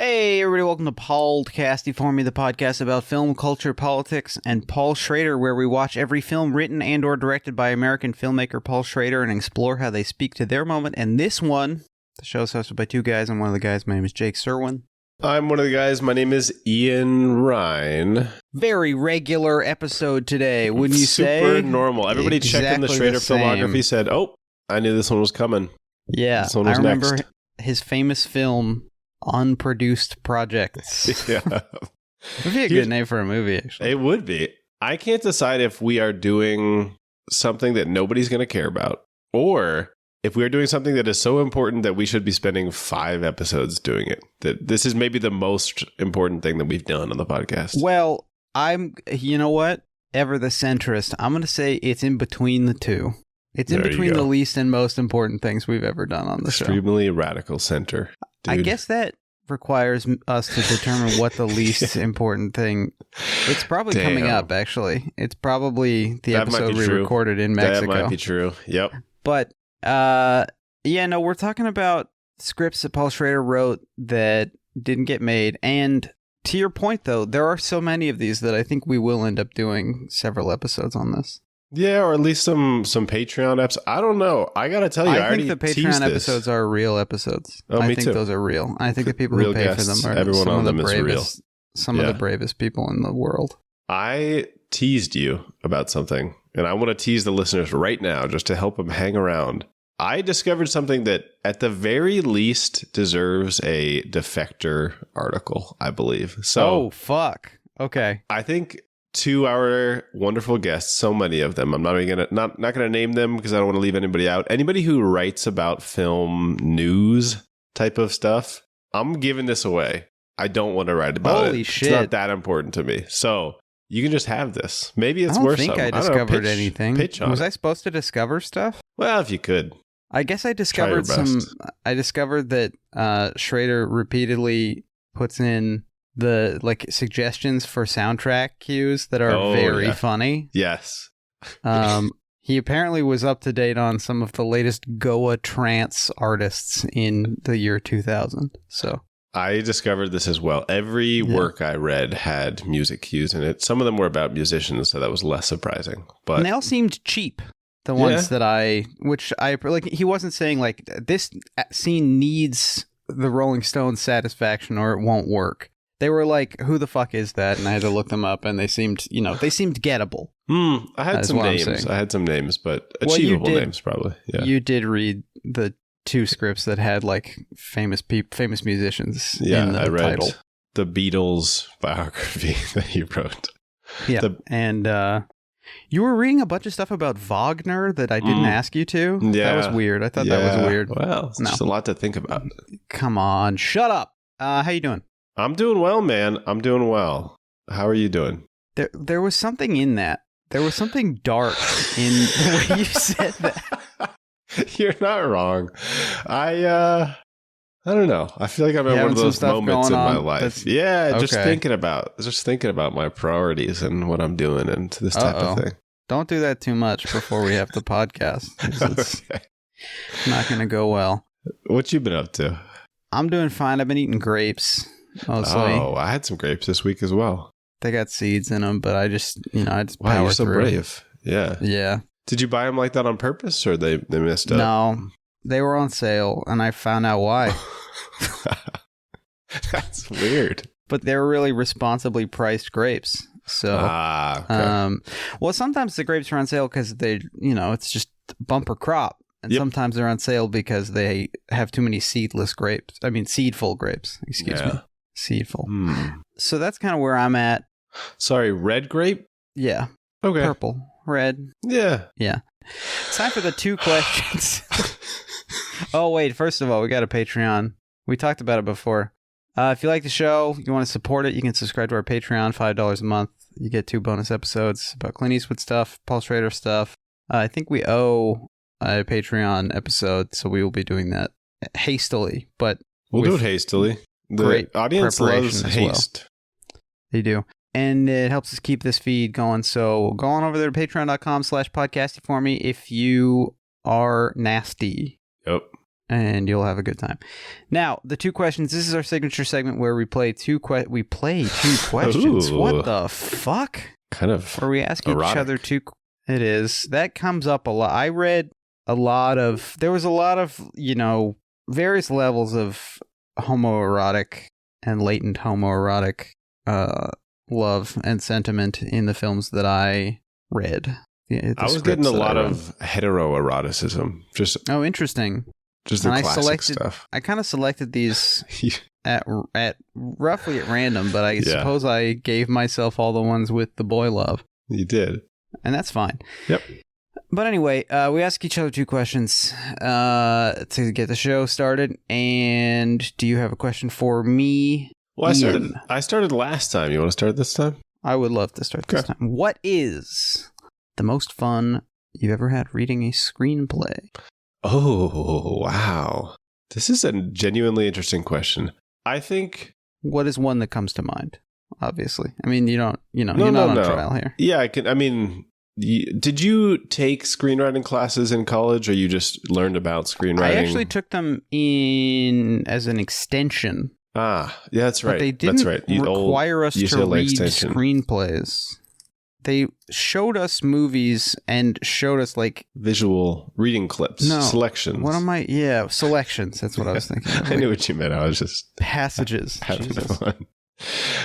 Hey everybody, welcome to Paul Casty for Me, the podcast about film, culture, politics, and Paul Schrader, where we watch every film written and or directed by American filmmaker Paul Schrader and explore how they speak to their moment. And this one, the show is hosted by two guys. I'm one of the guys. My name is Jake Serwin. I'm one of the guys. My name is Ian Ryan. Very regular episode today, wouldn't you say? Super normal. Everybody checking the Schrader filmography said, oh, I knew this one was coming. Yeah, this one was I remember next. His famous film, Unproduced Projects. Yeah. Would be a good name for a movie, actually. It would be. I can't decide if we are doing something that nobody's going to care about, or if we are doing something that is so important that we should be spending 5 episodes doing it. That this is maybe the most important thing that we've done on the podcast. Well, you know what? Ever the centrist. I'm going to say it's in between the two. It's in between the least and most important things we've ever done on the show. Extremely radical center. Dude. I guess that requires us to determine what the least important thing. It's probably coming up, actually. It's probably the episode we recorded in Mexico. That might be true. Yep. But we're talking about scripts that Paul Schrader wrote that didn't get made. And to your point, though, there are so many of these that I think we will end up doing several episodes on this. Yeah, or at least some Patreon episodes. I don't know. I got to tell you, I think the Patreon episodes are real episodes. Oh, me too. I think those are real. I think the people who pay for them are everyone on them is real. Some of the bravest people in the world. I teased you about something, and I want to tease the listeners right now just to help them hang around. I discovered something that at the very least deserves a Defector article, I believe. So, oh, fuck. Okay. I think to our wonderful guests, so many of them, I'm not gonna name them because I don't want to leave anybody out. Anybody who writes about film news type of stuff, I'm giving this away. I don't want to write about it. Holy shit. It's not that important to me. So you can just have this. Maybe it's worth something. I don't think I discovered anything. Was I supposed to discover stuff? Well, if you could. I guess I discovered I discovered that Schrader repeatedly puts in the suggestions for soundtrack cues that are very funny. Yes. He apparently was up to date on some of the latest Goa trance artists in the year 2000. So I discovered this as well. Every work I read had music cues in it. Some of them were about musicians, so that was less surprising. But and they all seemed cheap. The ones that he wasn't saying this scene needs the Rolling Stones satisfaction or it won't work. They were like, who the fuck is that? And I had to look them up, and they seemed gettable. I had some names. But achievable names probably. Yeah. You did read the 2 scripts that had famous musicians in the title. The Beatles biography that you wrote. Yeah, and you were reading a bunch of stuff about Wagner that I didn't ask you to. Yeah, that was weird. I thought that was weird. Well, it's just a lot to think about. Come on, shut up. How you doing? I'm doing well, man. I'm doing well. How are you doing? There was something in that. There was something dark in the way you said that. You're not wrong. I don't know. I feel like I'm at one of those moments in my life. Just thinking about my priorities and what I'm doing and this type of thing. Don't do that too much before we have the podcast. It's not going to go well. What you been up to? I'm doing fine. I've been eating grapes. Mostly. Oh, I had some grapes this week as well. They got seeds in them, but I just wow, power you're so through. brave. Yeah. Yeah. Did you buy them like that on purpose, or they messed up? No, they were on sale, and I found out why. That's weird. But they were really responsibly priced grapes. So, okay. Well, sometimes the grapes are on sale because they, it's just bumper crop. And sometimes they're on sale because they have too many seedful grapes. Excuse me. Seedful. So that's kind of where I'm at. Sorry, red grape? Yeah. Okay. Purple. Red. Yeah. Yeah. It's time for the 2 questions. Oh, wait. First of all, we got a Patreon. We talked about it before. If you like the show, you want to support it, you can subscribe to our Patreon, $5 a month. You get 2 bonus episodes about Clint Eastwood stuff, Paul Schrader stuff. I think we owe a Patreon episode, so we will be doing that hastily. But we'll do it hastily. The audience loves haste. Well. They do. And it helps us keep this feed going. So go on over there to patreon.com/podcasty for me if you are nasty. Yep. and you'll have a good time. Now, the two questions. This is our signature segment where we play two questions. Ooh. What the fuck? Kind of. Where we ask erotic. each other two. It is. That comes up a lot. I read there was a lot of, various levels of homoerotic and latent homoerotic love and sentiment in the films that I read. I was getting a lot of heteroeroticism. Interesting. Just the And classic stuff. I kind of selected these at roughly at random, but I suppose I gave myself all the ones with the boy love. You did. And that's fine. Yep. But anyway, we ask each other two questions to get the show started. And do you have a question for me? Well, I started last time. You want to start this time? I would love to start this time. What is the most fun you've ever had reading a screenplay? Oh, wow. This is a genuinely interesting question. I think... What is one that comes to mind? Obviously. I mean, you're not on trial here. Yeah, did you take screenwriting classes in college, or you just learned about screenwriting? I actually took them as an extension. Ah, yeah, that's right. But they didn't require us to read extension. Screenplays. They showed us movies and showed us visual reading clips, selections. Selections. That's what I was thinking. I knew what you meant. I was just passages. Having fun.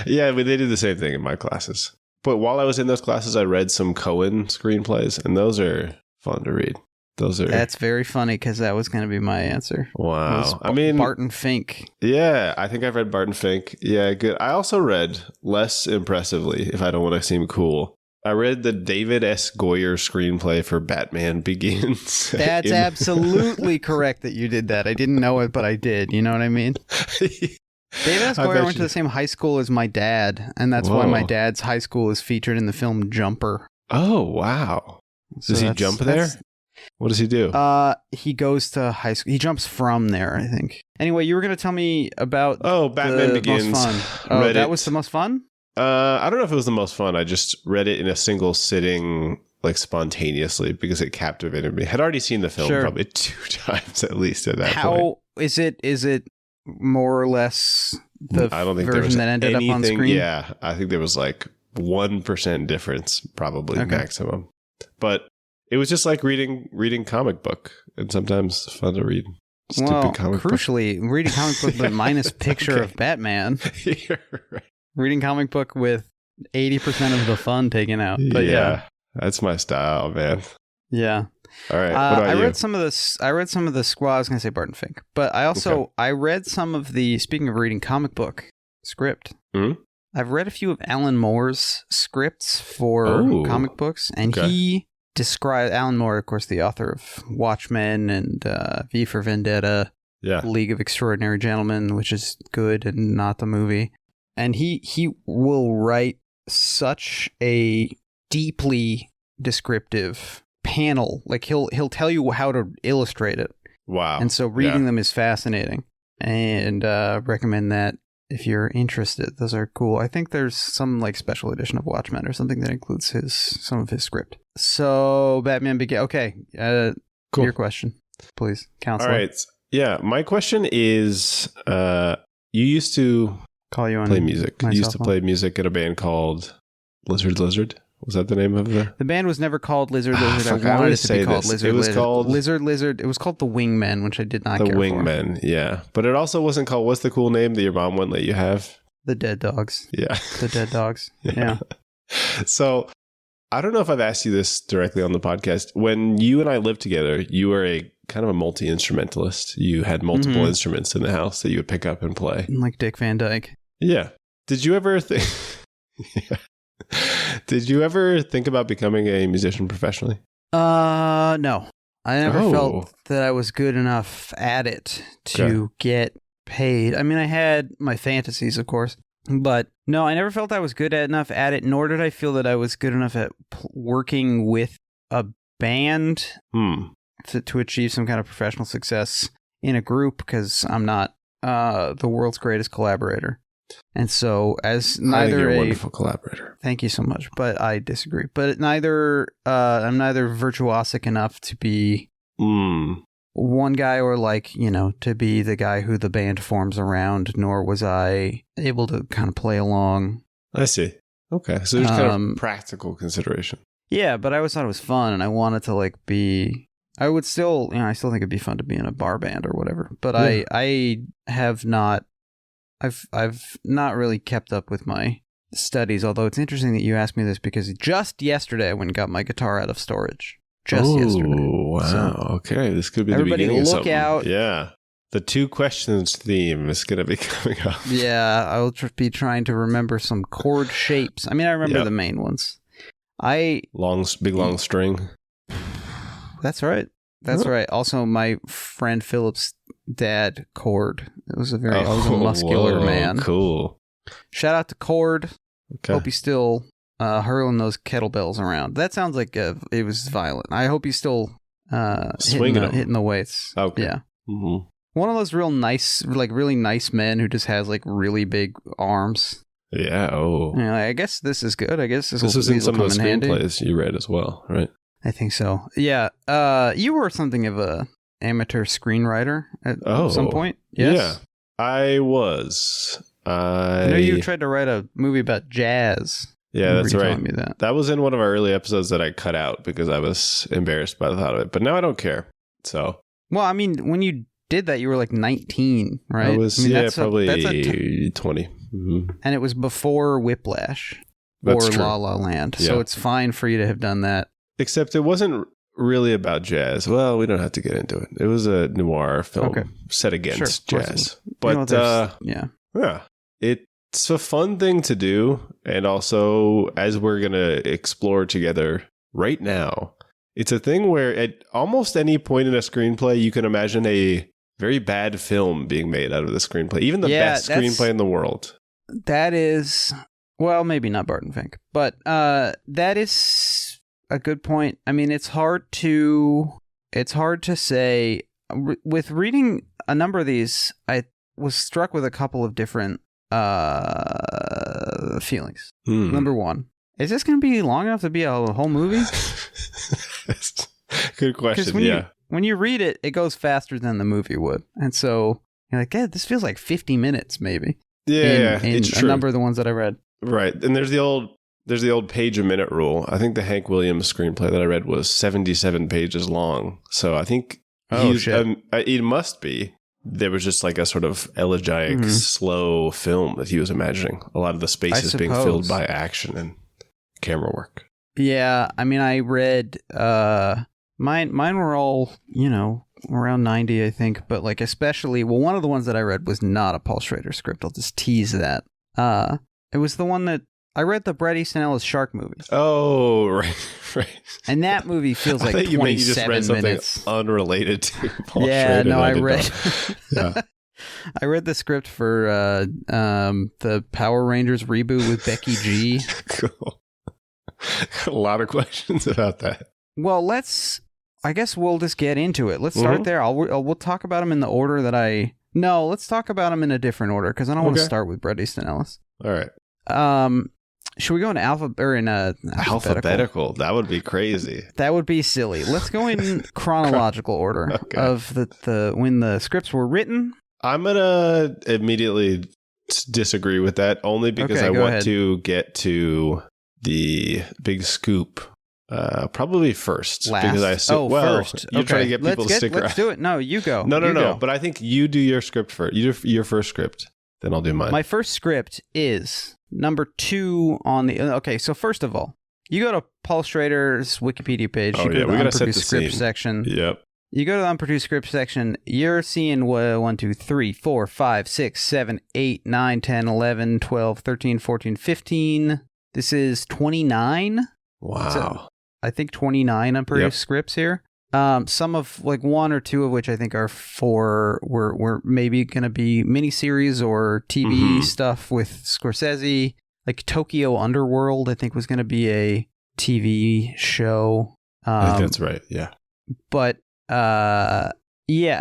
Yeah, but they did the same thing in my classes. But while I was in those classes, I read some Coen screenplays, and those are fun to read. That's very funny because that was going to be my answer. Wow. Barton Fink. Yeah, I think I've read Barton Fink. Yeah, good. I also read, less impressively, if I don't want to seem cool, I read the David S. Goyer screenplay for Batman Begins. That's absolutely correct that you did that. I didn't know it, but I did. You know what I mean? David S. Goyer went to the same high school as my dad, and that's why my dad's high school is featured in the film Jumper. Oh, wow. Does he jump there? What does he do? He goes to high school. He jumps from there, I think. Anyway, you were going to tell me about Batman Begins. Most fun. That was the most fun? I don't know if it was the most fun. I just read it in a single sitting, spontaneously, because it captivated me. Had already seen the film probably 2 times at least at that point. Is it more or less the version that ended up on screen? Yeah, I think there was 1% difference, probably maximum. But it was just like reading comic book, and sometimes fun to read. Crucially, reading comic book but minus picture of Batman. You're right. Reading comic book with 80% of the fun taken out. But yeah, that's my style, man. Yeah. All right. What about you? I read some of the squad. I was going to say Barton Fink, but I also I read some of the. Speaking of reading comic book script, I've read a few of Alan Moore's scripts for comic books, and he described Alan Moore, of course, the author of Watchmen and V for Vendetta, League of Extraordinary Gentlemen, which is good and not the movie. And he will write such a deeply descriptive panel. He'll tell you how to illustrate it. Wow. And so reading them is fascinating. And recommend that if you're interested. Those are cool. I think there's some special edition of Watchmen or something that includes some of his script. So Batman Begins. Okay. Cool. Your question, please, counselor. All right. Yeah. My question is, you used to play music. You used to play music in a band called Lizard. Was that the name of the? The band was never called Lizard. I wanted it to be called Lizard. It was called Lizard. It was called the Wingmen, which I did not care for. The Wingmen, yeah. But it also wasn't called. What's the cool name that your mom wouldn't let you have? The Dead Dogs. Yeah. The Dead Dogs. Yeah. So I don't know if I've asked you this directly on the podcast. When you and I lived together, you were a kind of a multi-instrumentalist. You had multiple instruments in the house that you would pick up and play. Like Dick Van Dyke. Yeah. Did you ever think... Did you ever think about becoming a musician professionally? No. I never felt that I was good enough at it to get paid. I mean, I had my fantasies, of course, but no, I never felt I was good enough at it, nor did I feel that I was good enough at working with a band to achieve some kind of professional success in a group, because I'm not the world's greatest collaborator. And so, as neither you're a wonderful collaborator. Thank you so much, but I disagree. But I'm neither virtuosic enough to be one guy or like, to be the guy who the band forms around, nor was I able to kind of play along. I see. Okay. So there's kind of practical consideration. Yeah, but I always thought it was fun, and I wanted to like be. I would still, I still think it'd be fun to be in a bar band or whatever. But yeah. I have not. I've not really kept up with my studies. Although it's interesting that you asked me this because just yesterday I went and got my guitar out of storage. Yesterday. Wow. So okay, this could be the beginning of something. Everybody look out. Yeah. The 2 questions theme is going to be coming up. Yeah, I'll be trying to remember some chord shapes. I mean, I remember the main ones. Big long string. That's right. That's right. Also, my friend Philip's dad, Cord. It was a muscular man. Cool. Shout out to Cord. Okay. Hope he's still hurling those kettlebells around. That sounds like it was violent. I hope he's still hitting the weights. Okay. Yeah. Mm-hmm. One of those really nice men who just has like really big arms. Yeah. Oh. I guess this is good. I guess this was in some of the screenplays you read as well, right? I think so. Yeah. You were something of a amateur screenwriter at some point. Yes? Yeah. I was. I know you tried to write a movie about jazz. Yeah, that's right. Me that was in one of our early episodes that I cut out because I was embarrassed by the thought of it. But now I don't care. So. Well, I mean, when you did that, you were like 19, right? I was, probably 20. Mm-hmm. And it was before Whiplash or La La Land. Yeah. So it's fine for you to have done that. Except it wasn't really about jazz. Well, we don't have to get into it. It was a noir film set against jazz. But yeah, it's a fun thing to do. And also, as we're going to explore together right now, it's a thing where at almost any point in a screenplay, you can imagine a very bad film being made out of the screenplay. Even the best screenplay in the world. That is, well, maybe not Barton Fink, but that is a good point. I mean, it's hard to say. With reading a number of these, I was struck with a couple of different feelings. Number one, is this going to be long enough to be a whole movie? Good question. When you read it, it goes faster than the movie would, and so you're like, "Yeah, this feels like 50 minutes, maybe." Yeah, it's true. A number of the ones that I read, right? And there's the old page a minute rule. I think the Hank Williams screenplay that I read was 77 pages long. So I think it must be. There was just like a sort of elegiac, slow film that he was imagining. A lot of the spaces being filled by action and camera work. Yeah, I mean, I read mine were all, around 90, I think, but like especially, one of the ones that I read was not a Paul Schrader script. I'll just tease that. It was the one that I read, the Bret Easton Ellis shark movie. Oh, right. And that movie feels like 27 minutes. You just read something unrelated to Paul Schrader. No, I read. I read the script for the Power Rangers reboot with Becky G. Cool. A lot of questions about that. Well, I guess we'll just get into it. Let's start there. We'll talk about them in the order that No, let's talk about them in a different order because I don't want to start with Bret Easton Ellis. All right. Should we go in alphabetical? That would be crazy. That would be silly. Let's go in chronological order of the when the scripts were written. I'm gonna immediately disagree with that only because I want to get to the big scoop. Probably first. Last. Because first. You're trying to get people to stick around. Let's do it. No, you go. No. But I think you do your script first. You do your first script. Then I'll do mine. My first script is number 2 on the... Okay, so first of all, you go to Paul Schrader's Wikipedia page. You go to the unproduced script section. Yep. You go to the unproduced script section. You're seeing 1, 2, 3, 4, 5, 6, 7, 8, 9, 10, 11, 12, 13, 14, 15. This is 29. Wow. So I think 29 unproduced scripts here. Some of like 1 or 2 of which I think are were maybe going to be miniseries or TV stuff with Scorsese. Like Tokyo Underworld, I think was going to be a TV show. I think that's right. Yeah. But I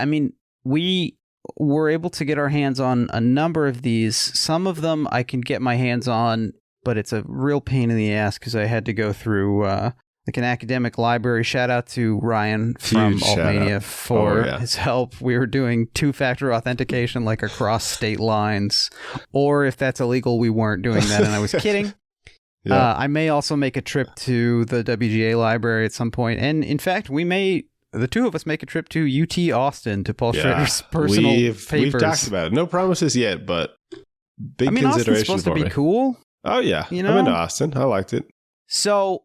mean, we were able to get our hands on a number of these. Some of them I can get my hands on, but it's a real pain in the ass because I had to go through like an academic library. Shout out to Ryan from Huge shout Altmania out. for Yeah. his help. We were doing 2-factor authentication like across state lines, or if that's illegal, we weren't doing that, and I was kidding. Yeah. I may also make a trip to the WGA library at some point, and in fact, we may. The two of us make a trip to UT Austin to Paul Schrader's personal papers. We've talked about it. No promises yet, but big I mean, Austin's consideration supposed for to be me. cool. Oh, yeah. You I'm know? into Austin. I liked it. So,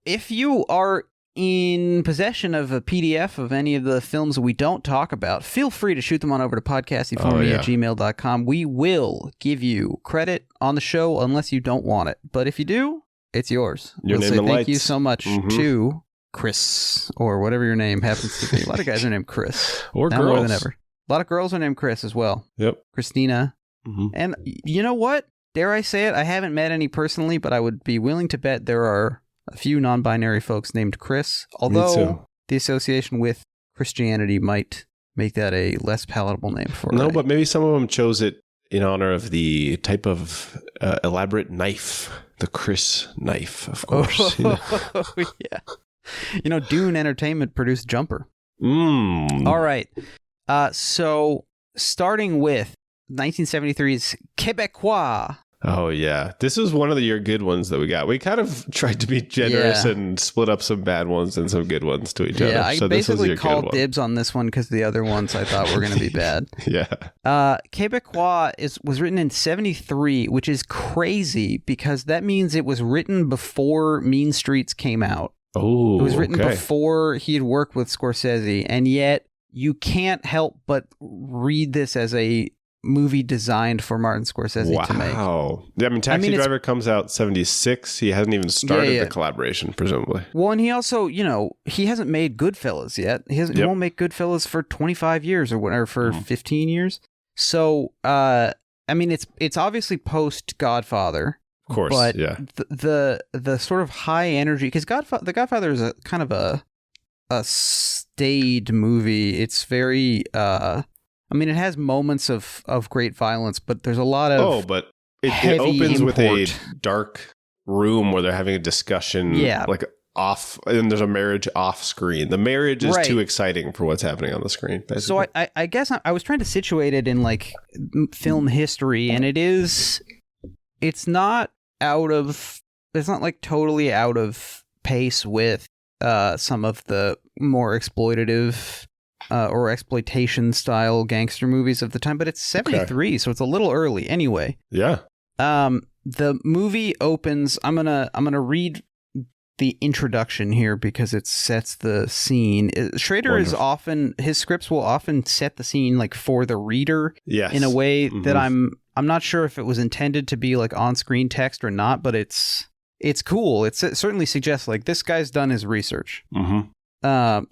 if you are in possession of a PDF of any of the films we don't talk about, feel free to shoot them on over to podcastyforme@gmail.com. We will give you credit on the show unless you don't want it. But if you do, it's yours. Your We'll name say and thank lights. you so much Mhm. to Chris, or whatever your name happens to be. A lot of guys are named Chris. Or now girls. more than ever. A lot of girls are named Chris as well. Yep. Christina. Mhm. And you know what? Dare I say it? I haven't met any personally, but I would be willing to bet there are a few non-binary folks named Chris. too. Although the association with Christianity might make that a less palatable name for No, a- but maybe some of them chose it in honor of the type of elaborate knife, the Chris knife, of course. yeah. You know, Dune Entertainment produced Jumper. Mm. All right. So starting with 1973's Québécois. Oh, yeah. This was one of your good ones that we got. We kind of tried to be generous Yeah. and split up some bad ones and some good ones to each other. Yeah, I So this was basically your good called one. dibs on this one because the other ones I thought were going to be bad. Yeah. Québécois was written in 73, which is crazy because that means it was written before Mean Streets came out. Oh, It was written okay. before he had worked with Scorsese, and yet you can't help but read this as a movie designed for Martin Scorsese to make. Wow. Yeah, I mean, Taxi it's- Driver comes out 76. He hasn't even started Yeah. the collaboration, presumably. Well, and he also, he hasn't made Goodfellas yet. He Yep. won't make Goodfellas for 25 years or whatever, for 15 years. So, I mean, it's obviously post Godfather. Of course, But yeah. the sort of high energy, because The Godfather is a kind of a staid movie. It's very, I mean, it has moments of great violence, but there's a lot of But it heavy opens with a import. dark room where they're having a discussion. Yeah. Like off, and there's a marriage off screen. The marriage is Right. too exciting for what's happening on the screen. Basically. So I guess I was trying to situate it in like film history, and it's not like totally out of pace with some of the more exploitative or exploitation style gangster movies of the time, but it's 73, so it's a little early anyway. Yeah. The movie opens. I'm gonna read the introduction here because it sets the scene. Schrader is Wonderful. often, his scripts will often set the scene like for the reader Yes. in a way that Mhm. I'm not sure if it was intended to be like on-screen text or not, but it's cool. It certainly suggests like this guy's done his research. Mhm.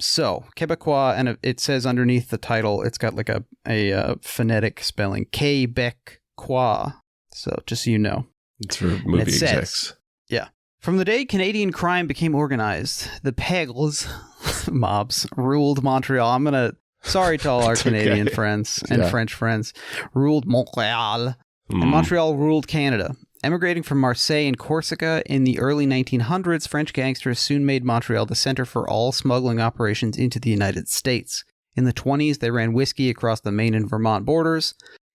So Québécois, and it says underneath the title, it's got like a phonetic spelling, Québécois. So just so you know. It's for movie it says- execs. From the day Canadian crime became organized, the Pegles mobs ruled Montreal. Sorry to all our It's Canadian okay. friends and Yeah. French friends, ruled Montreal. And Mm. Montreal ruled Canada. Emigrating from Marseille and Corsica in the early 1900s, French gangsters soon made Montreal the center for all smuggling operations into the United States. In the 20s, they ran whiskey across the Maine and Vermont borders.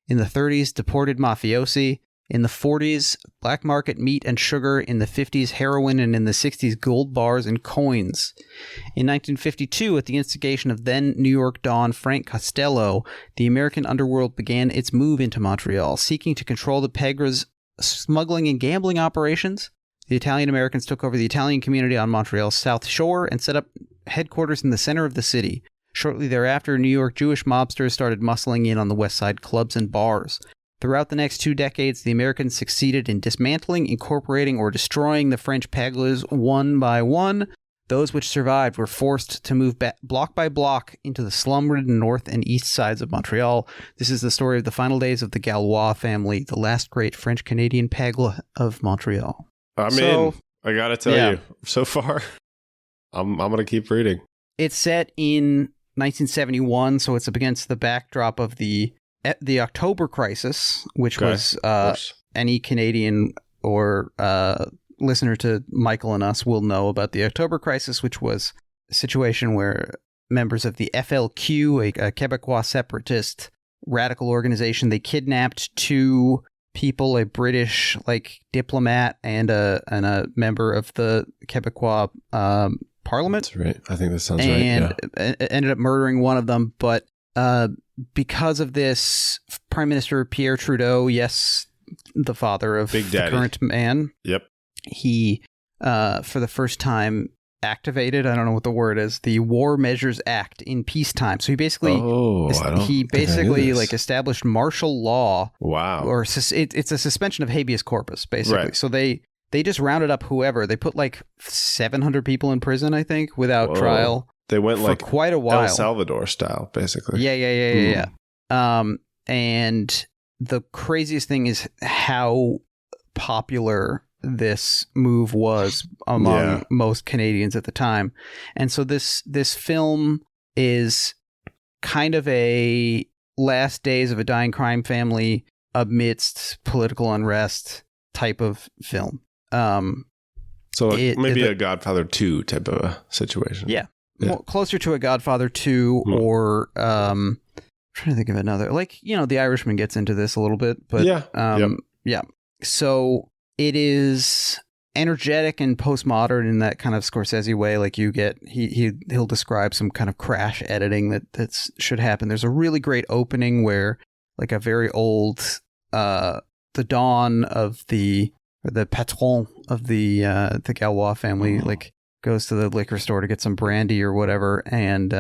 In the 30s, deported mafiosi. In the 40s, black market meat and sugar. In the 50s, heroin. And in the 60s, gold bars and coins. In 1952, at the instigation of then New York Don Frank Costello, the American underworld began its move into Montreal, seeking to control the Pegres' smuggling and gambling operations. The Italian Americans took over the Italian community on Montreal's South Shore and set up headquarters in the center of the city. Shortly thereafter, New York Jewish mobsters started muscling in on the West Side clubs and bars. Throughout the next 2 decades, the Americans succeeded in dismantling, incorporating, or destroying the French Pegles one by one. Those which survived were forced to move block by block into the slum-ridden north and east sides of Montreal. This is the story of the final days of the Galois family, the last great French-Canadian Pegle of Montreal. I'm So- in. I gotta tell Yeah. you, so far, I'm gonna keep reading. It's set in 1971, so it's up against the backdrop of the October Crisis, which Okay, was Of course. any Canadian or listener to Michael and us will know about the October Crisis, which was a situation where members of the FLQ, a Québécois separatist radical organization, they kidnapped 2 people, a British diplomat and a member of the Québécois parliament. That's right. I think that sounds right. And ended up murdering one of them. But because of this, Prime Minister Pierre Trudeau, yes, the father of Big the Daddy. current man, Yep. he, for the first time, activated, I don't know what the word is, the War Measures Act in peacetime. So he basically established martial law. Wow. Or it's a suspension of habeas corpus, basically. Right. So they just rounded up whoever. They put 700 people in prison, I think, without trial. They went for quite a while. El Salvador style, basically. Yeah. And the craziest thing is how popular this move was among most Canadians at the time. And so this film is kind of a last days of a dying crime family amidst political unrest type of film. So maybe a Godfather 2 type of a situation. Yeah. Well, closer to a Godfather 2 or I'm trying to think of another. The Irishman gets into this a little bit, but yeah. So it is energetic and postmodern in that kind of Scorsese way. He'll describe some kind of crash editing that should happen. There's a really great opening where a very old the Don of the patron of the Galois family goes to the liquor store to get some brandy or whatever, and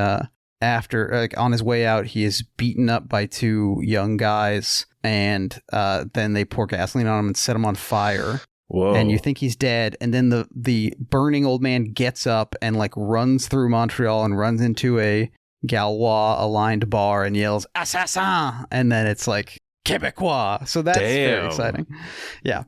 after on his way out he is beaten up by 2 young guys, and then they pour gasoline on him and set him on fire. Whoa. And you think he's dead, and then the burning old man gets up and runs through Montreal and runs into a Galois aligned bar and yells "Assassin!" and then it's Québécois. So that's very exciting. Yeah.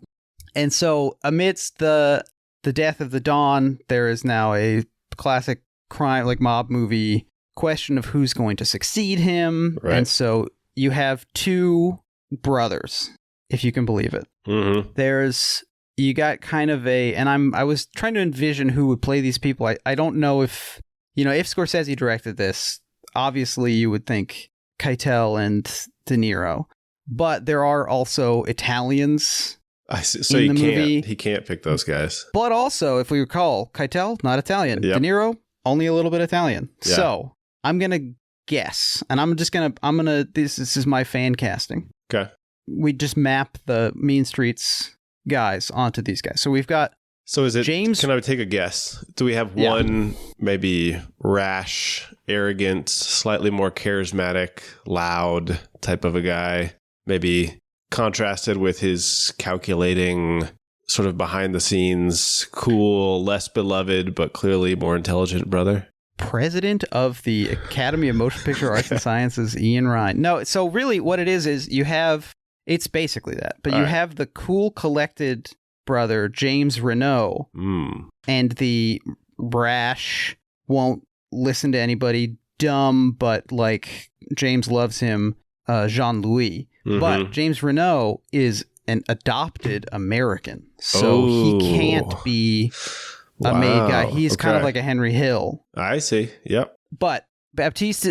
And so amidst the death of the Don, there is now a classic crime, mob movie question of who's going to succeed him. Right. And so you have 2 brothers, if you can believe it. Mm-hmm. You got kind of I was trying to envision who would play these people. I don't know if Scorsese directed this, obviously you would think Keitel and De Niro, but there are also Italians. So he can't pick those guys. But also, if we recall, Keitel, not Italian. Yep. De Niro, only a little bit Italian. Yeah. So I'm going to guess, and this is my fan casting. Okay. We just map the Mean Streets guys onto these guys. So we've got James. Can I take a guess? Do we have one maybe rash, arrogant, slightly more charismatic, loud type of a guy? Maybe contrasted with his calculating, sort of behind the scenes, cool, less beloved, but clearly more intelligent brother? President of the Academy of Motion Picture Arts and Sciences, Ian Ryan. No, so really what it is you have, it's basically that, but you have the cool, collected brother, James Renault, and the brash, won't listen to anybody, dumb, but James loves him, Jean-Louis. Mm-hmm. But James Renault is an adopted American, so he can't be a made guy. He's kind of like a Henry Hill. I see. Yep. But Baptiste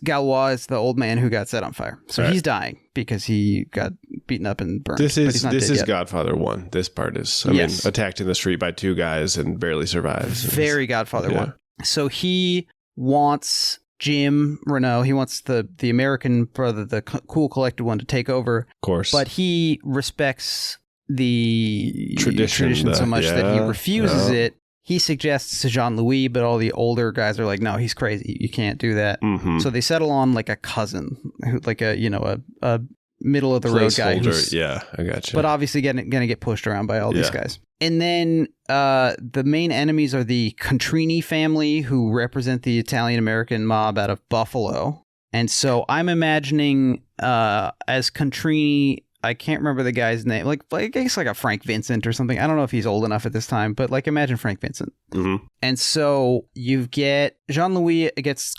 Galois is the old man who got set on fire. So he's dying because he got beaten up and burned. This is Godfather 1. This part is, I mean, attacked in the street by 2 guys and barely survives. Very Godfather 1. So he wants Jim Renault, he wants the American brother, the cool collected one, to take over. Of course. But he respects the tradition so much that he refuses it. He suggests to Jean-Louis, but all the older guys are like, no, he's crazy. You can't do that. Mm-hmm. So they settle on a cousin, a middle of the road guy. I got you. But obviously going to get pushed around by all these guys. And then the main enemies are the Contrini family, who represent the Italian-American mob out of Buffalo. And so I'm imagining as Contrini, I can't remember the guy's name, I guess a Frank Vincent or something. I don't know if he's old enough at this time, but imagine Frank Vincent. Mm-hmm. And so you get Jean-Louis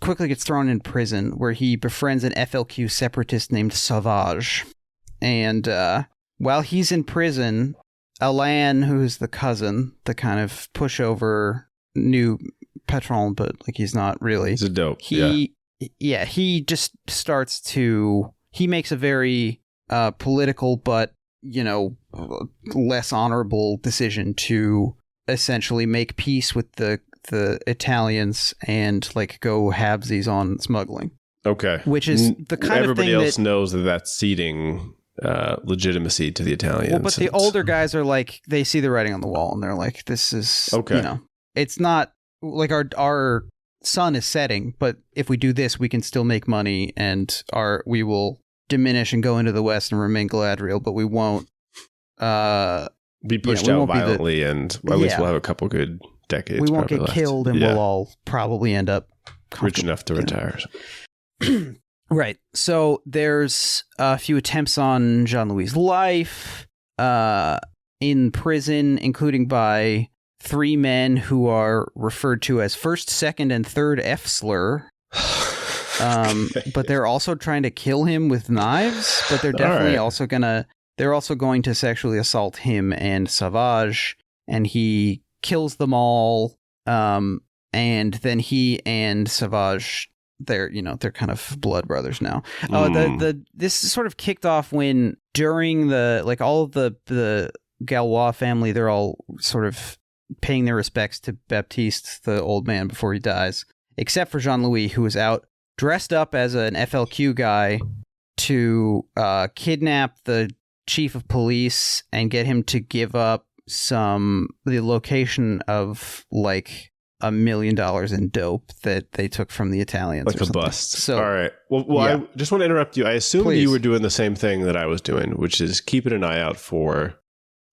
quickly gets thrown in prison, where he befriends an FLQ separatist named Sauvage. And while he's in prison, Alain, who's the cousin, the kind of pushover new patron, but like he's not really. He's a dope. He just starts to. He makes a very political, but less honorable decision to essentially make peace with the Italians and like go halvesies on smuggling. Okay, which is the kind of thing everybody else knows that that's ceding legitimacy to the Italians. Well, but the older guys are like, they see the writing on the wall and they're like, this is okay. It's not like our sun is setting, but if we do this, we can still make money and we will diminish and go into the West and remain Galadriel, but we won't be pushed out violently, and at least we'll have a couple good decades. We won't get killed, and we'll all probably end up rich enough to retire. Right. So there's a few attempts on Jean-Louis' life in prison, including by 3 men who are referred to as first, second, and third F slur. But they're also trying to kill him with knives, but they're definitely they're also going to sexually assault him and Savage, and he kills them all. And then he and Savage, they're kind of blood brothers now. This sort of kicked off when during all of the Galois family, they're all sort of paying their respects to Baptiste, the old man, before he dies, except for Jean-Louis, who was out dressed up as an FLQ guy to kidnap the chief of police and get him to give up the location of like $1 million in dope that they took from the Italians. Like a bust. So, all right. Well, I just want to interrupt you. I assumed you were doing the same thing that I was doing, which is keeping an eye out for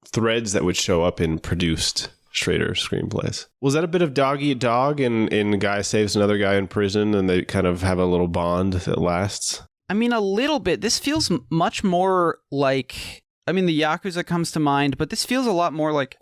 threads that would show up in produced Schrader screenplays. Was that a bit of dog eat dog and a guy saves another guy in prison and they kind of have a little bond that lasts? I mean, a little bit. This feels much more like, the Yakuza comes to mind, but this feels a lot more like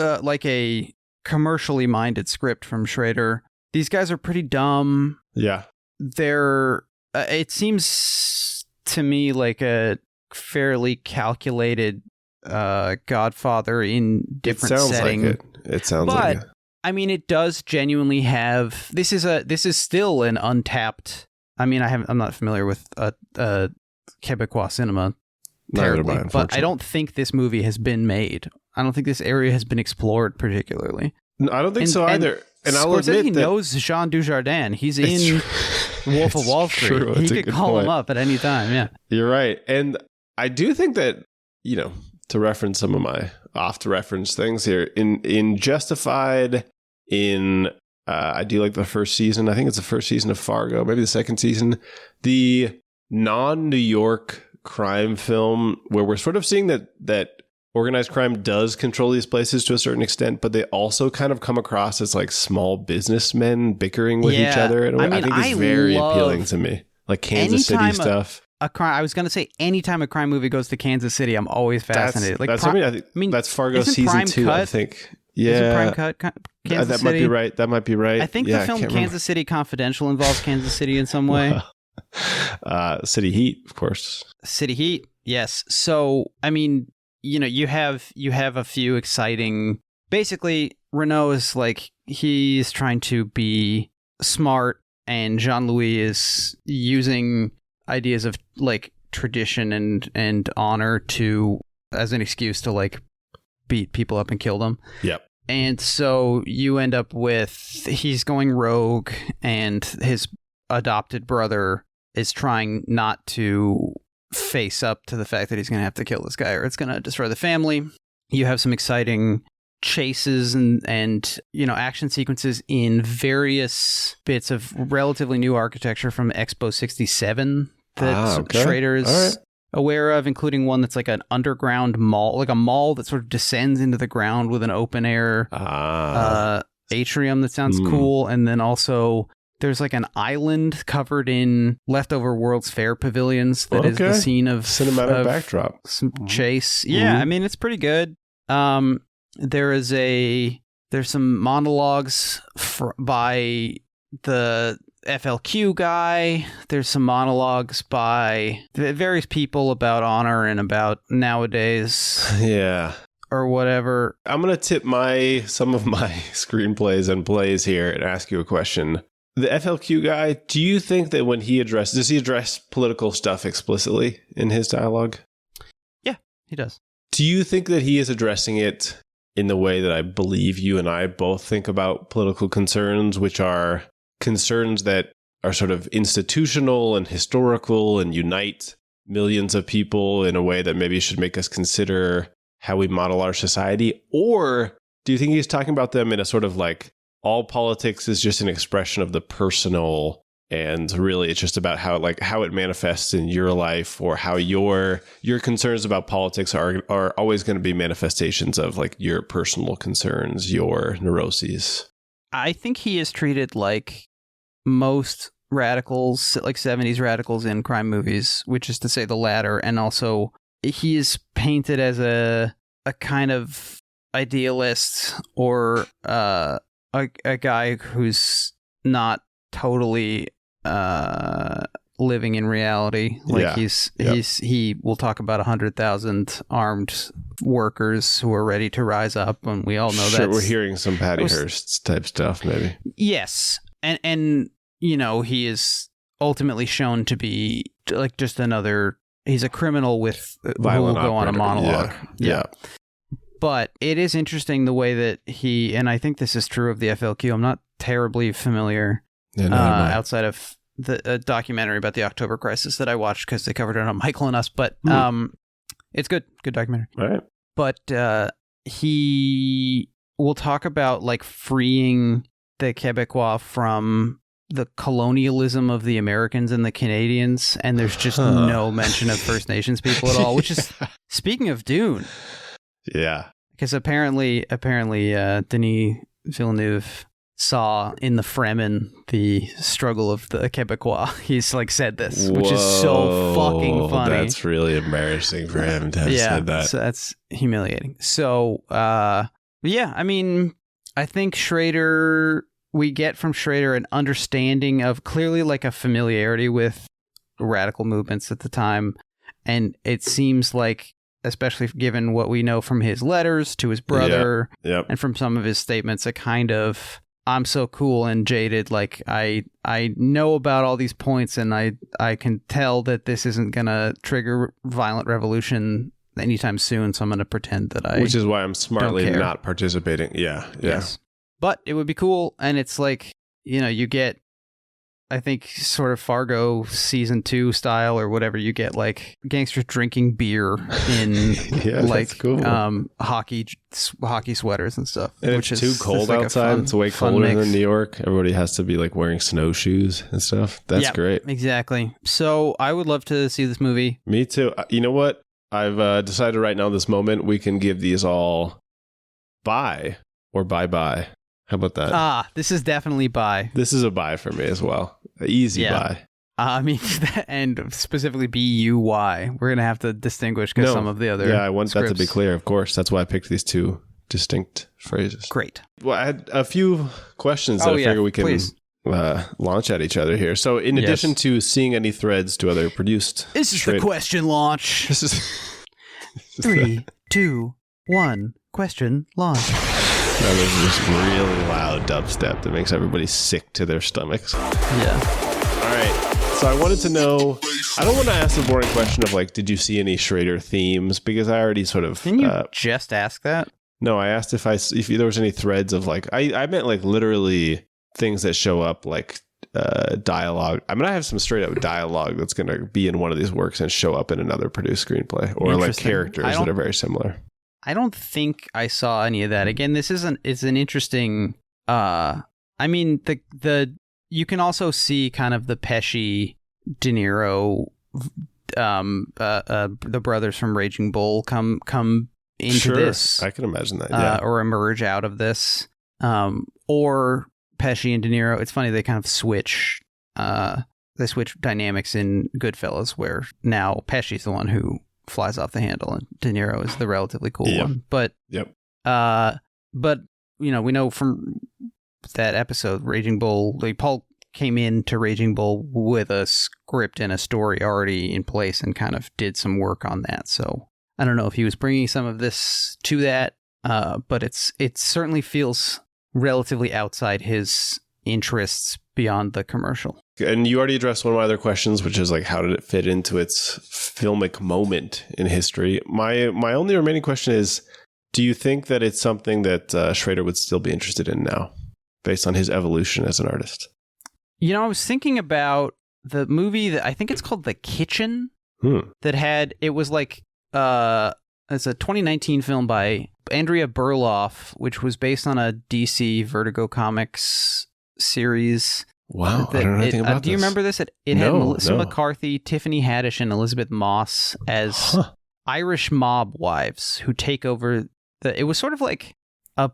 a commercially minded script from Schrader. These guys are pretty dumb. Yeah. It seems to me like a fairly calculated Godfather in different setting. It sounds like it. I mean, it does genuinely have. This is still an untapped. I'm not familiar with Québécois cinema terribly, but I don't think this movie has been made. I don't think this area has been explored particularly. No, I don't think so either. And I'll admit he knows Jean Dujardin. He's in Wolf of Wall Street. True. He could call him up at any time. Yeah, you're right. And I do think that to reference some of my off-to-reference things here, in Justified, I do like the first season. I think it's the first season of Fargo, maybe the second season. The non-New York crime film where we're sort of seeing that organized crime does control these places to a certain extent, but they also kind of come across as like small businessmen bickering with each other. I think it's very appealing to me. Like Kansas City stuff. I was going to say, anytime a crime movie goes to Kansas City, I'm always fascinated. That's Fargo season 2, I think. Yeah. Is it Prime Cut? Kansas that City? Might be right. I think the film Kansas City Confidential involves Kansas City in some way. City Heat, of course. City Heat, yes. So, you have a few exciting. Basically, Renault is like, he's trying to be smart, and Jean-Louis is using ideas of like tradition and honor as an excuse to like beat people up and kill them. Yep. And so you end up with, he's going rogue, and his adopted brother is trying not to face up to the fact that he's going to have to kill this guy or it's going to destroy the family. You have some exciting chases and action sequences in various bits of relatively new architecture from Expo 67 that Schrader is aware of, including one that's like an underground mall, like a mall that sort of descends into the ground with an open air atrium that sounds cool. And then also there's like an island covered in leftover World's Fair pavilions that is the scene of cinematic backdrop. Some chase. Yeah, it's pretty good. There's some monologues by the FLQ guy. There's some monologues by various people about honor and about nowadays. Yeah. or whatever. I'm going to tip some of my screenplays and plays here and ask you a question. The FLQ guy, do you think that when does he address political stuff explicitly in his dialogue? Yeah, he does. Do you think that he is addressing it in the way that I believe you and I both think about political concerns, which are concerns that are sort of institutional and historical and unite millions of people in a way that maybe should make us consider how we model our society? Or do you think he's talking about them in a sort of like, all politics is just an expression of the personal, and really it's just about how it manifests in your life, or how your concerns about politics are always going to be manifestations of like your personal concerns, your neuroses? I think he is treated like most radicals, like 70s radicals in crime movies, which is to say the latter. And also he is painted as a kind of idealist, or a guy who's not totally living in reality. Like he will talk about 100,000 armed workers who are ready to rise up, and we all know that we're hearing some Patty Hearst type stuff, maybe. Yes, and you know, he is ultimately shown to be like just another. He's a criminal with who will go on a monologue. Yeah. But it is interesting the way that and I think this is true of the FLQ. I'm not terribly familiar outside of the documentary about the October Crisis that I watched because they covered it on Michael and Us. But it's good documentary. All right. But he will talk about like freeing the Québécois from the colonialism of the Americans and the Canadians, and there's just no mention of First Nations people at all. Which is speaking of Dune. Yeah. Because apparently, Denis Villeneuve saw in the Fremen the struggle of the Québécois. He's like said this, which is so fucking funny. That's really embarrassing for him to have said that. So that's humiliating. So, yeah, I mean, I think we get from Schrader an understanding of clearly like a familiarity with radical movements at the time. And it seems like, especially given what we know from his letters to his brother and from some of his statements, a kind of, I'm so cool and jaded, like I know about all these points, and I can tell that this isn't going to trigger violent revolution anytime soon, so I'm going to pretend that I Which is why I'm smartly not participating. Yeah. Yes. But it would be cool, and it's like, you know, you get, I think, sort of Fargo season 2 style or whatever. You get like gangsters drinking beer in like cool. hockey sweaters and stuff. And which it's is too cold like outside. It's way colder than New York. Everybody has to be like wearing snowshoes and stuff. That's great. Exactly. So I would love to see this movie. Me too. You know what? I've decided right now, this moment, we can give these all bye or bye-bye. How about that? This is definitely bye. This is a bye for me as well. An easy bye. I mean, and specifically B-U-Y. We're going to have to distinguish because some of the other I want scripts. that to be clear, of course. That's why I picked these two distinct phrases. Great. Well, I had a few questions that I figure we can launch at each other here. So in addition to seeing any threads to other produced... This is the question launch. This is 3, 2, 1, question launch. Now there's this really loud dubstep that makes everybody sick to their stomachs. Yeah. All right. So I wanted to know, I don't want to ask the boring question of like, did you see any Schrader themes? Because I already sort of... Didn't you just ask that? No, I asked if there was any threads of like, I meant like literally things that show up like dialogue. I mean, I have some straight up dialogue that's going to be in one of these works and show up in another produced screenplay, or like characters that are very similar. I don't think I saw any of that. Again, it's an interesting, I mean, you can also see kind of the Pesci, De Niro, the brothers from Raging Bull come into this. I can imagine that, or emerge out of this, or Pesci and De Niro. It's funny, they kind of switch dynamics in Goodfellas, where now Pesci's the one who flies off the handle and De Niro is the relatively cool one. But you know, we know from that episode, Raging Bull, like Paul came into Raging Bull with a script and a story already in place and kind of did some work on that. So I don't know if he was bringing some of this to that, but it certainly feels relatively outside his interests beyond the commercial. And you already addressed one of my other questions, which is like, how did it fit into its filmic moment in history? My only remaining question is, do you think that it's something that Schrader would still be interested in now, based on his evolution as an artist? I was thinking about the movie that I think it's called The Kitchen, it was like, it's a 2019 film by Andrea Berloff, which was based on a DC Vertigo Comics series. Wow, I don't know anything about this. Do you remember this? It had Melissa McCarthy, Tiffany Haddish, and Elizabeth Moss as Irish mob wives who take over it was sort of like a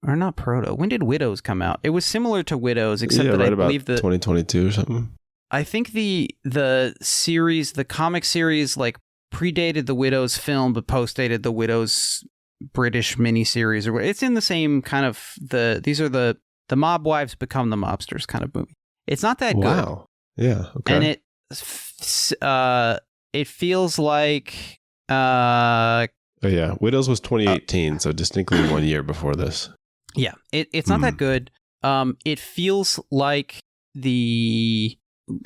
not proto. When did Widows come out? It was similar to Widows, except that I believe 2022 or something. I think the series, the comic series, like predated the Widows film, but postdated the Widows British miniseries, or it's in the same kind of these are the mob wives become the mobsters kind of movie. It's not that good. Wow. Yeah. Okay. And it feels like Widows was 2018, so distinctly 1 year before this. Yeah, it's not that good. It feels like the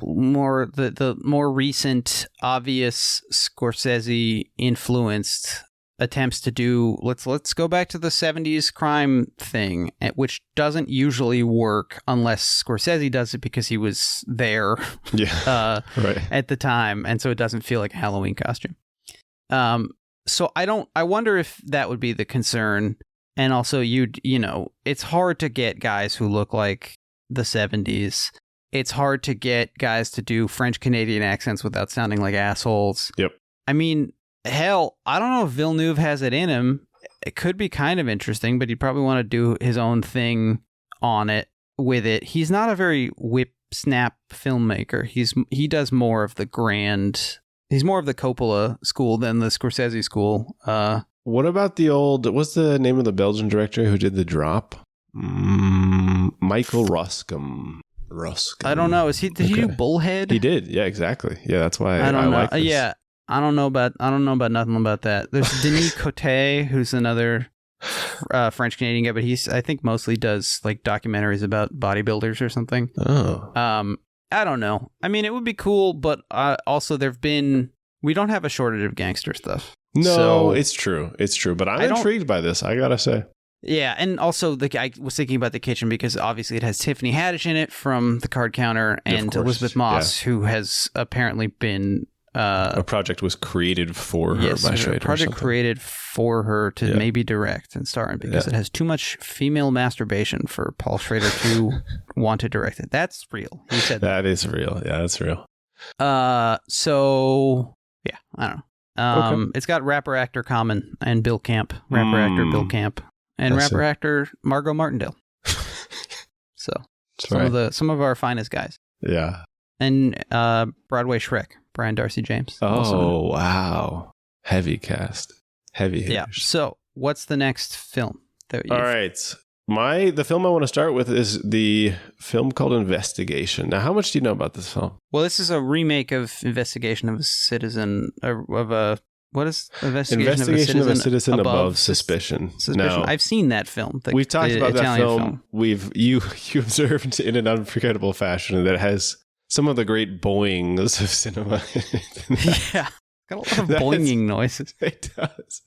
more recent, obvious Scorsese influenced attempts to do let's go back to the 70s crime thing, which doesn't usually work unless Scorsese does it because he was there right at the time, and so it doesn't feel like a Halloween costume. So I wonder if that would be the concern. And also it's hard to get guys who look like the 70s. It's hard to get guys to do French Canadian accents without sounding like assholes. Yep. I mean, hell, I don't know if Villeneuve has it in him. It could be kind of interesting, but he'd probably want to do his own thing on it with it. He's not a very whip snap filmmaker. He does more of the grand. He's more of the Coppola school than the Scorsese school. What about what's the name of the Belgian director who did The Drop? Michael Roskam. I don't know. Did he do Bullhead? He did. Yeah, exactly. Yeah, that's why I don't know. like this. Yeah, I don't know about nothing about that. There's Denis Coté, who's another French Canadian guy, but I think mostly does like documentaries about bodybuilders or something. Oh. I don't know. I mean, it would be cool, but also we don't have a shortage of gangster stuff. No, so, it's true. It's true. But I'm intrigued by this, I gotta say. Yeah, and also I was thinking about The Kitchen because obviously it has Tiffany Haddish in it from The Card Counter and Elizabeth Moss, who has apparently been... a project was created for her by Schrader. A project created for her to maybe direct and star in because it has too much female masturbation for Paul Schrader to want to direct it. That's real. He said that. That is real. Yeah, that's real. So, yeah, I don't know. It's got rapper actor Common and Bill Camp. Rapper actor Bill Camp. And rapper-actor Margot Martindale. So some of our finest guys. Yeah. And Broadway Shrek, Brian Darcy James. Oh, wow. Heavy cast. Heavy hitters. Yeah. So what's the next film? All right. The film I want to start with is the film called Investigation. Now, how much do you know about this film? Well, this is a remake of Investigation of a Citizen, what is Investigation of a Citizen Above Suspicion? No. I've seen that film. We've talked about that film. You observed in an unforgettable fashion that it has some of the great boings of cinema. Yeah. Got a lot of boinging noises. It does.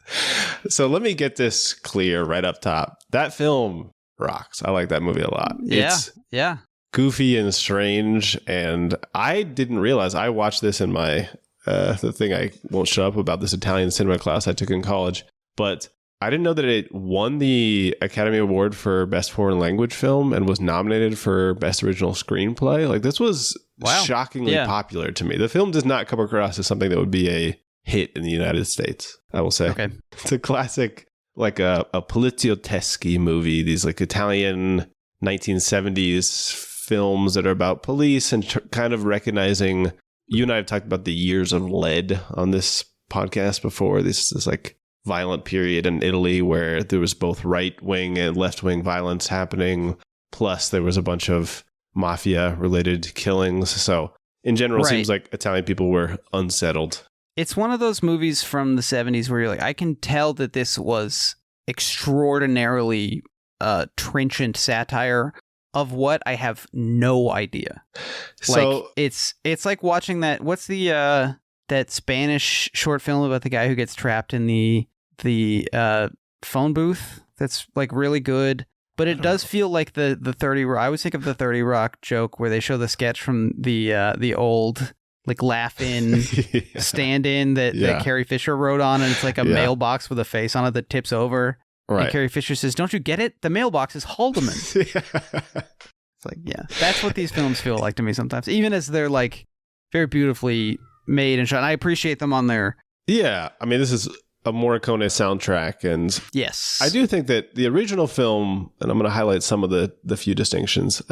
So let me get this clear right up top. That film rocks. I like that movie a lot. Yeah. It's goofy and strange. And I didn't realize I watched this in my... the thing I won't shut up about, this Italian cinema class I took in college. But I didn't know that it won the Academy Award for Best Foreign Language Film and was nominated for Best Original Screenplay. Like, this was shockingly popular to me. The film does not come across as something that would be a hit in the United States, I will say. Okay. It's a classic, like a polizioteschi movie. These like Italian 1970s films that are about police and kind of recognizing... You and I have talked about the years of lead on this podcast before. This like violent period in Italy where there was both right-wing and left-wing violence happening. Plus, there was a bunch of mafia-related killings. So, in general, it seems like Italian people were unsettled It's one of those movies from the 70s where you're like, I can tell that this was extraordinarily trenchant satire of what I have no idea. So like it's like watching that. What's the that Spanish short film about the guy who gets trapped in the phone booth? That's like really good, but it does feel like the 30 Rock. I always think of the 30 Rock joke where they show the sketch from the old like laugh-in stand-in that Carrie Fisher wrote on, and it's like a mailbox with a face on it that tips over. Right. And Carrie Fisher says, "Don't you get it? The mailbox is Haldeman." It's like, yeah, that's what these films feel like to me sometimes, even as they're like very beautifully made and shot. And I appreciate them on their. Yeah, I mean, this is a Morricone soundtrack, and yes, I do think that the original film, and I'm going to highlight some of the few distinctions,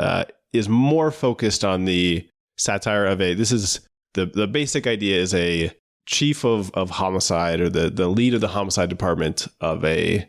is more focused on the satire of this is the basic idea is a chief of homicide, or the lead of the homicide department of a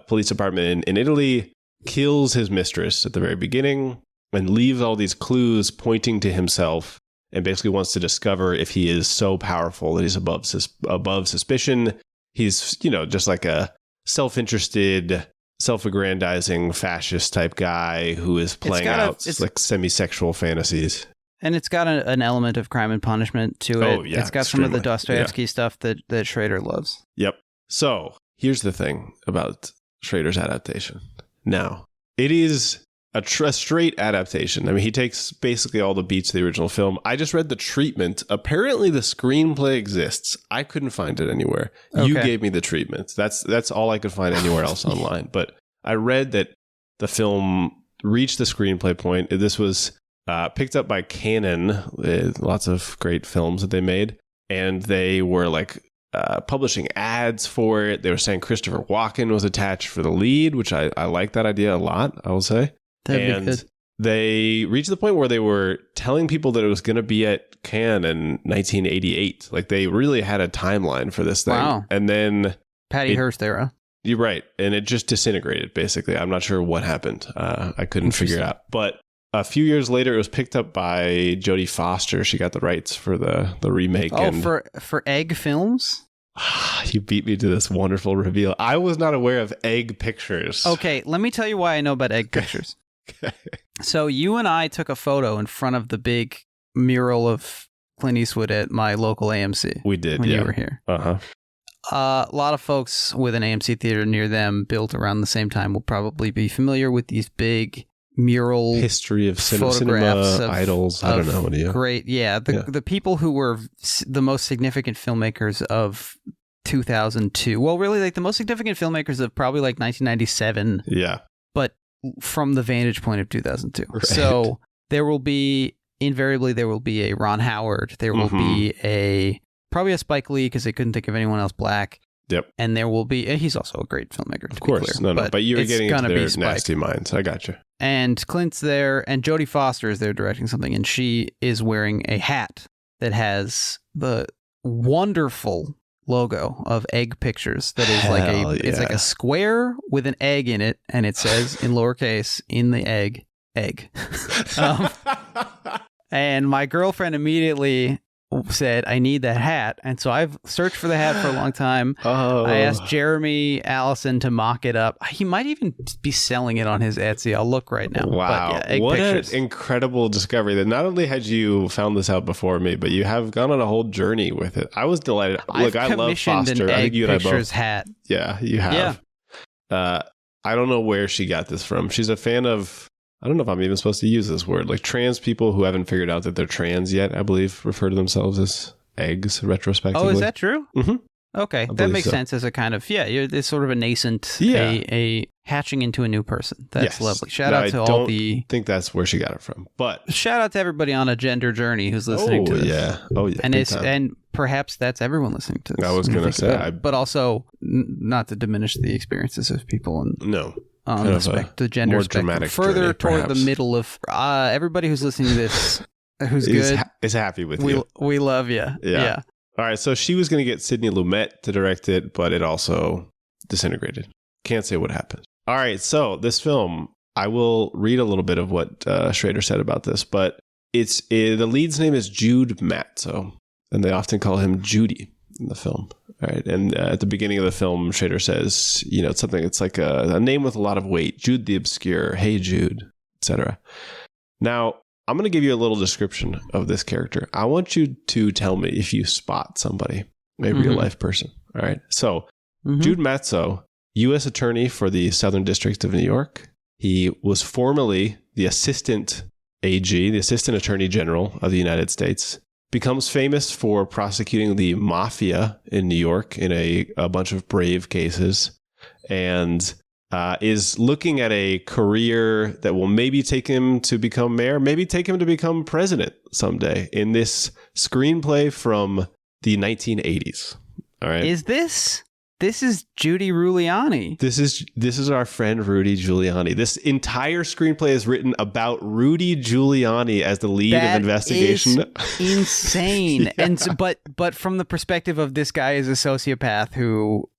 police department in Italy kills his mistress at the very beginning and leaves all these clues pointing to himself, and basically wants to discover if he is so powerful that he's above suspicion. He's, just like a self-interested, self-aggrandizing fascist type guy who is playing out like semi-sexual fantasies. And it's got an element of Crime and Punishment to it. Oh, yeah, it's got some of the Dostoevsky stuff that Schrader loves. Yep. So here's the thing about Schrader's adaptation. Now, it is a straight adaptation. I mean, he takes basically all the beats of the original film. I just read the treatment. Apparently, the screenplay exists. I couldn't find it anywhere. Okay. You gave me the treatment. That's all I could find anywhere else online. But I read that the film reached the screenplay point. This was picked up by Canon. Lots of great films that they made. And they were like publishing ads for it. They were saying Christopher Walken was attached for the lead, which I like that idea a lot, I will say. That'd be good. They reached the point where they were telling people that it was going to be at Cannes in 1988. Like, they really had a timeline for this thing. Wow. And then Patty Hearst era. You're right. And it just disintegrated, basically. I'm not sure what happened. I couldn't figure it out. But a few years later, it was picked up by Jodie Foster. She got the rights for the remake. Oh, for Egg Films? You beat me to this wonderful reveal. I was not aware of Egg Pictures. Okay, let me tell you why I know about Egg Pictures. Okay. So you and I took a photo in front of the big mural of Clint Eastwood at my local AMC. We did, when yeah. you were here. Uh-huh. A lot of folks with an AMC theater near them built around the same time will probably be familiar with these big mural history of photographs cinema idols. I don't know. What great. Yeah. The people who were the most significant filmmakers of 2002. Well, really, like the most significant filmmakers of probably like 1997. Yeah. But from the vantage point of 2002. Right. So there will be, invariably, there will be a Ron Howard. There will be probably a Spike Lee, because they couldn't think of anyone else black. Yep. And there will be, he's also a great filmmaker, to of course. be clear. No, but you were getting into their Spike. nasty minds. I got you. And Clint's there, and Jodie Foster is there directing something, and she is wearing a hat that has the wonderful logo of Egg Pictures that is it's like a square with an egg in it, and it says in lowercase, in the egg. And my girlfriend immediately said, I need that hat. And so I've searched for the hat for a long time. I asked Jeremy Allison to mock it up. He might even be selling it on his Etsy. I'll look right now. Wow. But yeah, what an incredible discovery that not only had you found this out before me, but you have gone on a whole journey with it. I was delighted. Look, I love Foster. I think you and I both. Hat. Yeah, you have. Yeah. I don't know where she got this from. She's a fan of, I don't know if I'm even supposed to use this word, like trans people who haven't figured out that they're trans yet, I believe, refer to themselves as eggs retrospectively. Oh, is that true? Mm-hmm. Okay. That makes sense as a kind of, it's sort of a nascent, a hatching into a new person. That's lovely. Shout out to all the... I think that's where she got it from. But shout out to everybody on a gender journey who's listening to this. Oh, yeah. And perhaps that's everyone listening to this. I was going to say. But also, not to diminish the experiences of people. On the gender spectrum, further toward the middle of everybody who's listening to this, who's good, is happy with you. We love you. Yeah. All right. So she was going to get Sidney Lumet to direct it, but it also disintegrated. Can't say what happened. All right. So this film, I will read a little bit of what Schrader said about this, but the lead's name is Jude Matzo, and they often call him Judy. in the film. All right. And at the beginning of the film, Schrader says, it's something, it's like a name with a lot of weight. Jude the Obscure. Hey, Jude, etc. Now, I'm going to give you a little description of this character. I want you to tell me if you spot somebody, a real life person. All right. So Jude Matzo, U.S. Attorney for the Southern District of New York. He was formerly the Assistant AG, the Assistant Attorney General of the United States. Becomes famous for prosecuting the mafia in New York in a bunch of brave cases, and is looking at a career that will maybe take him to become mayor, maybe take him to become president someday in this screenplay from the 1980s. All right. This is Judy Giuliani. This is our friend Rudy Giuliani. This entire screenplay is written about Rudy Giuliani as the lead of investigation. Is insane. And so, but from the perspective of this guy is a sociopath who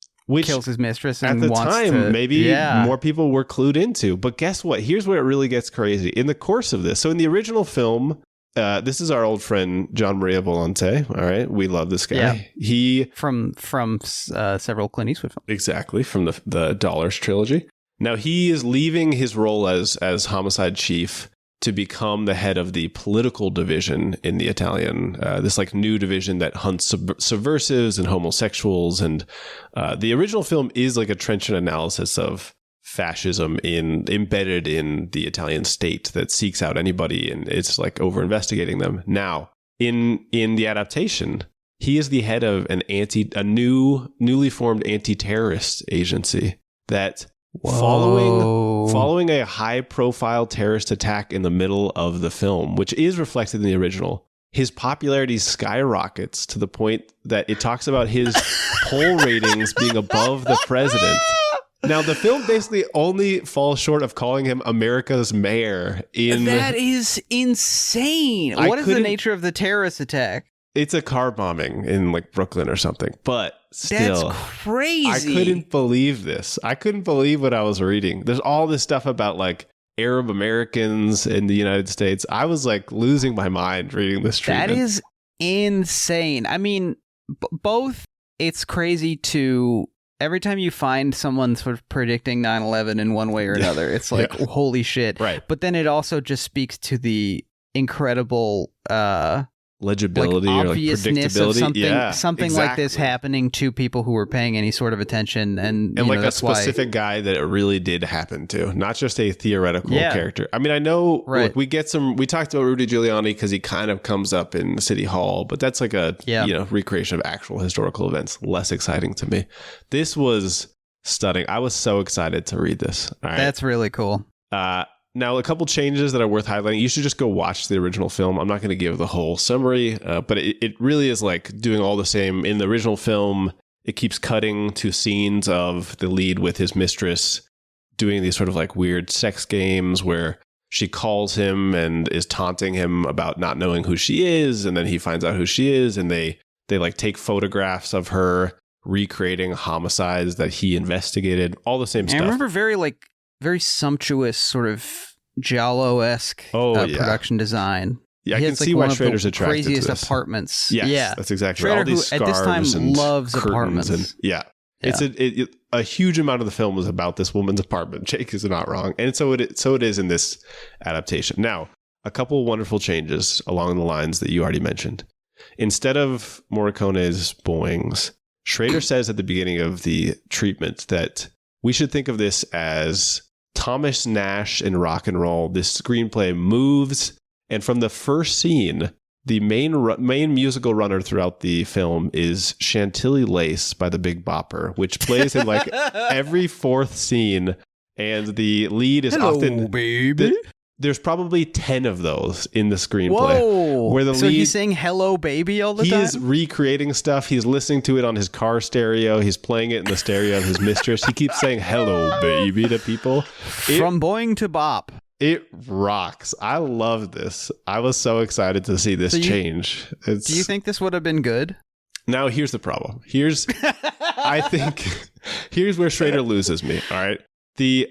kills his mistress and at the wants time to, maybe more people were clued into. But guess what? Here's where it really gets crazy. In the course of this, so in the original film, this is our old friend John Maria Volante. All right, we love this guy. Yeah. He from several Clint Eastwood films. Exactly, from the Dollars trilogy. Now he is leaving his role as homicide chief to become the head of the political division in the Italian, this like new division that hunts subversives and homosexuals. And the original film is like a trenchant analysis of fascism embedded in the Italian state that seeks out anybody, and it's like over investigating them. Now, in the adaptation, he is the head of a newly formed anti-terrorist agency that following a high-profile terrorist attack in the middle of the film, which is reflected in the original, his popularity skyrockets to the point that it talks about his poll ratings being above the president. Now, the film basically only falls short of calling him America's mayor. That is insane. What is the nature of the terrorist attack? It's a car bombing in like Brooklyn or something. But still, that's crazy. I couldn't believe this. I couldn't believe what I was reading. There's all this stuff about like Arab Americans in the United States. I was like losing my mind reading this treatment. That is insane. I mean, both it's crazy to... Every time you find someone sort of predicting 9/11 in one way or another, it's like, holy shit. Right. But then it also just speaks to the incredible legibility like or like predictability of something like this happening to people who were paying any sort of attention. And like a specific guy that it really did happen to, not just a theoretical character. I mean, I know look, we talked about Rudy Giuliani because he kind of comes up in City Hall, but that's like a recreation of actual historical events. Less exciting to me. This was stunning. I was so excited to read this. All right. That's really cool. Now, a couple changes that are worth highlighting. You should just go watch the original film. I'm not going to give the whole summary, but it really is like doing all the same. In the original film, it keeps cutting to scenes of the lead with his mistress doing these sort of like weird sex games where she calls him and is taunting him about not knowing who she is. And then he finds out who she is. And they like take photographs of her recreating homicides that he investigated, all the same stuff. I remember very sumptuous sort of Giallo-esque production design. Yeah, I can see why Schrader's attracted to this. Craziest apartments. Yes, that's exactly Schrader, right. All these who at this time loves apartments. It's a huge amount of the film was about this woman's apartment. Jake is not wrong. And so it is in this adaptation. Now, a couple of wonderful changes along the lines that you already mentioned. Instead of Morricone's boings, Schrader says at the beginning of the treatment that we should think of this as Thomas Nash in rock and roll. This screenplay moves, and from the first scene, the main musical runner throughout the film is Chantilly Lace by the Big Bopper, which plays in like every fourth scene, and the lead is often baby. There's probably 10 of those in the screenplay. Whoa! Where the so lead, he's saying "Hello, baby" all the time. He's recreating stuff. He's listening to it on his car stereo. He's playing it in the stereo of his mistress. He keeps saying "Hello, baby" to people. From boing to bop. It rocks. I love this. I was so excited to see this change. Do you think this would have been good? Now, here's the problem. I think here's where Schrader loses me. All right.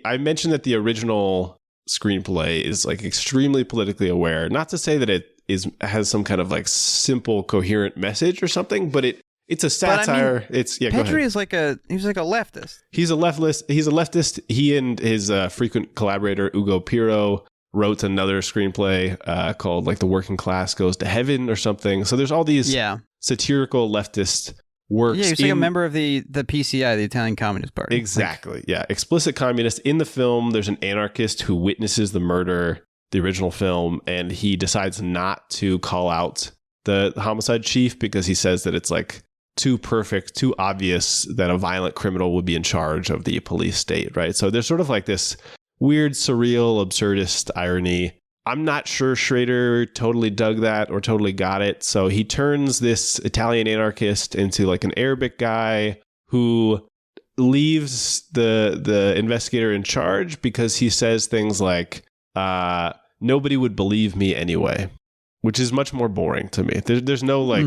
I mentioned that the original screenplay is like extremely politically aware. Not to say that it has some kind of like simple, coherent message or something, but It's a satire. But, I mean, Go Petri ahead. is like a leftist. He's a leftist. He and his frequent collaborator Ugo Pirro wrote another screenplay called like The Working Class Goes to Heaven or something. So there's all these satirical leftist works. Yeah, he's like a member of the PCI, the Italian Communist Party. Exactly. Yeah. Explicit communist. In the film, there's an anarchist who witnesses the murder, the original film, and he decides not to call out the homicide chief because he says that it's like too perfect, too obvious that a violent criminal would be in charge of the police state, right? So there's sort of like this weird, surreal, absurdist irony. I'm not sure Schrader totally dug that or totally got it. So he turns this Italian anarchist into like an Arabic guy who leaves the investigator in charge because he says things like, nobody would believe me anyway, which is much more boring to me. There's no like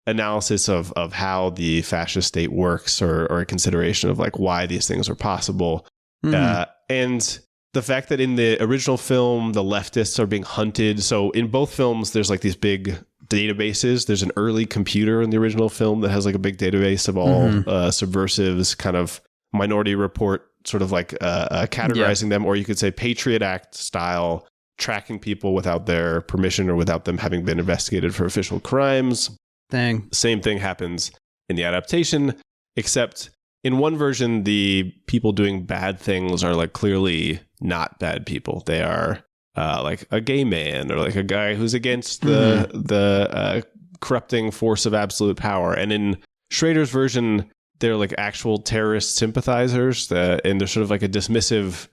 analysis of how the fascist state works or a consideration of like why these things are possible. And the fact that in the original film, the leftists are being hunted. So in both films, there's like these big databases. There's an early computer in the original film that has like a big database of all subversives, kind of Minority Report, sort of like categorizing them, or you could say Patriot Act style, tracking people without their permission or without them having been investigated for official crimes. Same thing happens in the adaptation, except in one version, the people doing bad things are like clearly not bad people. They are like a gay man or like a guy who's against the corrupting force of absolute power. And in Schrader's version, they're like actual terrorist sympathizers, and they're sort of like a dismissive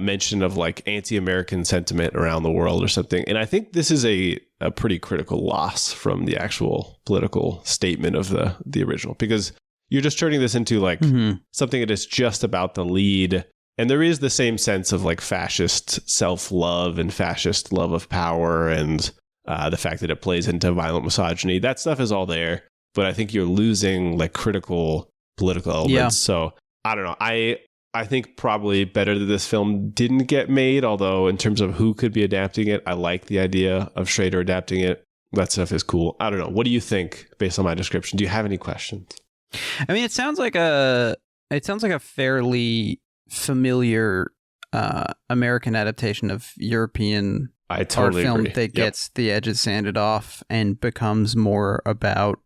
mention of like anti-American sentiment around the world or something. And I think this is a pretty critical loss from the actual political statement of the original, because you're just turning this into like something that is just about the lead. And there is the same sense of like fascist self-love and fascist love of power, and the fact that it plays into violent misogyny. That stuff is all there, but I think you're losing like critical political elements. Yeah. So I don't know. I think probably better that this film didn't get made, although in terms of who could be adapting it, I like the idea of Schrader adapting it. That stuff is cool. I don't know. What do you think based on my description? Do you have any questions? I mean, it sounds like a fairly familiar American adaptation of European art film that gets the edges sanded off and becomes more about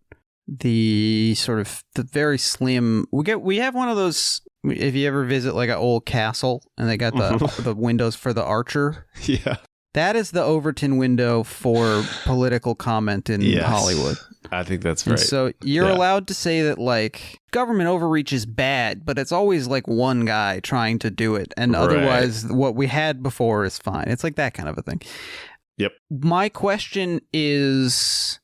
the sort of the very slim. We have one of those. If you ever visit like an old castle and they got the windows for the archer, that is the Overton window for political comment in Hollywood. I think that's right. And so you're allowed to say that like government overreach is bad, but it's always like one guy trying to do it, and otherwise what we had before is fine. It's like that kind of a thing. Yep. My question is,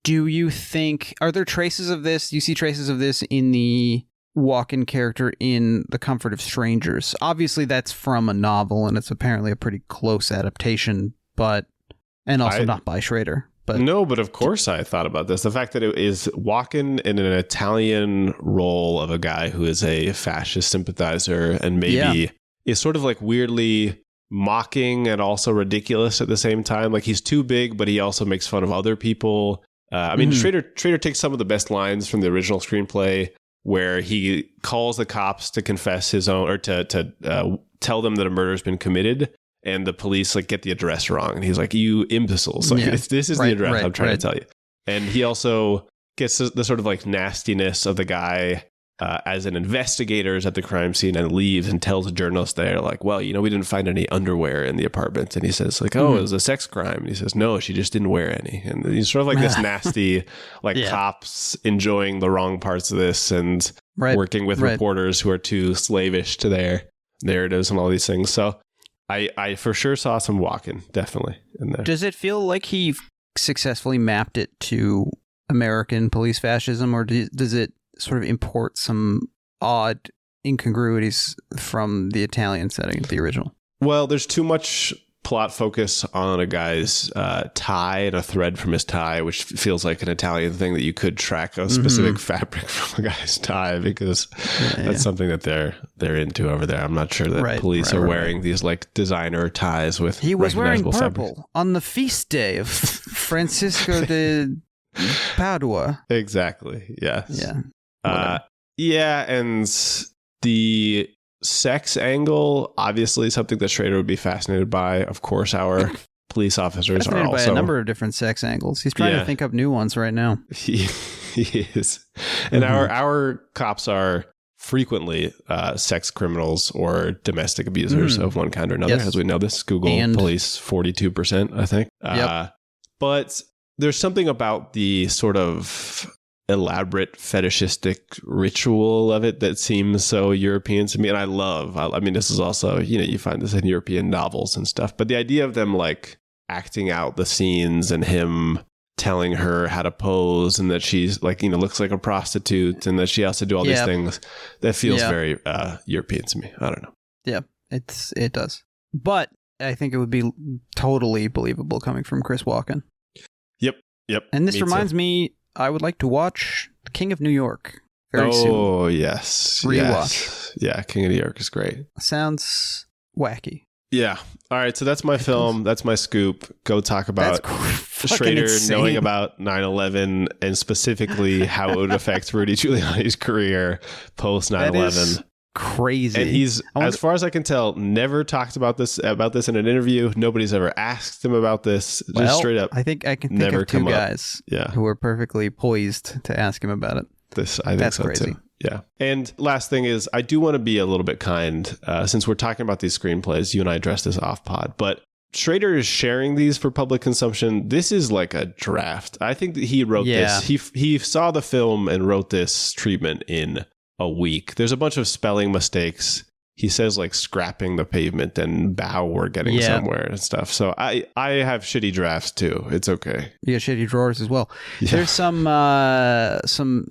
do you think, are there traces of this? Do you see traces of this in the walk-in character in The Comfort of Strangers? Obviously that's from a novel and it's apparently a pretty close adaptation, and also not by Schrader. But of course I thought about this. The fact that it is Walken in an Italian role of a guy who is a fascist sympathizer and maybe is sort of like weirdly mocking and also ridiculous at the same time. Like he's too big, but he also makes fun of other people. I mean, Schrader takes some of the best lines from the original screenplay where he calls the cops to confess his own, or to tell them that a murder has been committed. And the police like get the address wrong. And he's like, you imbeciles. Like, this is the address I'm trying to tell you. And he also gets the sort of like nastiness of the guy as an investigator is at the crime scene and leaves and tells a journalist there like, well, we didn't find any underwear in the apartment. And he says like, oh, it was a sex crime. And he says, no, she just didn't wear any. And he's sort of like this nasty, like cops enjoying the wrong parts of this and working with reporters who are too slavish to their narratives and all these things. So I for sure saw some Walken, definitely, in there. Does it feel like he successfully mapped it to American police fascism, or does it sort of import some odd incongruities from the Italian setting of the original? Well, there's too much plot focus on a guy's tie and a thread from his tie, which feels like an Italian thing that you could track a specific fabric from a guy's tie, because that's something that they're into over there. I'm not sure that police are wearing these like designer ties with. He was wearing purple fabrics on the feast day of Francisco de Padua. Exactly. Yes. Yeah. Yeah, and the sex angle, obviously something that Schrader would be fascinated by. Of course, our police officers are also... by a number of different sex angles. He's trying to think up new ones right now. He is. And our cops are frequently sex criminals or domestic abusers of one kind or another, as we know this. Google police, 42%, I think. But there's something about the sort of elaborate fetishistic ritual of it that seems so European to me. And I mean, this is also, you find this in European novels and stuff, but the idea of them like acting out the scenes and him telling her how to pose and that she's like, looks like a prostitute and that she has to do all these things, that feels very European to me. I don't know. Yeah, it does. But I think it would be totally believable coming from Chris Walken. Yep. And this reminds me, I would like to watch King of New York very soon. Oh, yes. Rewatch. Yes. Yeah, King of New York is great. Sounds wacky. Yeah. All right, so that's my film. That's my scoop. Go talk about Schrader knowing about 9/11 and specifically how it would affect Rudy Giuliani's career post 9/11. Crazy. And he's, as far as I can tell, never talked about this in an interview. Nobody's ever asked him about this. Just straight up. I think I can think of two guys who are perfectly poised to ask him about it. I think so crazy. Too. Yeah. And last thing is, I do want to be a little bit kind, since we're talking about these screenplays. You and I addressed this off pod, but Schrader is sharing these for public consumption. This is like a draft. I think that he wrote this. He saw the film and wrote this treatment in a week. There's a bunch of spelling mistakes. He says like scrapping the pavement and bow or getting somewhere and stuff. So I have shitty drafts too. It's okay. You got shitty drawers as well. Yeah. There's some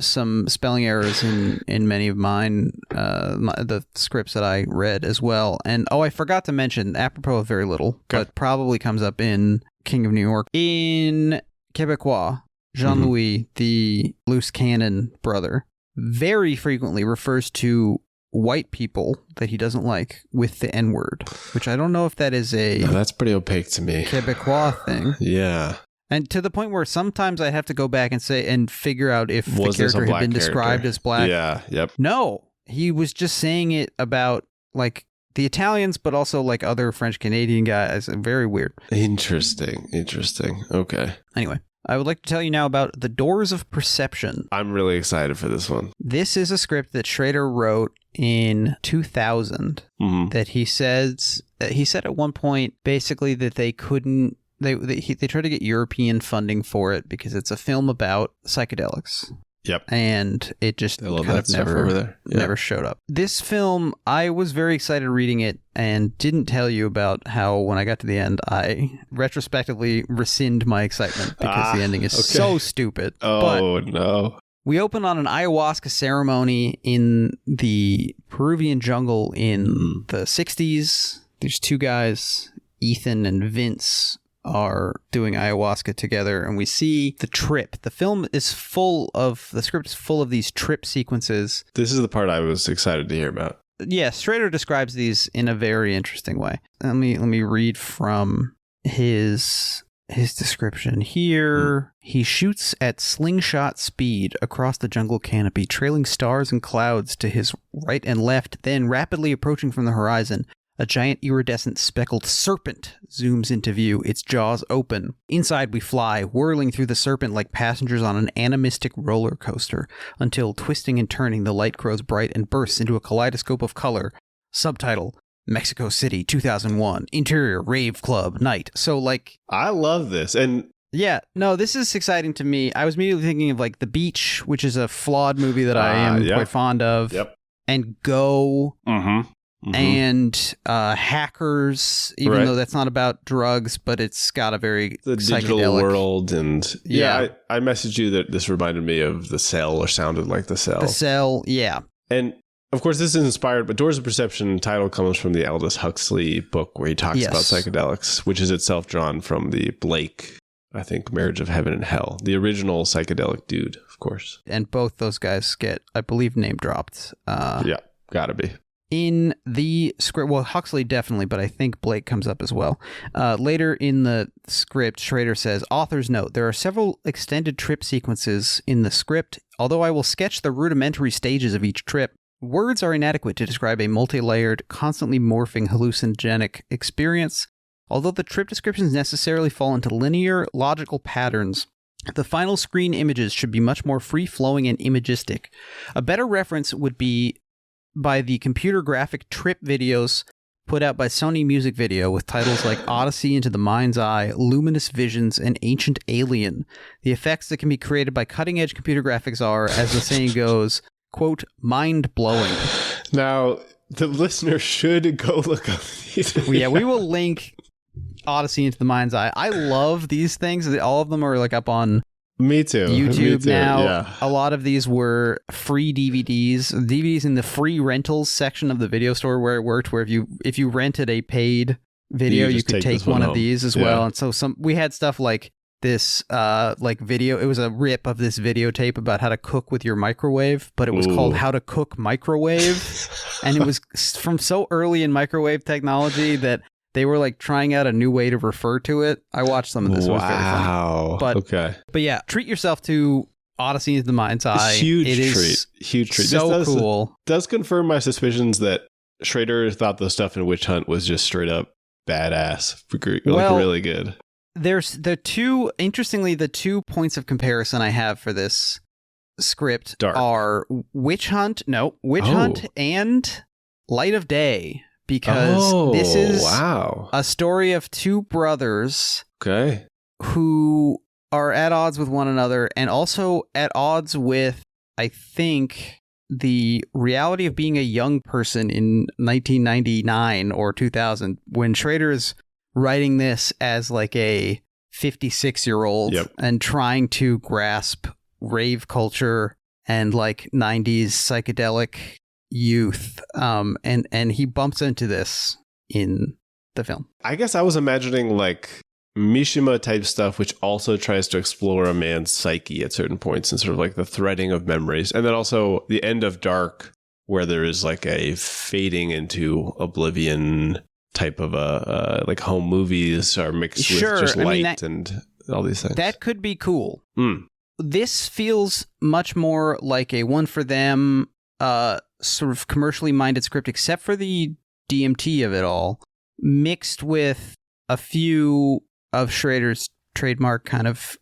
spelling errors in many of mine, the scripts that I read as well. And I forgot to mention, apropos of very little, but probably comes up in King of New York. In Québécois, Jean-Louis, the loose cannon brother, very frequently refers to white people that he doesn't like with the N-word, which I don't know if that is that's pretty opaque to me. Québécois thing. Yeah. And to the point where sometimes I have to go back and figure out if the character had been described as black. Yeah, yep. No, he was just saying it about like the Italians, but also like other French Canadian guys. Very weird. Interesting. Okay. Anyway, I would like to tell you now about The Doors of Perception. I'm really excited for this one. This is a script that Schrader wrote in 2000 that he said at one point basically that they couldn't, they tried to get European funding for it because it's a film about psychedelics. Yep. And it just kind of never showed up. This film, I was very excited reading it and didn't tell you about how when I got to the end, I retrospectively rescind my excitement because the ending is so stupid. Oh, no. We open on an ayahuasca ceremony in the Peruvian jungle in the 60s. There's two guys, Ethan and Vince, are doing ayahuasca together, and we see the trip. The script is full of these trip sequences. This is the part I was excited to hear about. Yeah, Schrader describes these in a very interesting way. Let me read from his description here. He shoots at slingshot speed across the jungle canopy, trailing stars and clouds to his right and left, then rapidly approaching from the horizon. A giant iridescent speckled serpent zooms into view, its jaws open. Inside we fly, whirling through the serpent like passengers on an animistic roller coaster, until twisting and turning the light grows bright and bursts into a kaleidoscope of color. Subtitle: Mexico City, 2001. Interior, rave club, night. So like... I love this. And... yeah, no, this is exciting to me. I was immediately thinking of like The Beach, which is a flawed movie that I am quite fond of. Yep. And Go. And Hackers, even though that's not about drugs, but it's got a very the digital psychedelic world. And I messaged you that this reminded me of The Cell, or sounded like The Cell. The Cell, yeah. And of course, this is inspired, but Doors of Perception title comes from the Aldous Huxley book where he talks about psychedelics, which is itself drawn from the Blake, I think, Marriage of Heaven and Hell, the original psychedelic dude, of course. And both those guys get, I believe, name dropped. Yeah, gotta be. in the script, well, Huxley definitely, but I think Blake comes up as well. Later in the script, Schrader says, author's note, there are several extended trip sequences in the script. Although I will sketch the rudimentary stages of each trip, words are inadequate to describe a multi-layered, constantly morphing hallucinogenic experience. Although the trip descriptions necessarily fall into linear, logical patterns, the final screen images should be much more free-flowing and imagistic. A better reference would be by the computer graphic trip videos put out by Sony Music Video with titles like Odyssey into the Mind's Eye, Luminous Visions, and Ancient Alien. The effects that can be created by cutting-edge computer graphics are, as the saying goes, quote, mind-blowing. Now, the listener should go look up these. Yeah, we will link Odyssey into the Mind's Eye. I love these things. All of them are like up on Me too. YouTube now. Yeah. A lot of these were free DVDs in the free rentals section of the video store where it worked, where if you rented a paid video, you could take one of these as well. And so we had stuff like this video. It was a rip of this videotape about how to cook with your microwave, but it was called How to Cook Microwave. And it was from so early in microwave technology that they were like trying out a new way to refer to it. I watched some of this. It was very funny. But yeah, treat yourself to Odyssey into the Mind's Eye. Huge treat. So cool. Does confirm my suspicions that Schrader thought the stuff in Witch Hunt was just straight up badass. Really good. There's the two points of comparison I have for this script are Witch Hunt and Light of Day. Because this is a story of two brothers who are at odds with one another and also at odds with, I think, the reality of being a young person in 1999 or 2000 when Schrader is writing this as like a 56-year-old and trying to grasp rave culture and like 90s psychedelic youth, and he bumps into this in the film. I guess I was imagining like Mishima type stuff, which also tries to explore a man's psyche at certain points and sort of like the threading of memories, and then also the end of Dark, where there is like a fading into oblivion type of a like home movies are mixed with just light and all these things. That could be cool. This feels much more like a one for them sort of commercially minded script, except for the DMT of it all, mixed with a few of Schrader's trademark kind of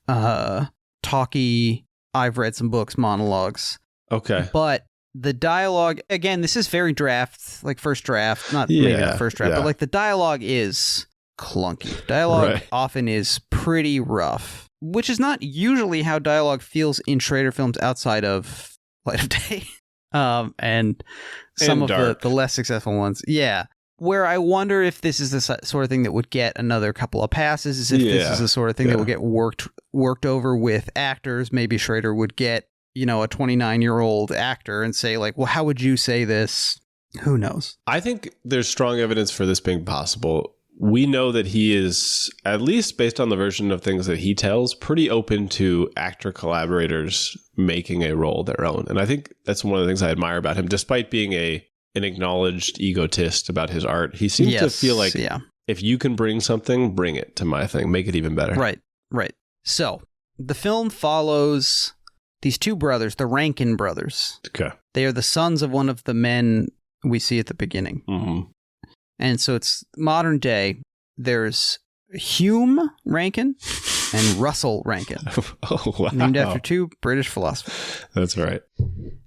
talky, I've read some books monologues. Okay. But the dialogue, again, this is very draft, like first draft, maybe not first draft, but like the dialogue is clunky. Dialogue often is pretty rough, which is not usually how dialogue feels in Schrader films outside of Light of Day. And some of the less successful ones. Yeah. Where I wonder if this is the sort of thing that would get another couple of passes, if this is the sort of thing that would get worked over with actors. Maybe Schrader would get, a 29-year-old actor and say like, well, how would you say this? Who knows? I think there's strong evidence for this being possible. We know that he is, at least based on the version of things that he tells, pretty open to actor collaborators making a role their own. And I think that's one of the things I admire about him. Despite being an acknowledged egotist about his art, he seems to feel like if you can bring something, bring it to my thing. Make it even better. Right. So the film follows these two brothers, the Rankin brothers. Okay. They are the sons of one of the men we see at the beginning. Mm-hmm. And so it's modern day. There's Hume Rankin and Russell Rankin. Wow. Named after two British philosophers. That's right.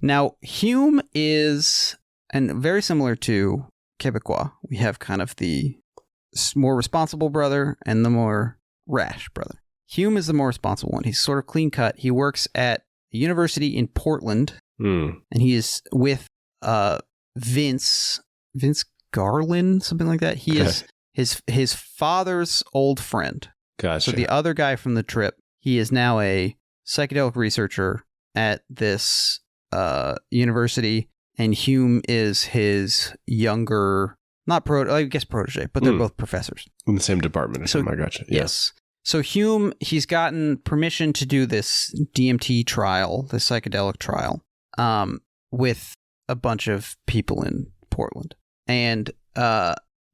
Now, Hume is, and very similar to Québécois, we have kind of the more responsible brother and the more rash brother. Hume is the more responsible one. He's sort of clean cut. He works at a university in Portland, and he is with Vince Garland, something like that. He is his father's old friend. Gotcha. So the other guy from the trip, he is now a psychedelic researcher at this university, and Hume is his younger, protege, but they're both professors. In the same department. So, I gotcha. Yes. So Hume, he's gotten permission to do this DMT trial, this psychedelic trial, with a bunch of people in Portland. And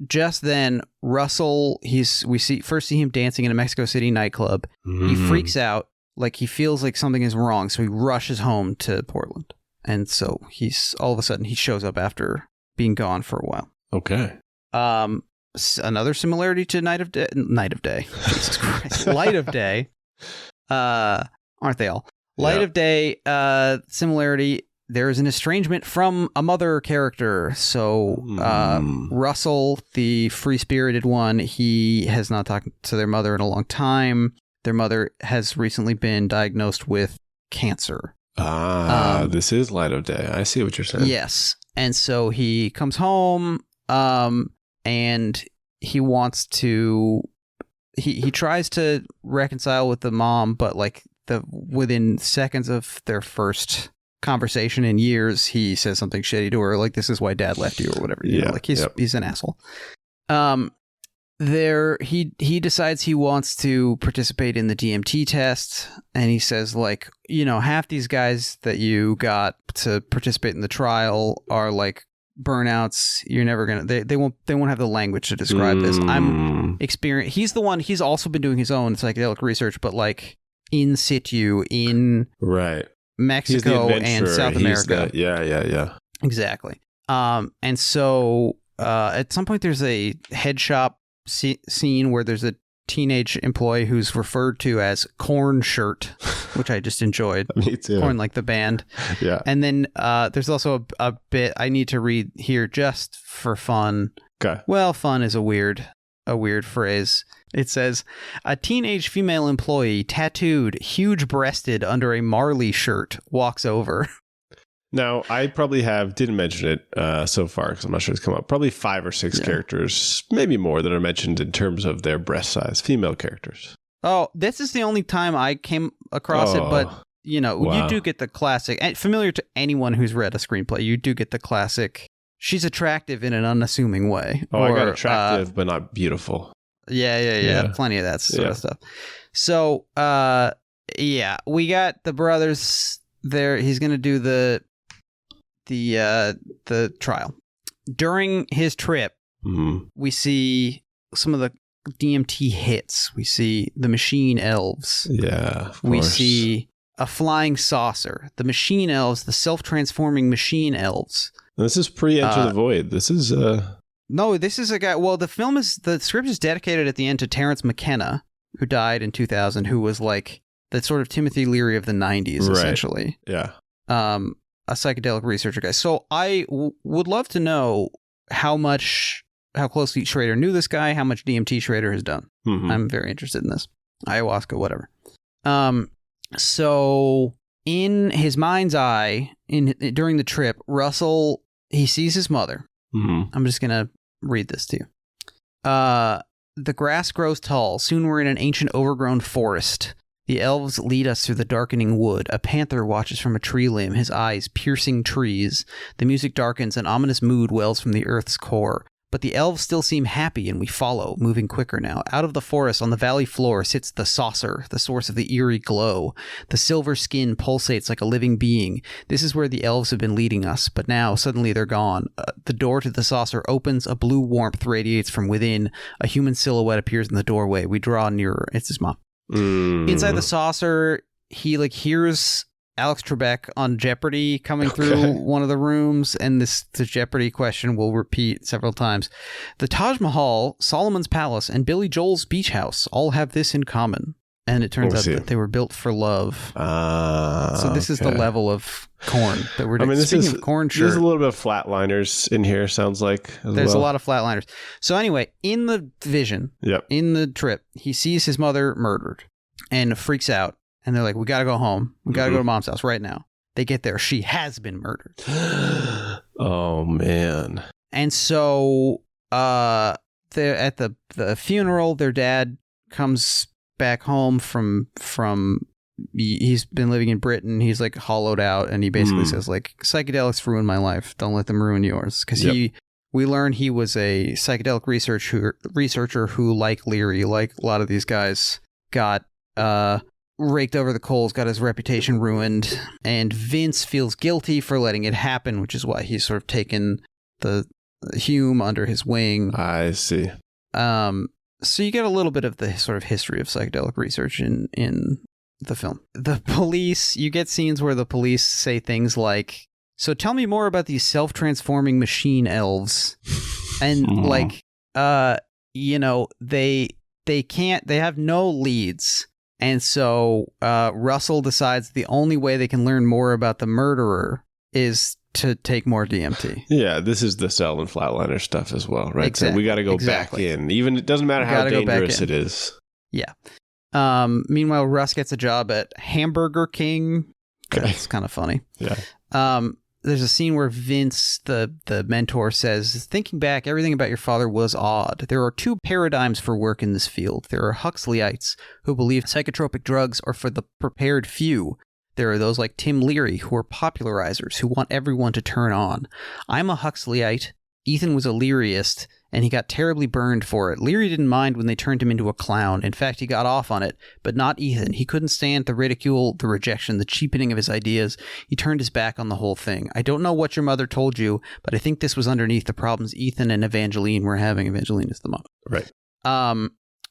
just then, Russell, we first see him dancing in a Mexico City nightclub. He freaks out, like he feels like something is wrong, so he rushes home to Portland. And so all of a sudden he shows up after being gone for a while. Okay. Another similarity to Night of Day. Jesus Christ. Light of Day. Aren't they all? Light of Day, similarity. There is an estrangement from a mother character. So Russell, the free-spirited one, he has not talked to their mother in a long time. Their mother has recently been diagnosed with cancer. This is Light of Day. I see what you're saying. Yes. And so he comes home, and he wants to... He tries to reconcile with the mom, but like within seconds of their first conversation in years, he says something shitty to her, like "This is why Dad left you" or whatever. You know, like he's an asshole. He decides he wants to participate in the DMT test, and he says, like, half these guys that you got to participate in the trial are like burnouts. You're never gonna. They won't have the language to describe this. I'm experienced. He's the one. He's also been doing his own psychedelic research, but like in situ in Mexico and South America. Yeah. Exactly. And so at some point there's a head shop scene where there's a teenage employee who's referred to as Corn Shirt, which I just enjoyed. Me too. Corn like the band. Yeah. And then there's also a bit I need to read here just for fun. Okay. Well, fun is a weird phrase. It says, a teenage female employee, tattooed, huge-breasted under a Marley shirt, walks over. Now, I probably didn't mention it so far, because I'm not sure it's come up. Probably 5 or 6 characters, maybe more, that are mentioned in terms of their breast size, female characters. Oh, this is the only time I came across it, but, you do get the classic, and familiar to anyone who's read a screenplay, you do get the classic, she's attractive in an unassuming way. I got attractive, but not beautiful. Yeah. Plenty of that sort of stuff. So, we got the brothers there. He's going to do the trial. During his trip, we see some of the DMT hits. We see the machine elves. Yeah, of course. We see a flying saucer. The machine elves, the self-transforming machine elves. This is pre-Enter the Void. This is No, this is a guy. Well, the script is dedicated at the end to Terrence McKenna, who died in 2000, who was like the sort of Timothy Leary of the 90s, essentially. Yeah. A psychedelic researcher guy. So I would love to know how closely Schrader knew this guy, how much DMT Schrader has done. I'm very interested in this. Ayahuasca, whatever. So in his mind's eye, during the trip, Russell, he sees his mother. I'm just going to read this to you. The grass grows tall. Soon we're in an ancient overgrown forest. The elves lead us through the darkening wood. A panther watches from a tree limb, his eyes piercing trees. The music darkens, an ominous mood wells from the earth's core. But the elves still seem happy, and we follow, moving quicker now. Out of the forest, on the valley floor, sits the saucer, the source of the eerie glow. The silver skin pulsates like a living being. This is where the elves have been leading us, but now, suddenly they're gone. The door to the saucer opens, a blue warmth radiates from within. A human silhouette appears in the doorway. We draw nearer. It's his mom. Inside the saucer, he hears Alex Trebek on Jeopardy coming through one of the rooms, and the Jeopardy question will repeat several times. The Taj Mahal, Solomon's Palace, and Billy Joel's Beach House all have this in common. And it turns out that they were built for love. So this is the level of corn that we're doing. Speaking of corn shirt, there's a little bit of flatliners in here, sounds like. There's a lot of flatliners. So anyway, in the vision, in the trip, he sees his mother murdered and freaks out. And they're like, we got to go home. We got to go to Mom's house right now. They get there. She has been murdered. Oh, man. And so they're at the funeral. Their dad comes back home from he's been living in Britain. He's like hollowed out. And he basically says, like, psychedelics ruined my life. Don't let them ruin yours. Because we learn he was a psychedelic researcher who, like Leary, like a lot of these guys, got raked over the coals, got his reputation ruined, and Vince feels guilty for letting it happen, which is why he's sort of taken Hume under his wing. I see. So you get a little bit of the sort of history of psychedelic research in the film. The police, you get scenes where the police say things like, so tell me more about these self-transforming machine elves. And they have no leads. And so Russell decides the only way they can learn more about the murderer is to take more DMT. Yeah, this is the cell and flatliner stuff as well, right? Exactly, so we got to go back in. Even it doesn't matter how dangerous it is. Yeah. Meanwhile, Russ gets a job at Hamburger King. Okay. That's kind of funny. Yeah. There's a scene where Vince, the mentor, says, thinking back, everything about your father was odd. There are two paradigms for work in this field. There are Huxleyites who believe psychotropic drugs are for the prepared few. There are those like Tim Leary who are popularizers who want everyone to turn on. I'm a Huxleyite. Ethan was a Learyist, and he got terribly burned for it. Leary didn't mind when they turned him into a clown. In fact, he got off on it, but not Ethan. He couldn't stand the ridicule, the rejection, the cheapening of his ideas. He turned his back on the whole thing. I don't know what your mother told you, but I think this was underneath the problems Ethan and Evangeline were having. Evangeline is the mom. Right.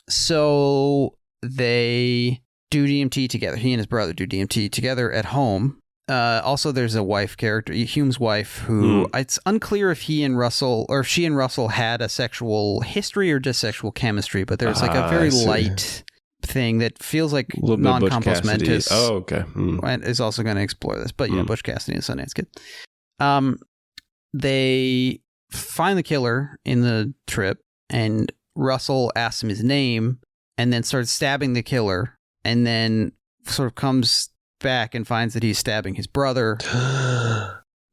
So they do DMT together. He and his brother do DMT together at home. Also, there's a wife character, Hume's wife, who it's unclear if she and Russell had a sexual history or just sexual chemistry, but there's like a very light thing that feels like non-compos mentis. Oh, okay. And is also going to explore this. But yeah, Butch Cassidy and Sundance Kid. They find the killer in the trip, and Russell asks him his name, and then starts stabbing the killer, and then sort of comes back and finds that he's stabbing his brother.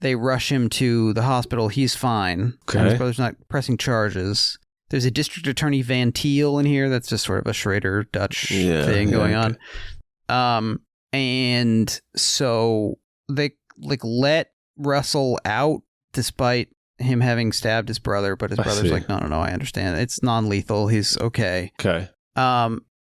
They rush him to the hospital. He's fine. Okay. And his brother's not pressing charges. There's a district attorney Van Thiel in here. That's just sort of a Schrader Dutch thing going on. And so they let Russell out despite him having stabbed his brother, but his brother's like, no, I understand. It's non-lethal. He's okay. Okay.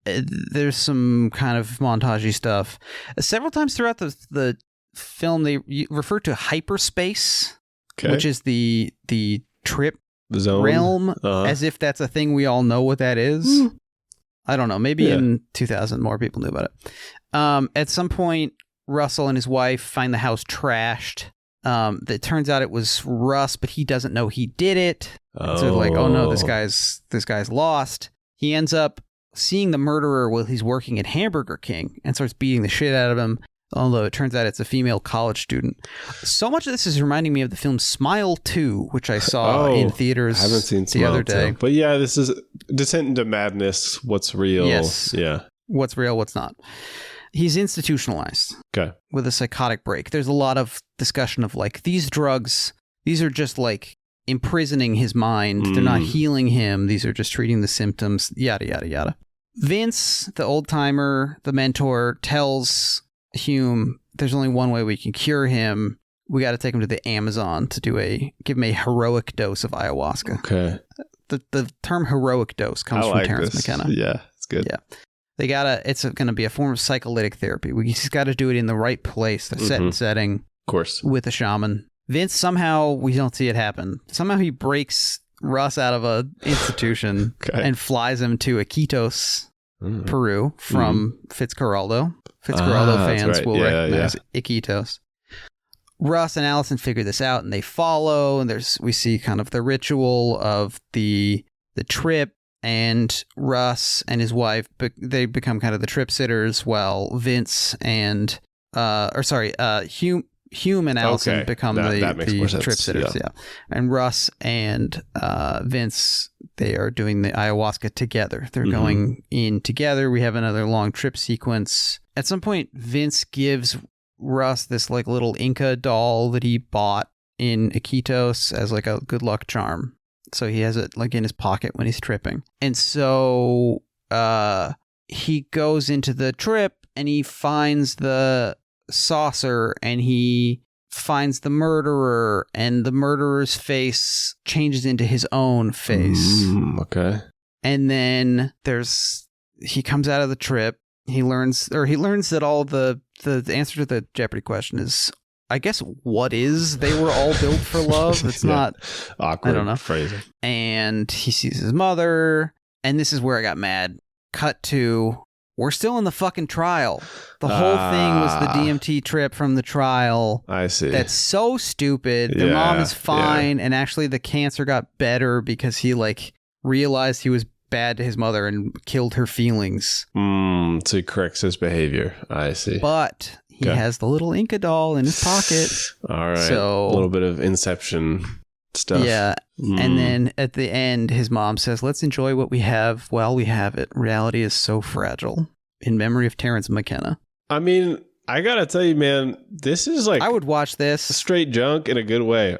There's some kind of montagey stuff. Several times throughout the film, they refer to hyperspace, which is the trip zone realm, as if that's a thing we all know what that is. I don't know. Maybe in 2000 more people knew about it. At some point, Russell and his wife find the house trashed. It turns out it was Russ, but he doesn't know he did it. So they're like, oh no, this guy's lost. He ends up seeing the murderer while he's working at Hamburger King and starts beating the shit out of him, although it turns out it's a female college student. So much of this is reminding me of the film Smile 2, which I saw in theaters I haven't seen the other day. But yeah, this is Descent into Madness. What's real? Yes. Yeah. What's real, what's not. He's institutionalized with a psychotic break. There's a lot of discussion of like, these drugs, these are just like imprisoning his mind. They're not healing him. These are just treating the symptoms, yada, yada, yada. Vince, the old timer, the mentor, tells Hume, there's only one way we can cure him. We got to take him to the Amazon to give him a heroic dose of ayahuasca. Okay. The term heroic dose comes from Terrence McKenna. Yeah, it's good. Yeah. It's going to be a form of psycholytic therapy. We just got to do it in the right place, the set and setting. Of course. With a shaman. Vince, somehow, we don't see it happen. Somehow he breaks Russ out of a institution and flies him to Iquitos, Peru, from Fitzcarraldo. Fitzcarraldo fans will recognize Iquitos. Russ and Allison figure this out, and they follow. And we see kind of the ritual of the trip, and Russ and his wife they become kind of the trip sitters, while Vince and Hume and Allison become the trip sitters. Yeah. And Russ and Vince, they are doing the ayahuasca together. They're going in together. We have another long trip sequence. At some point, Vince gives Russ this like little Inca doll that he bought in Iquitos as like a good luck charm. So he has it like in his pocket when he's tripping. And so he goes into the trip and he finds the saucer, and he finds the murderer, and the murderer's face changes into his own face. Okay. And then he comes out of the trip. He learns that all the answer to the Jeopardy question is I guess what is they were all built for love. It's not awkward. I don't know. Phrasing. And he sees his mother, and this is where I got mad. Cut to, we're still in the fucking trial. The whole thing was the DMT trip from the trial. I see. That's so stupid. The mom is fine, and actually the cancer got better because he like realized he was bad to his mother and killed her feelings. So he corrects his behavior. I see. But he has the little Inca doll in his pocket. All right. So a little bit of Inception stuff. Yeah. And then at the end, his mom says, let's enjoy what we have while we have it. Reality is so fragile. In memory of Terrence McKenna. I mean, I gotta tell you, man, this is like I would watch this. Straight junk in a good way.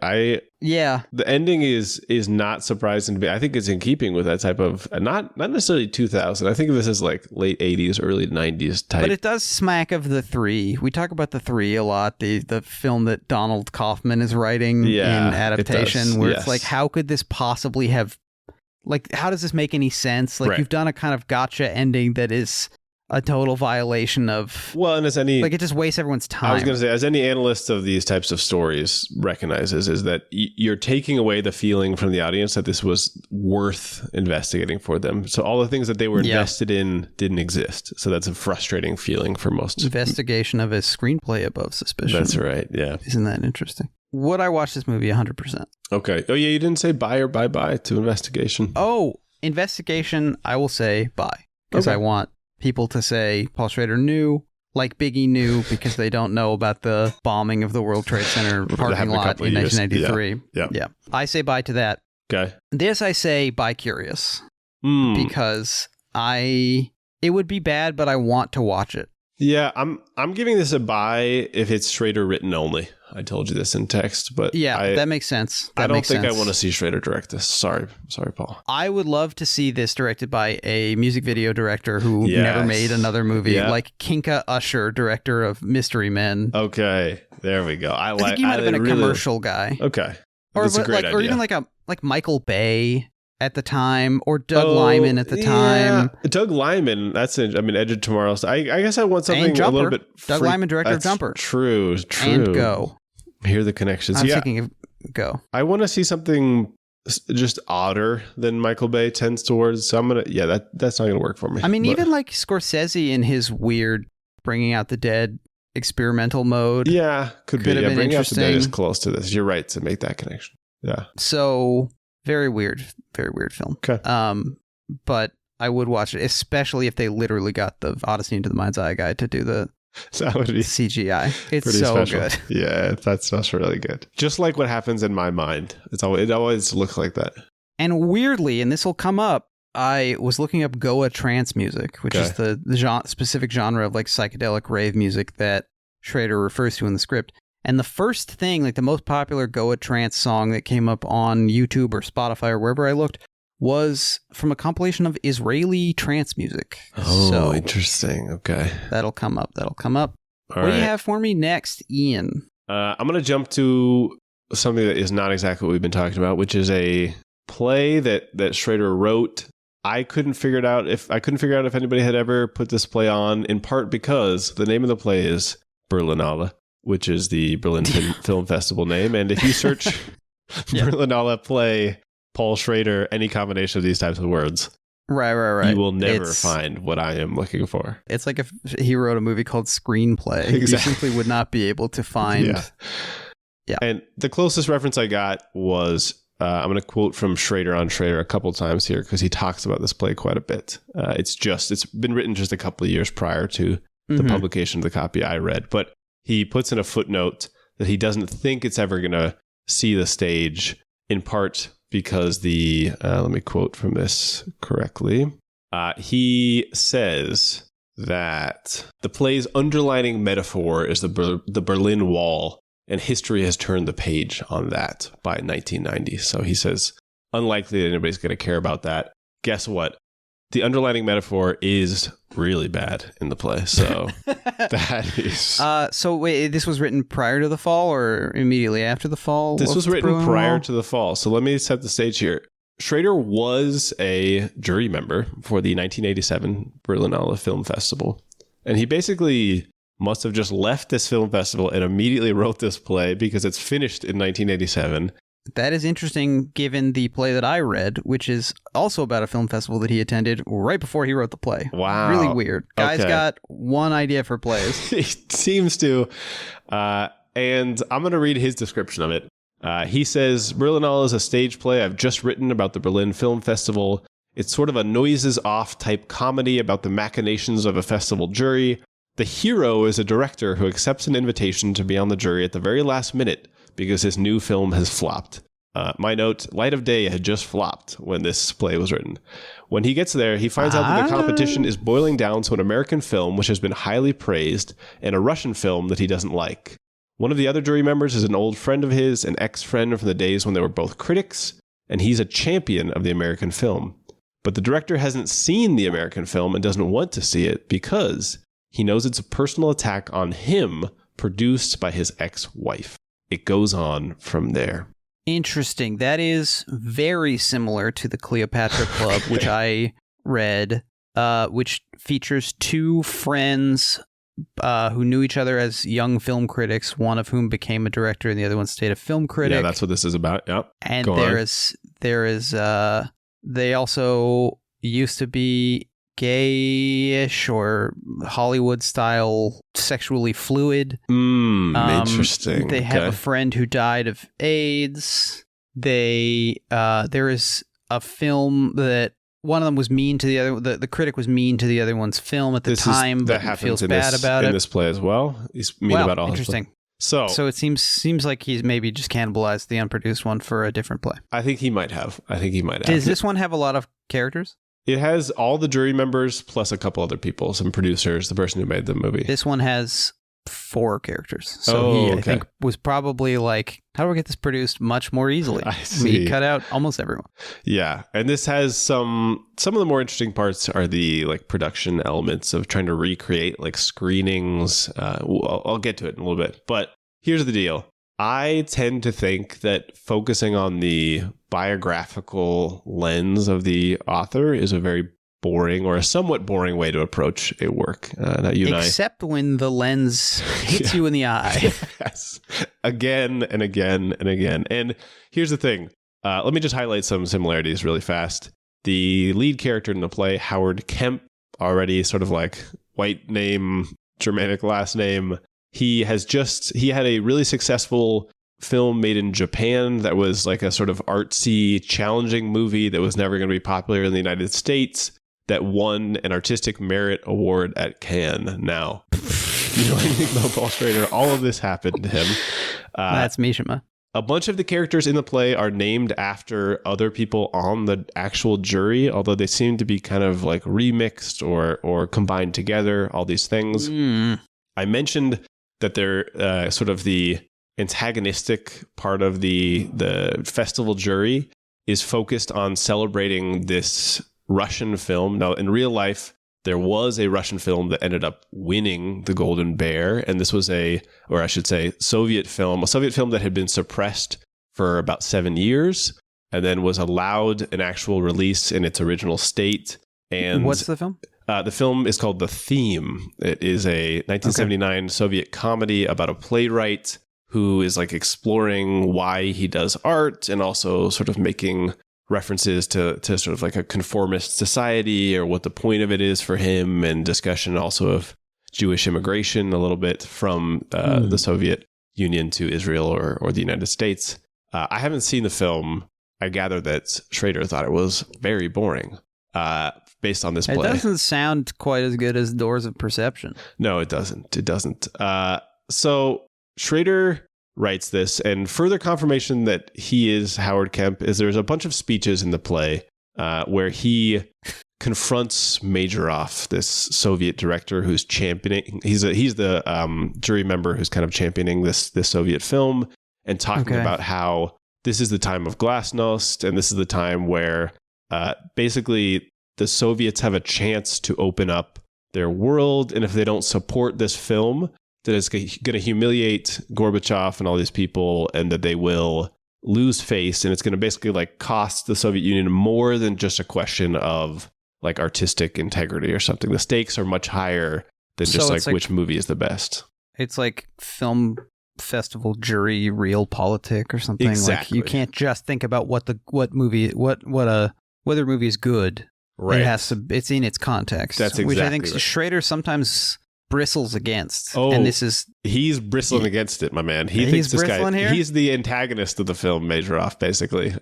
The ending is not surprising to me. I think it's in keeping with that type of not necessarily 2000. I think this is like late 80s, early 90s type. But it does smack of The Three. We talk about The Three a lot. The film that Donald Kaufman is writing in adaptation, where it's like, how could this possibly have, like, how does this make any sense? Like, you've done a kind of gotcha ending that is a total violation of, well, and as any, like, it just wastes everyone's time. I was going to say, as any analyst of these types of stories recognizes, is that you're taking away the feeling from the audience that this was worth investigating for them. So all the things that they were invested in didn't exist. So that's a frustrating feeling for most. Investigation of a screenplay above suspicion. That's right. Yeah. Isn't that interesting? Would I watch this movie 100%? Okay. Oh yeah, you didn't say buy or bye to investigation. Oh, investigation, I will say buy. Because I want people to say Paul Schrader knew, like Biggie knew, because they don't know about the bombing of the World Trade Center parking lot in 1993. Yeah. I say bye to that. Okay. This I say bye curious. Because it would be bad, but I want to watch it. Yeah, I'm giving this a buy if it's Schrader written only. I told you this in text, but that makes sense. I don't think I want to see Schrader direct this. Sorry, Paul. I would love to see this directed by a music video director who never made another movie, like Kinka Usher, director of Mystery Men. Okay, there we go. I think he might have been a commercial guy. Okay, that's a great idea. Or even like Michael Bay at the time, or Doug Liman at the time. Doug Liman. That's it. I mean, Edge of Tomorrow. I guess I want something a little bit. Doug Liman, director of Jumper. True. And Go. Hear the connections. I'm thinking of Go. I want to see something just odder than Michael Bay tends towards. So I'm gonna. Yeah, that's not gonna work for me. I mean, even like Scorsese in his weird Bringing Out the Dead experimental mode. Yeah, could be. Yeah, Bringing Out the Dead is close to this. You're right to make that connection. Yeah. So very weird film. Okay. But I would watch it, especially if they literally got the Odyssey into the Mind's Eye guy to do the that would be CGI. It's so special. Good. Yeah, that's really good. Just like what happens in my mind. It always looks like that. And weirdly, and this will come up, I was looking up Goa trance music, which is the specific genre of like psychedelic rave music that Schrader refers to in the script. And the first thing, like the most popular Goa trance song that came up on YouTube or Spotify or wherever I looked, was from a compilation of Israeli trance music. Oh, so interesting. Okay. That'll come up. All what do you have for me next, Ian? I'm going to jump to something that is not exactly what we've been talking about, which is a play that Schrader wrote. I couldn't figure out if anybody had ever put this play on, in part because the name of the play is Berlinale, which is the Berlin Film Festival name. And if you search Berlinale play Paul Schrader, any combination of these types of words, right, you will never find what I am looking for. It's like if he wrote a movie called Screenplay. Exactly. You simply would not be able to find. Yeah. And the closest reference I got was, I'm going to quote from Schrader on Schrader a couple times here, because he talks about this play quite a bit. It's been written just a couple of years prior to the publication of the copy I read. But he puts in a footnote that he doesn't think it's ever going to see the stage, in part because let me quote from this correctly. He says that the play's underlining metaphor is the Berlin Wall, and history has turned the page on that by 1990. So he says, unlikely that anybody's going to care about that. Guess what? The underlining metaphor is really bad in the play. So that is... So wait, this was written prior to the fall or immediately after the fall? This was written prior to the fall. So let me set the stage here. Schrader was a jury member for the 1987 Berlinale Film Festival. And he basically must have just left this film festival and immediately wrote this play because it's finished in 1987. That is interesting given the play that I read, which is also about a film festival that he attended right before he wrote the play. Wow. Really weird. Guy's Okay. got one idea for plays. He seems to. And I'm going to read his description of it. He says, Berlinale is a stage play I've just written about the Berlin Film Festival. It's sort of a noises off type comedy about the machinations of a festival jury. The hero is a director who accepts an invitation to be on the jury at the very last minute because his new film has flopped. My note, Light of Day had just flopped when this play was written. When he gets there, he finds out that the competition is boiling down to an American film which has been highly praised and a Russian film that he doesn't like. One of the other jury members is an old friend of his, an ex-friend from the days when they were both critics, and he's a champion of the American film. But the director hasn't seen the American film and doesn't want to see it because he knows it's a personal attack on him produced by his ex-wife. It goes on from there. Interesting. That is very similar to the Cleopatra Club, which I read, which features two friends who knew each other as young film critics, one of whom became a director and the other one stayed a film critic. Yeah, that's what this is about. Yep. And they also used to be gayish or Hollywood style sexually fluid. Interesting. They have a friend who died of AIDS. There is a film that one of them was mean to the other. The critic was mean to the other one's film at the time, but feels bad about it. In this play as well. He's mean about all interesting. So it seems like he's maybe just cannibalized the unproduced one for a different play. I think he might have. Does this one have a lot of characters? It has all the jury members plus a couple other people, some producers, the person who made the movie. This one has 4 characters. So I think, was probably like, how do we get this produced much more easily? I see. We cut out almost everyone. Yeah. And this has some of the more interesting parts are the like production elements of trying to recreate like screenings. I'll get to it in a little bit. But here's the deal. I tend to think that focusing on the biographical lens of the author is a very boring or a somewhat boring way to approach a work. Except when the lens hits you in the eye. Yes. Again and again and again. And here's the thing. Let me just highlight some similarities really fast. The lead character in the play, Howard Kemp, already sort of like white name, Germanic last name. He had a really successful film made in Japan that was like a sort of artsy, challenging movie that was never going to be popular in the United States that won an Artistic Merit Award at Cannes. Now, you know anything about Paul Schrader? All of this happened to him. That's Mishima. A bunch of the characters in the play are named after other people on the actual jury, although they seem to be kind of like remixed or combined together, all these things. I mentioned that they're sort of the antagonistic part of the festival jury is focused on celebrating this Russian film. Now, in real life, there was a Russian film that ended up winning the Golden Bear, and this was a Soviet film that had been suppressed for about 7 years, and then was allowed an actual release in its original state. And what's the film? The film is called The Theme. It is a 1979 Soviet comedy about a playwright who is like exploring why he does art and also sort of making references to sort of like a conformist society or what the point of it is for him, and discussion also of Jewish immigration a little bit from the Soviet Union to Israel or the United States. I haven't seen the film. I gather that Schrader thought it was very boring based on this play. It doesn't sound quite as good as Doors of Perception. No, it doesn't. It doesn't. So Schrader writes this, and further confirmation that he is Howard Kemp is there's a bunch of speeches in the play where he confronts Majorov, this Soviet director who's championing. He's the jury member who's kind of championing this Soviet film and talking about how this is the time of glasnost, and this is the time where basically the Soviets have a chance to open up their world, and if they don't support this film, that it's going to humiliate Gorbachev and all these people, and that they will lose face, and it's going to basically like cost the Soviet Union more than just a question of like artistic integrity or something. The stakes are much higher than just So like it's like- which movie is the best. It's like film festival jury real politic or something. Exactly. Like you can't just think about whether a movie is good. Right. It has to. It's in its context. That's which I think exactly right. Schrader sometimes bristles against. Oh, and this is he's bristling against it, my man. He He's thinks this guy, bristling here? he's the antagonist of the film Majoroff, basically.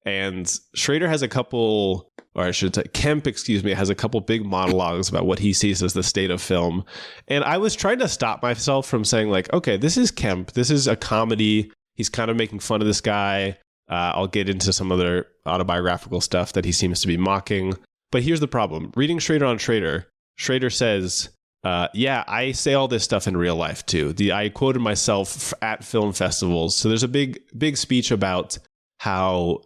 And Schrader has a couple, or I should say, Kemp, has a couple big monologues about what he sees as the state of film. And I was trying to stop myself from saying like, okay, this is Kemp. This is a comedy. He's kind of making fun of this guy. I'll get into some other autobiographical stuff that he seems to be mocking. But here's the problem. Reading Schrader on Schrader, Schrader says, yeah, I say all this stuff in real life too. I quoted myself at film festivals. So there's a big speech about how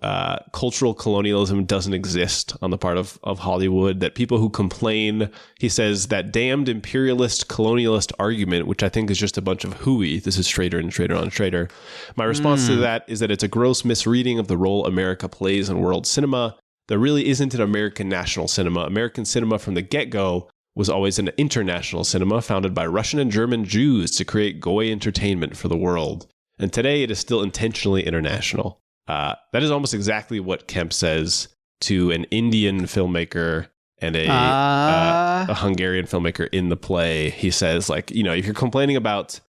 cultural colonialism doesn't exist on the part of Hollywood, that people who complain, he says, that damned imperialist colonialist argument, which I think is just a bunch of hooey. This is Schrader and Schrader on Schrader. My response to that is that it's a gross misreading of the role America plays in world cinema. There really isn't an American national cinema. American cinema from the get-go was always an international cinema founded by Russian and German Jews to create goy entertainment for the world. And today it is still intentionally international. That is almost exactly what Kemp says to an Indian filmmaker and a Hungarian filmmaker in the play. He says, like, you know, if you're complaining about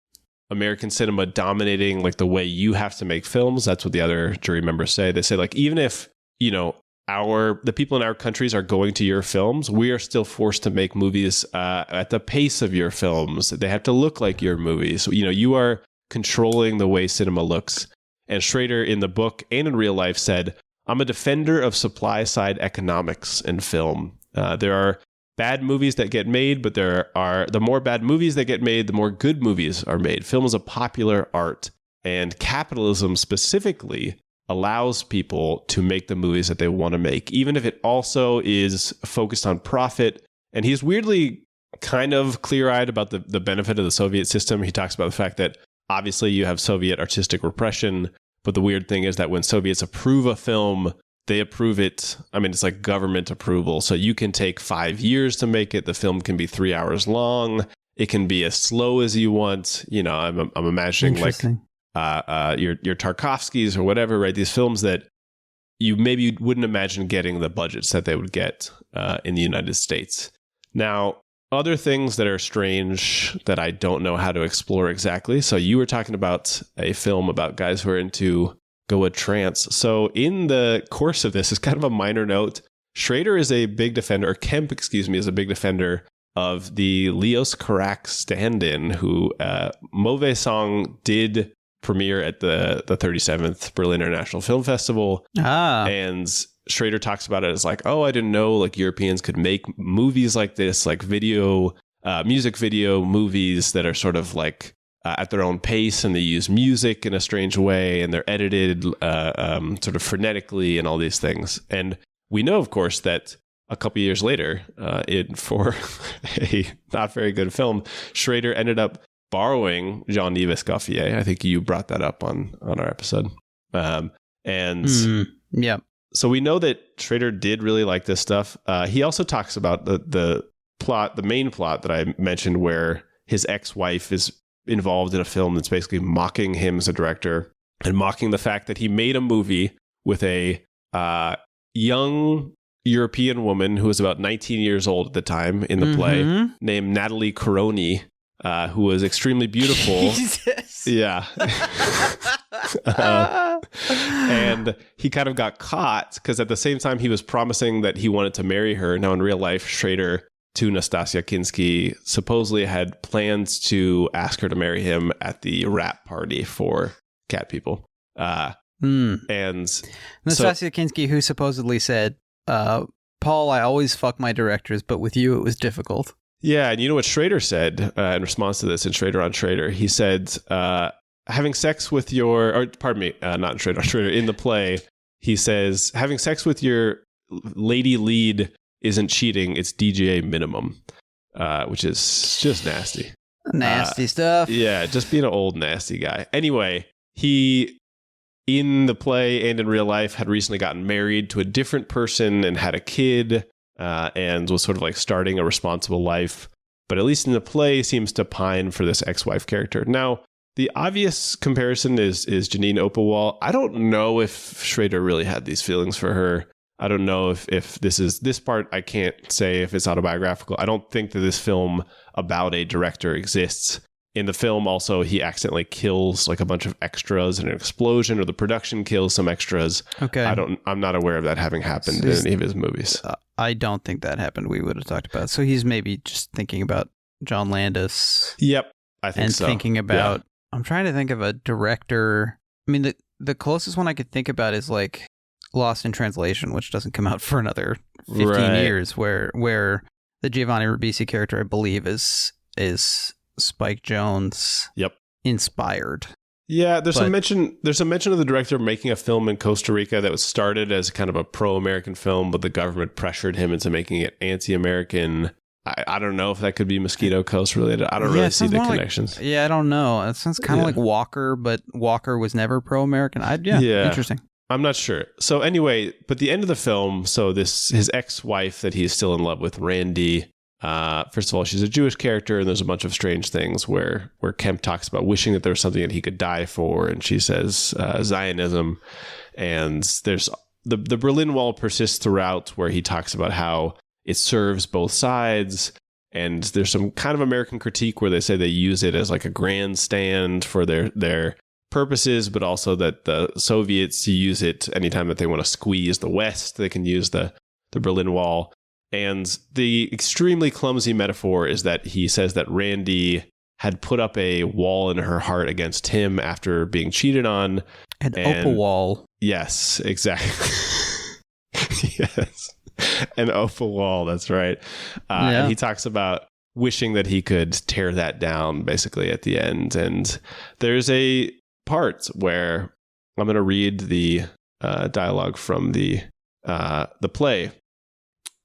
American cinema dominating like the way you have to make films, that's what the other jury members say. They say, like, even if, you know, the people in our countries are going to your films, we are still forced to make movies at the pace of your films. They have to look like your movies. So, you know, you are controlling the way cinema looks. And Schrader in the book and in real life said, I'm a defender of supply side economics in film. There are bad movies that get made, but the more bad movies that get made, the more good movies are made. Film is a popular art, and capitalism specifically allows people to make the movies that they want to make, even if it also is focused on profit. And he's weirdly kind of clear-eyed about the benefit of the Soviet system. He talks about the fact that obviously you have Soviet artistic repression, but the weird thing is that when Soviets approve a film, they approve it. I mean, it's like government approval. So you can take 5 years to make it. The film can be 3 hours long. It can be as slow as you want. You know, I'm imagining like your Tarkovskys or whatever, right? These films that you maybe wouldn't imagine getting the budgets that they would get in the United States. Now, other things that are strange that I don't know how to explore exactly. So you were talking about a film about guys who are into Goa trance. So in the course of this, is kind of a minor note. Schrader is a big defender, or Kemp, is a big defender of the Leos Carax stand-in, who Mauvais Song did premiere at the 37th Berlin International Film Festival. And Schrader talks about it as like, oh, I didn't know like Europeans could make movies like this, like music video movies that are sort of like at their own pace, and they use music in a strange way, and they're edited sort of frenetically and all these things. And we know, of course, that a couple years later, for a not very good film, Schrader ended up borrowing Jean-Yves Escoffier. I think you brought that up on our episode. Yeah. So we know that Schrader did really like this stuff. He also talks about the plot, the main plot that I mentioned, where his ex-wife is involved in a film that's basically mocking him as a director and mocking the fact that he made a movie with a young European woman who was about 19 years old at the time in the play, named Natalie Coroni, who was extremely beautiful. Jesus. Yeah. And he kind of got caught because at the same time he was promising that he wanted to marry her. Now in real life, Schrader to Nastasia Kinski supposedly had plans to ask her to marry him at the wrap party for Cat People. And Nastasia Kinski, who supposedly said, Paul, I always fuck my directors, but with you it was difficult. Yeah, and you know what Schrader said in response to this in Schrader on Schrader? He said, having sex with your, or pardon me, not in Schrader on Schrader, in the play, he says, having sex with your lady lead isn't cheating, it's DGA minimum, which is just nasty. Nasty stuff. Yeah, just being an old nasty guy. Anyway, he, in the play and in real life, had recently gotten married to a different person and had a kid, and was sort of like starting a responsible life. but at least in the play seems to pine for this ex-wife character. Now, the obvious comparison is Janine Opalwall. I don't know if Schrader really had these feelings for her. I don't know if this part, I can't say if it's autobiographical. I don't think that this film about a director exists. In the film, also, he accidentally kills like a bunch of extras in an explosion, or the production kills some extras. Okay. I'm not aware of that having happened in any of his movies. I don't think that happened. We would have talked about it. So he's maybe just thinking about John Landis. Yep, I think so. And thinking about, I'm trying to think of a director. I mean, the closest one I could think about is like Lost in Translation, which doesn't come out for another 15 years, where the Giovanni Ribisi character, I believe, is Spike Jonze inspired. Yeah, there's some mention of the director making a film in Costa Rica that was started as kind of a pro-American film, but the government pressured him into making it anti-American. I don't know if that could be Mosquito Coast related. I don't really see the connections. I don't know. It sounds kind of like Walker, but Walker was never pro-American. Interesting. I'm not sure. So anyway, but the end of the film, so his ex-wife that he's still in love with, Randy, first of all, she's a Jewish character, and there's a bunch of strange things where Kemp talks about wishing that there was something that he could die for, and she says Zionism. And there's the Berlin Wall persists throughout, where he talks about how it serves both sides, and there's some kind of American critique where they say they use it as like a grandstand for their purposes, but also that the Soviets use it anytime that they want to squeeze the West. They can use the Berlin Wall. And the extremely clumsy metaphor is that he says that Randy had put up a wall in her heart against him after being cheated on. An opal wall. Yes, exactly. Yes. An opal wall, that's right. And he talks about wishing that he could tear that down, basically, at the end. And there's a part where I'm going to read the dialogue from the play.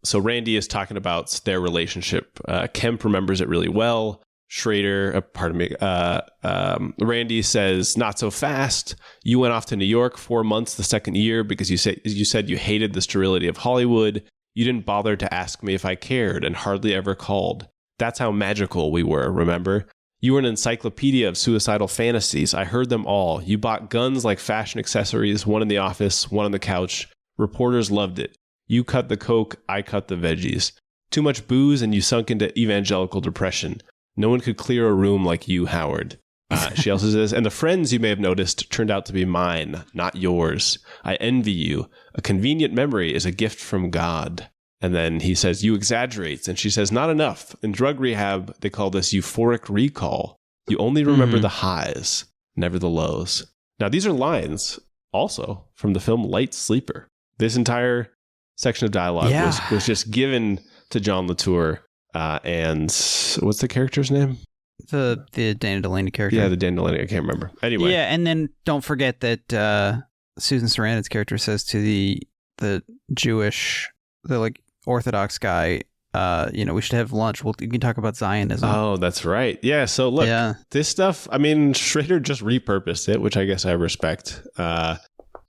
So Randy is talking about their relationship. Kemp remembers it really well. Randy says, "Not so fast. You went off to New York 4 months the second year because you said you hated the sterility of Hollywood. You didn't bother to ask me if I cared and hardly ever called. That's how magical we were, remember? You were an encyclopedia of suicidal fantasies. I heard them all. You bought guns like fashion accessories, one in the office, one on the couch. Reporters loved it. You cut the coke, I cut the veggies. Too much booze and you sunk into evangelical depression. No one could clear a room like you, Howard." She also says, "And the friends you may have noticed turned out to be mine, not yours. I envy you. A convenient memory is a gift from God." And then he says, "You exaggerate." And she says, "Not enough. In drug rehab, they call this euphoric recall. You only remember the highs, never the lows." Now, these are lines also from the film Light Sleeper. This entire section of dialogue was just given to John Latour. And what's the character's name? The Dana Delaney character. Yeah, the Dana Delaney. I can't remember. Anyway. Yeah, and then don't forget that Susan Sarandon's character says to the Jewish, the like Orthodox guy, we should have lunch. We can talk about Zionism. Oh, that's right. Yeah. So look, this stuff, I mean, Schrader just repurposed it, which I guess I respect. But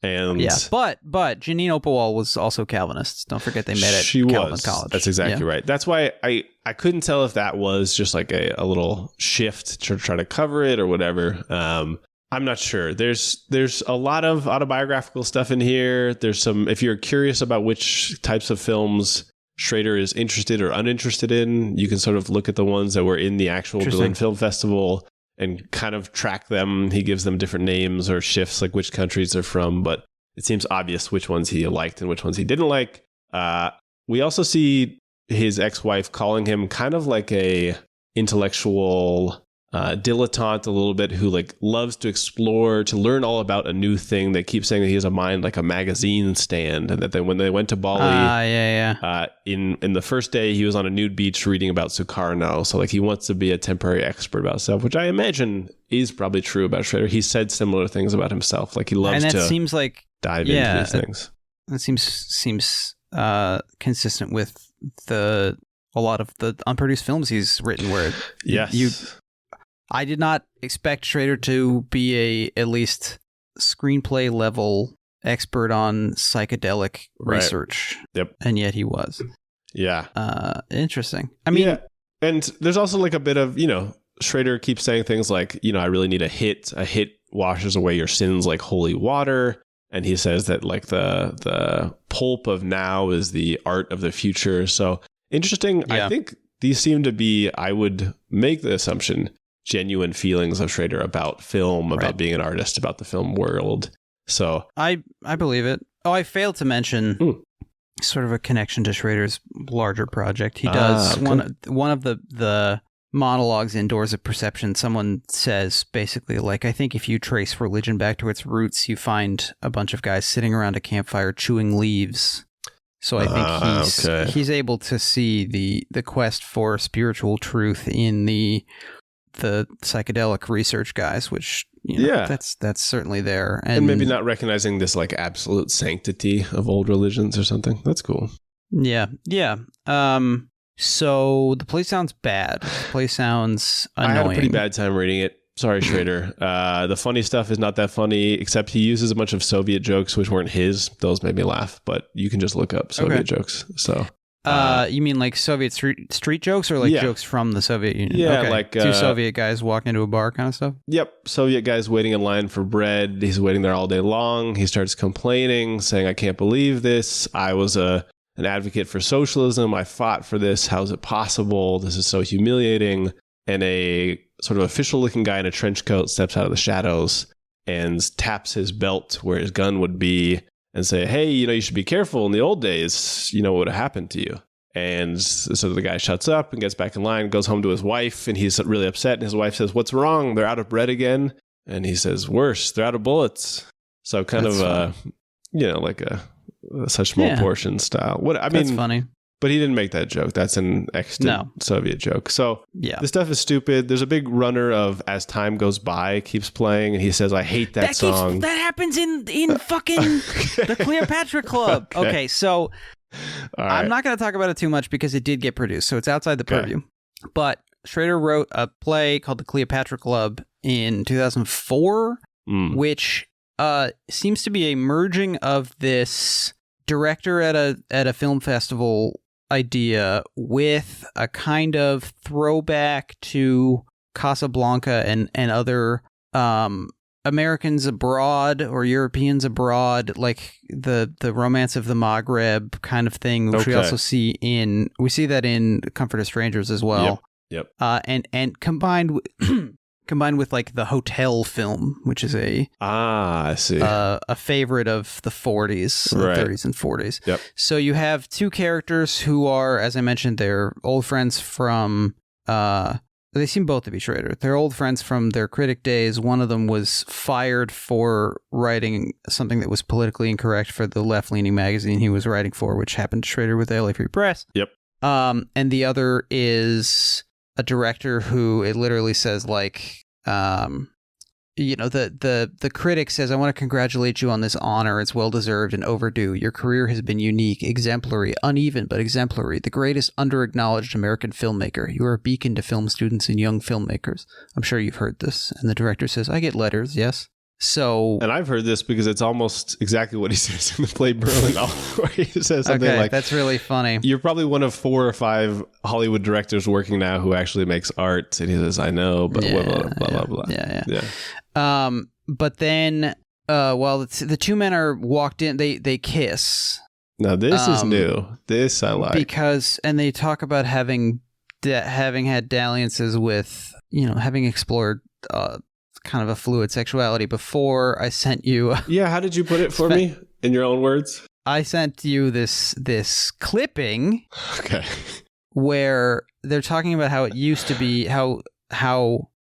Janine Opalwall was also Calvinist. Don't forget they met at Calvin College. That's exactly right. That's why I couldn't tell if that was just like a little shift to try to cover it or whatever. I'm not sure. There's a lot of autobiographical stuff in here. There's some, if you're curious about which types of films Schrader is interested or uninterested in, you can sort of look at the ones that were in the actual Berlin Film Festival and kind of track them. He gives them different names or shifts, like which countries they're from, but it seems obvious which ones he liked and which ones he didn't like. We also see his ex-wife calling him kind of like a intellectual dilettante a little bit, who like loves to explore, to learn all about a new thing. They keep saying that he has a mind like a magazine stand, and that when they went to Bali, in the first day he was on a nude beach reading about Sukarno. So like he wants to be a temporary expert about stuff, which I imagine is probably true about Schrader. He said similar things about himself, like he loves to seems like dive into these things. That seems consistent with a lot of the unproduced films he's written, where I did not expect Schrader to be at least screenplay level expert on psychedelic research. Yep. And yet he was. Yeah. Interesting. I mean, And there's also like a bit of, Schrader keeps saying things like, I really need a hit. A hit washes away your sins like holy water. And he says that like the pulp of now is the art of the future. So interesting. Yeah. I think these seem to be, I would make the assumption, genuine feelings of Schrader about film, about being an artist, about the film world. So I believe it. Oh, I failed to mention sort of a connection to Schrader's larger project. He does one of the monologues in Doors of Perception. Someone says basically like, I think if you trace religion back to its roots, you find a bunch of guys sitting around a campfire chewing leaves. So I think he's able to see the quest for spiritual truth in the psychedelic research guys, which that's certainly there, and maybe not recognizing this like absolute sanctity of old religions or something. That's cool. Yeah. So the play sounds bad. The play sounds annoying. I had a pretty bad time reading it. Sorry, Schrader. The funny stuff is not that funny, except he uses a bunch of Soviet jokes which weren't his. Those made me laugh, but you can just look up Soviet jokes. So. You mean like Soviet street jokes or like jokes from the Soviet Union? Yeah, like two Soviet guys walking into a bar kind of stuff? Yep. Soviet guys waiting in line for bread. He's waiting there all day long. He starts complaining, saying, I can't believe this. I was an advocate for socialism. I fought for this. How is it possible? This is so humiliating. And a sort of official looking guy in a trench coat steps out of the shadows and taps his belt where his gun would be and say, hey, you should be careful. In the old days, what would have happened to you? And so the guy shuts up and gets back in line, goes home to his wife, and he's really upset. And his wife says, what's wrong? They're out of bread again. And he says, worse, they're out of bullets. So kind of, like a such small portion style. That's funny. But he didn't make that joke. That's an extant Soviet joke. So the stuff is stupid. There's a big runner of As Time Goes By keeps playing, and he says, I hate that song. That happens in fucking the Cleopatra Club. Okay, so I'm not going to talk about it too much because it did get produced, so it's outside the purview. But Schrader wrote a play called The Cleopatra Club in 2004, which seems to be a merging of this director at a film festival idea with a kind of throwback to Casablanca and other Americans abroad or Europeans abroad, like the romance of the Maghreb kind of thing, which we also see that in Comfort of Strangers as well. Yep. And combined with like the Hotel film, which is I see. A favorite of the 40s, 30s and 40s. Yep. So you have two characters who are, as I mentioned, they're old friends from, they seem both to be Schrader. They're old friends from their critic days. One of them was fired for writing something that was politically incorrect for the left-leaning magazine he was writing for, which happened to Schrader with the LA Free Press. Yep. And the other is a director who it literally says like, the critic says, I want to congratulate you on this honor. It's well-deserved and overdue. Your career has been unique, exemplary, uneven, but exemplary. The greatest under-acknowledged American filmmaker. You are a beacon to film students and young filmmakers. I'm sure you've heard this. And the director says, I get letters, yes. So, and I've heard this because it's almost exactly what he says in the play Berlinale, where he says something like, that's really funny. You're probably one of 4 or 5 Hollywood directors working now who actually makes art. And he says, I know, but blah, blah, blah. Yeah. But then, while the two men are walked in, they kiss. Now, this is new. This I like. And they talk about having had dalliances with, having explored, kind of a fluid sexuality before. I sent you. How did you put it for me in your own words? I sent you this clipping. Okay. Where they're talking about how it used to be, how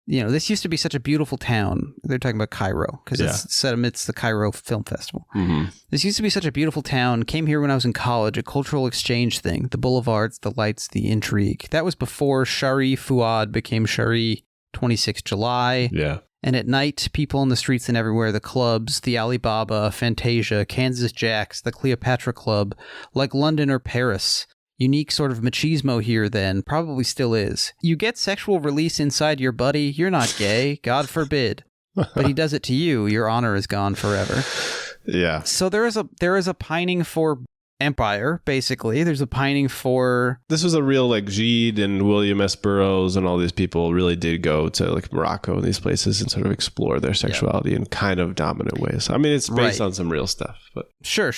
this used to be such a beautiful town. They're talking about Cairo because it's set amidst the Cairo Film Festival. Mm-hmm. This used to be such a beautiful town. Came here when I was in college, a cultural exchange thing. The boulevards, the lights, the intrigue. That was before Shari Fuad became Shari 26 July. Yeah. And at night, people in the streets and everywhere, the clubs, the Alibaba, Fantasia, Kansas Jacks, the Cleopatra Club, like London or Paris. Unique sort of machismo here then, probably still is. You get sexual release inside your buddy, you're not gay, God forbid. But he does it to you, your honor is gone forever. Yeah. So there is a pining for empire, basically. There's a pining for... This was a real, like, Gide and William S. Burroughs and all these people really did go to, like, Morocco and these places and sort of explore their sexuality in kind of dominant ways. I mean, it's based on some real stuff, but... Sure.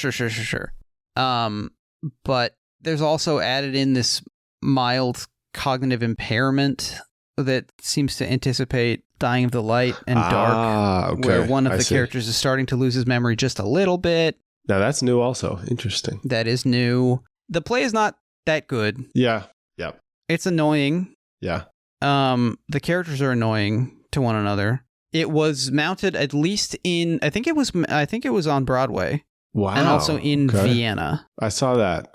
But there's also added in this mild cognitive impairment that seems to anticipate Dying of the Light and Dark, okay. where one of the characters is starting to lose his memory just a little bit. Now that's new also. Interesting. That is new. The play is not that good. Yeah. It's annoying. Yeah. The characters are annoying to one another. It was mounted at least in, I think it was on Broadway. Wow. And also in Vienna. I saw that.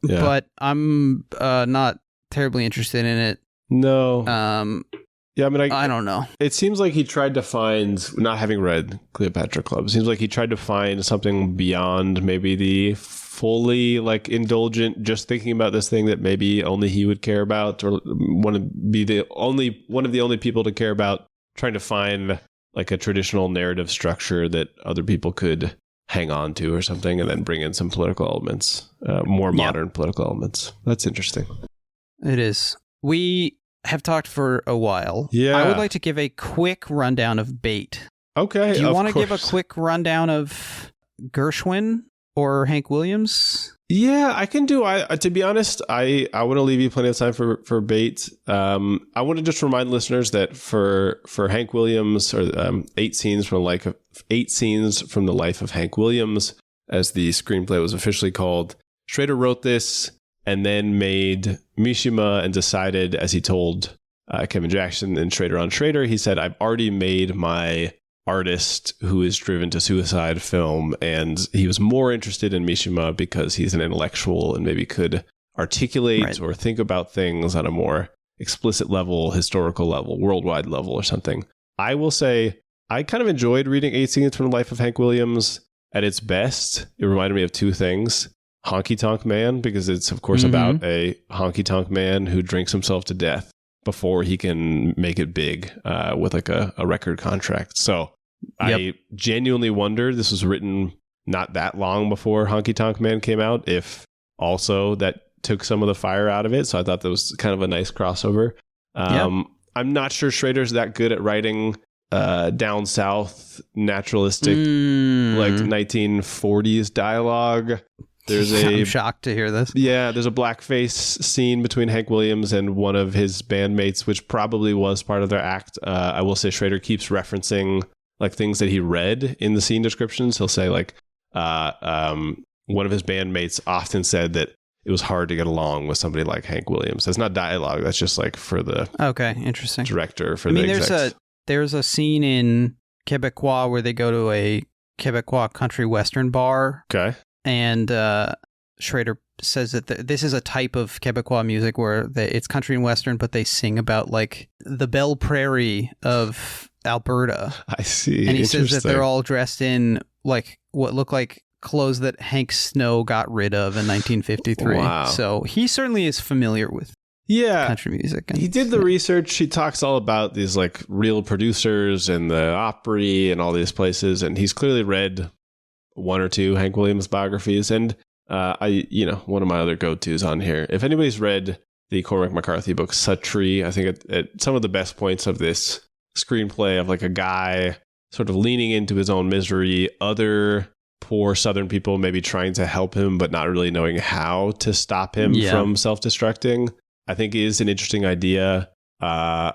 Yeah. But I'm not terribly interested in it. No. Yeah, I mean, I don't know. It seems like he tried to find, not having read Cleopatra Club, it seems like he tried to find something beyond maybe the fully, like, indulgent, just thinking about this thing that maybe only he would care about, or want to be one of the only people to care about, trying to find, like, a traditional narrative structure that other people could hang on to or something, and then bring in some political elements, more modern political elements. That's interesting. It is. We have talked for a while. Yeah. I would like to give a quick rundown of Bait. Okay. Do you want to give a quick rundown of Gershwin or Hank Williams? Yeah, I can do. To be honest, I want to leave you plenty of time for Bait. I want to just remind listeners that for Hank Williams, or 8 scenes from the life of Hank Williams, as the screenplay was officially called, Schrader wrote this and then made Mishima and decided, as he told Kevin Jackson in Schrader on Schrader, he said, "I've already made my artist who is driven to suicide film," and he was more interested in Mishima because he's an intellectual and maybe could articulate or think about things on a more explicit level, historical level, worldwide level or something. I will say I kind of enjoyed reading 8 Scenes from the Life of Hank Williams. At its best, it reminded me of 2 things. Honky Tonk Man, because it's, of course, about a honky tonk man who drinks himself to death before he can make it big with like a record contract. So I genuinely wonder, this was written not that long before Honky Tonk Man came out, if also that took some of the fire out of it. So I thought that was kind of a nice crossover. I'm not sure Schrader's that good at writing down south naturalistic like 1940s dialogue. I'm shocked to hear this. Yeah, there's a blackface scene between Hank Williams and one of his bandmates, which probably was part of their act. I will say Schrader keeps referencing like things that he read in the scene descriptions. He'll say like one of his bandmates often said that it was hard to get along with somebody like Hank Williams. That's not dialogue. That's just like for the interesting director. For the execs. There's a scene in Québécois where they go to a Québécois country western bar. Okay. And Schrader says that this is a type of Québécois music where it's country and western, but they sing about like the Belle Prairie of Alberta. I see. And he says that they're all dressed in like what look like clothes that Hank Snow got rid of in 1953. Wow. So he certainly is familiar with country music. He did the research. He talks all about these like real producers and the Opry and all these places. And he's clearly read 1 or 2 Hank Williams biographies. And one of my other go-tos on here, if anybody's read the Cormac McCarthy book, Suttree, I think at some of the best points of this screenplay of like a guy sort of leaning into his own misery, other poor Southern people maybe trying to help him, but not really knowing how to stop him from self-destructing, I think is an interesting idea. I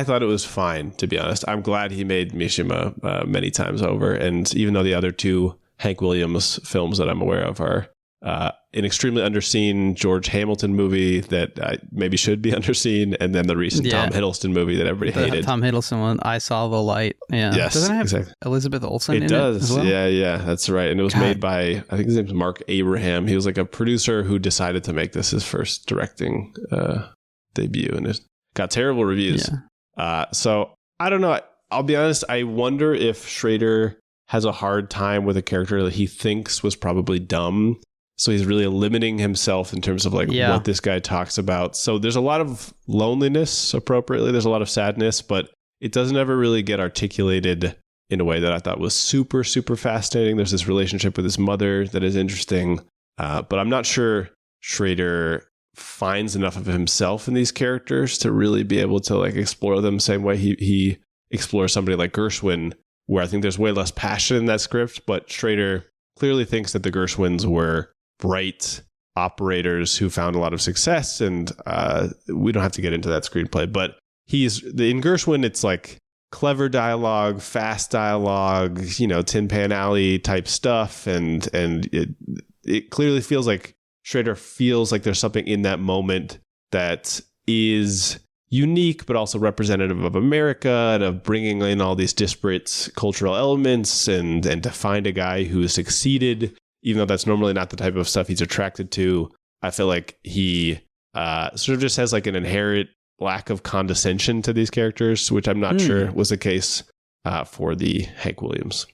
thought it was fine, to be honest. I'm glad he made Mishima many times over. And even though the other 2 Hank Williams films that I'm aware of are an extremely underseen George Hamilton movie that maybe should be underseen, and then the recent Tom Hiddleston movie that everybody hated. Tom Hiddleston one, I Saw the Light. Yeah. Yes, doesn't it have Elizabeth Olsen in it? It does. As well? Yeah, that's right. And it was made by, I think his name's Mark Abraham. He was like a producer who decided to make this his first directing debut, and it got terrible reviews. Yeah. So I don't know. I'll be honest. I wonder if Schrader has a hard time with a character that he thinks was probably dumb. So he's really limiting himself in terms of like what this guy talks about. So there's a lot of loneliness appropriately. There's a lot of sadness, but it doesn't ever really get articulated in a way that I thought was super, super fascinating. There's this relationship with his mother that is interesting. But I'm not sure Schrader finds enough of himself in these characters to really be able to like explore them the same way he explores somebody like Gershwin, where I think there's way less passion in that script, but Schrader clearly thinks that the Gershwins were bright operators who found a lot of success, and we don't have to get into that screenplay, but in Gershwin, it's like clever dialogue, fast dialogue, Tin Pan Alley type stuff, and it clearly feels like Schrader feels like there's something in that moment that is unique, but also representative of America and of bringing in all these disparate cultural elements, and to find a guy who succeeded, even though that's normally not the type of stuff he's attracted to. I feel like he sort of just has like an inherent lack of condescension to these characters, which I'm not sure was the case for the Hank Williams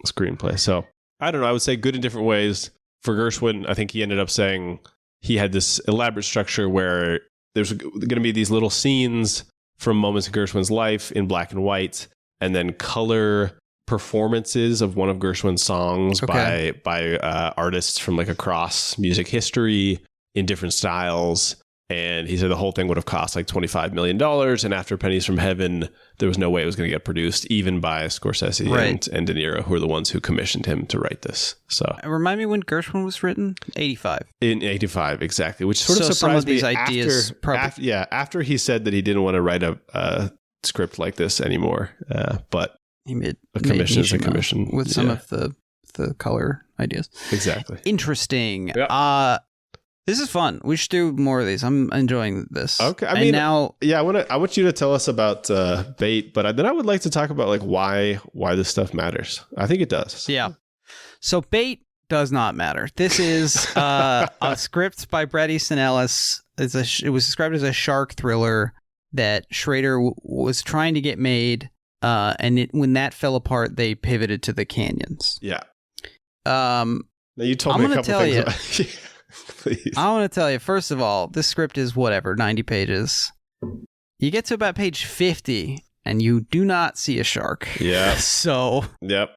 screenplay. So I don't know. I would say good in different ways. For Gershwin, I think he ended up saying he had this elaborate structure where there's going to be these little scenes from moments in Gershwin's life in black and white, and then color performances of one of Gershwin's songs by artists from like across music history in different styles. And he said the whole thing would have cost like $25 million. And after Pennies from Heaven, there was no way it was going to get produced, even by Scorsese and De Niro, who were the ones who commissioned him to write this. So remind me when Gershwin was written? 85. In 85, exactly. Which sort of surprised some of these me ideas after he said that he didn't want to write a script like this anymore. But he made a commission is a commission. With some of the color ideas. Exactly. Interesting. Yeah. This is fun. We should do more of these. I'm enjoying this. Okay. I want you to tell us about Bait, but then I would like to talk about like why this stuff matters. I think it does. Yeah. So Bait does not matter. This is a script by Bret Easton Ellis. It was described as a shark thriller that Schrader was trying to get made, and when that fell apart, they pivoted to the canyons. Yeah. Now you told me a couple things about Please. I want to tell you, first of all, this script is 90 pages. You get to about page 50 and you do not see a shark. Yeah. So, yep.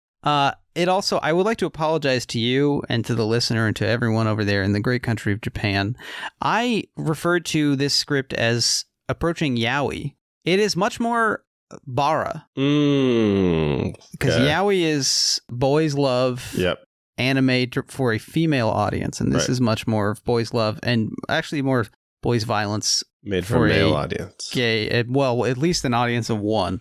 It also, I would like to apologize to you and to the listener and to everyone over there in the great country of Japan. I referred to this script as approaching yaoi. It is much more bara. Because yaoi is boys love. Yep. Anime for a female audience, and this is much more of boys love and actually more boys violence made for a male audience. Gay, well, at least an audience of one.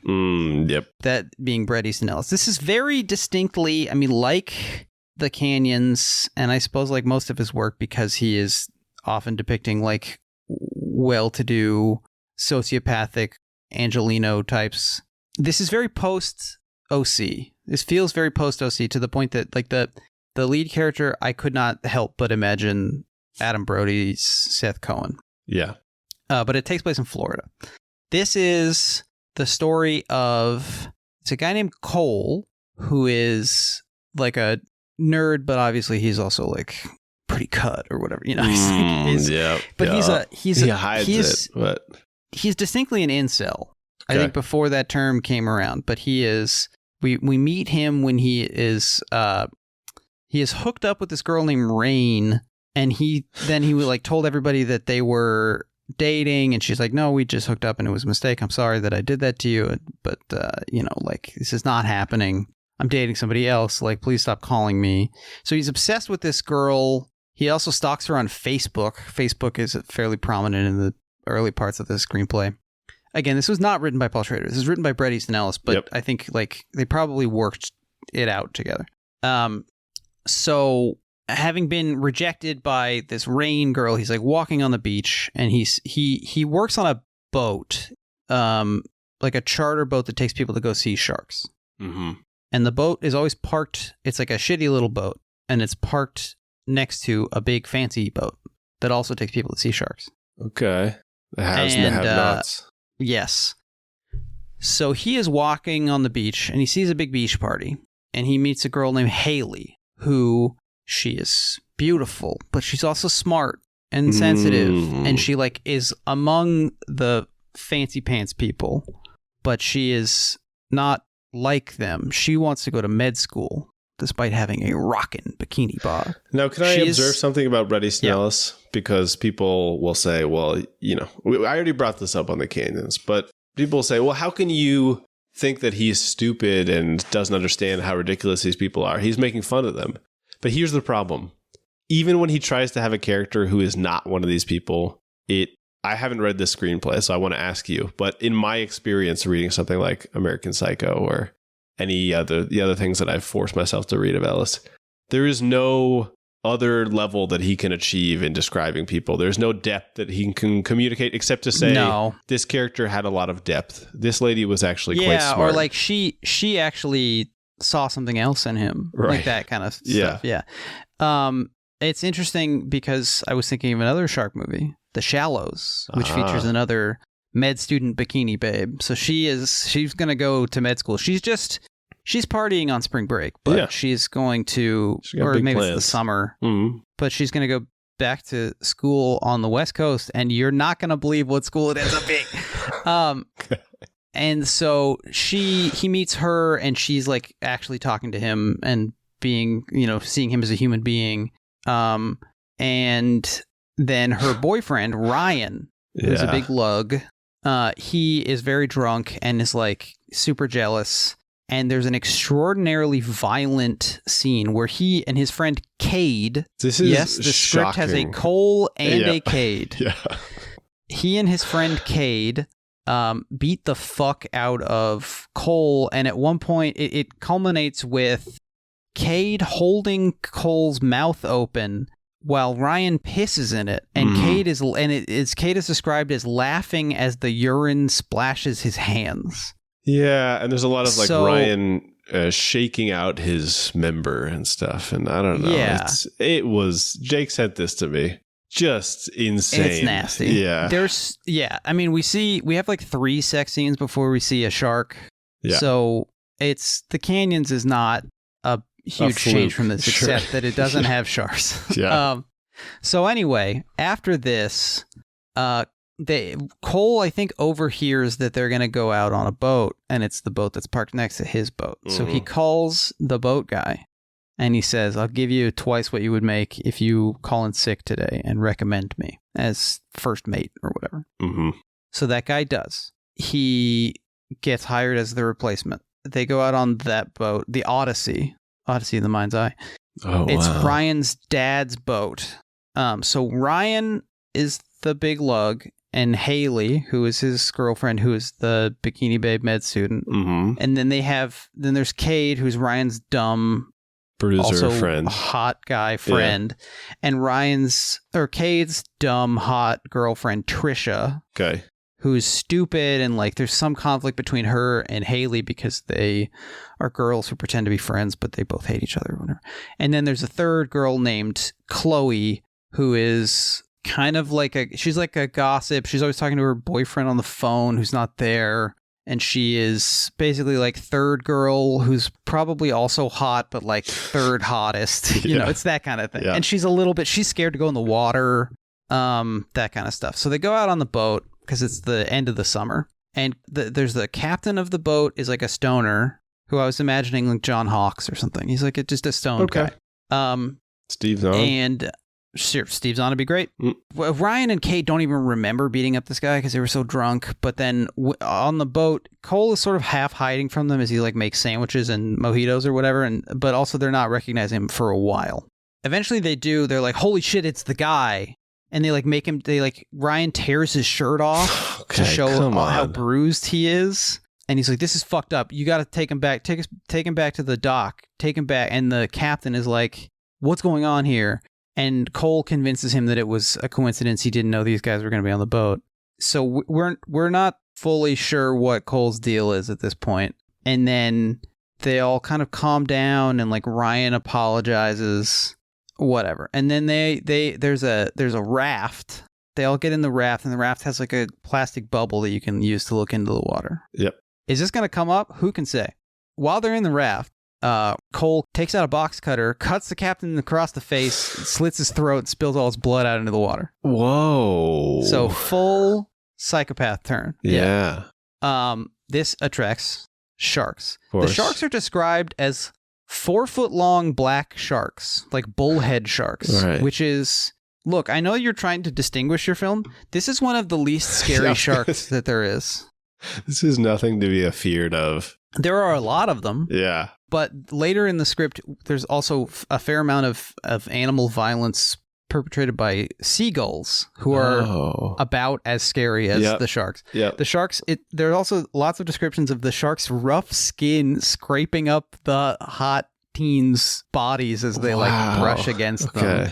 Yep. That being Bret Easton Ellis. This is very distinctly, I mean, like the Canyons, and I suppose like most of his work, because he is often depicting like well-to-do sociopathic Angelino types. This is very post-OC. This feels very post-OC to the point that like the lead character, I could not help but imagine Adam Brody's Seth Cohen. Yeah. But it takes place in Florida. This is the story of, it's a guy named Cole, who is like a nerd, but obviously he's also like pretty cut or whatever, you know. He hides it, but he's distinctly an incel. I think before that term came around, but he is, we meet him when he is hooked up with this girl named Rain, and he like told everybody that they were dating, and she's like, no, we just hooked up and it was a mistake. I'm sorry that I did that to you, but like, this is not happening. I'm dating somebody else. Like, please stop calling me. So he's obsessed with this girl. He also stalks her on Facebook. Facebook is fairly prominent in the early parts of the screenplay. Again, this was not written by Paul Schrader. This is written by Bret Easton Ellis, but I think like they probably worked it out together. So having been rejected by this Rain girl, he's like walking on the beach, and he works on a boat, like a charter boat that takes people to go see sharks. Mm-hmm. And the boat is always parked. It's like a shitty little boat, and it's parked next to a big fancy boat that also takes people to see sharks. Okay. The haves and the have-nots. Yes. So he is walking on the beach, and he sees a big beach party, and he meets a girl named Haley, who she is beautiful, but she's also smart and sensitive, and she like is among the fancy pants people, but she is not like them. She wants to go to med school, despite having a rockin' bikini bod. Now, can I observe something about Bret Easton Ellis? Because people will say, well, you know, I already brought this up on the Canyons, but people will say, well, how can you think that he's stupid and doesn't understand how ridiculous these people are? He's making fun of them. But here's the problem. Even when he tries to have a character who is not one of these people, I haven't read this screenplay, so I want to ask you, but in my experience reading something like American Psycho or the other things that I've forced myself to read of Ellis, there is no other level that he can achieve in describing people. There's no depth that he can communicate except to say, this character had a lot of depth. This lady was actually quite smart. Or like she actually saw something else in him, like that kind of stuff. Yeah. It's interesting because I was thinking of another shark movie, The Shallows, which features another med student bikini babe. So she's going to go to med school. She's partying on spring break, but she's going to, or maybe it's the summer, but she's going to go back to school on the West Coast, and you're not going to believe what school it ends up being. And so he meets her, and she's like actually talking to him and being, seeing him as a human being. And then her boyfriend, Ryan, who's a big lug, he is very drunk and is like super jealous. And there's an extraordinarily violent scene where he and his friend Cade. This is the script has a Cole and a Cade. Yeah. He and his friend Cade beat the fuck out of Cole, and at one point it culminates with Cade holding Cole's mouth open while Ryan pisses in it, and Cade is described as laughing as the urine splashes his hands. Yeah, and there's a lot of Ryan shaking out his member and stuff, and I don't know. Yeah. Jake sent this to me. Just insane. It's nasty. Yeah. I mean, we have like 3 sex scenes before we see a shark. Yeah. So the Canyons is not a huge change from this, except that it doesn't have sharks. Yeah. So anyway, after this, Cole, I think, overhears that they're going to go out on a boat, and it's the boat that's parked next to his boat. So he calls the boat guy, and he says, I'll give you twice what you would make if you call in sick today and recommend me as first mate or whatever. So that guy does. He gets hired as the replacement. They go out on that boat, the Odyssey of the Mind's Eye. It's Ryan's dad's boat. So Ryan is the big lug, and Haley, who is his girlfriend, who is the bikini babe med student. And then there's Cade, who's Ryan's dumb bruiser friend, hot guy friend, and Cade's dumb hot girlfriend Trisha. Okay. Who's stupid, and like there's some conflict between her and Haley because they are girls who pretend to be friends, but they both hate each other or whatever. And then there's a third girl named Chloe, who is kind of she's like a gossip. She's always talking to her boyfriend on the phone who's not there. And she is basically like third girl who's probably also hot, but like third hottest. It's that kind of thing. Yeah. And she's scared to go in the water, that kind of stuff. So they go out on the boat because it's the end of the summer. And there's the captain of the boat is like a stoner who I was imagining like John Hawkes or something. He's like just a stoned guy. Steve Zahn. And sure, Steve Zahn would be great. Ryan and Kate don't even remember beating up this guy because they were so drunk. But then on the boat, Cole is sort of half hiding from them as he like makes sandwiches and mojitos or whatever. But also they're not recognizing him for a while. Eventually they do. They're like, holy shit, it's the guy. And they make him, Ryan tears his shirt off to show how bruised he is. And he's like, this is fucked up. You got to take him back. Take him back to the dock. Take him back. And the captain is like, what's going on here? And Cole convinces him that it was a coincidence. He didn't know these guys were going to be on the boat. So we're not fully sure what Cole's deal is at this point. And then they all kind of calm down, and like Ryan apologizes. Whatever. And then there's a raft. They all get in the raft, and the raft has like a plastic bubble that you can use to look into the water. Yep. Is this going to come up? Who can say? While they're in the raft, Cole takes out a box cutter, cuts the captain across the face, slits his throat, and spills all his blood out into the water. Whoa. So full psychopath turn. Yeah. This attracts sharks. The sharks are described as 4-foot-long black sharks, like bullhead sharks, Right. which is... Look, I know you're trying to distinguish your film. This is one of the least scary sharks that there is. This is nothing to be afeared of. There are a lot of them. Yeah. But later in the script, there's also a fair amount of animal violence perpetrated by seagulls, who are about as scary as the sharks. Yep. The sharks, there are also lots of descriptions of the sharks' rough skin scraping up the hot teens' bodies as they like brush against them.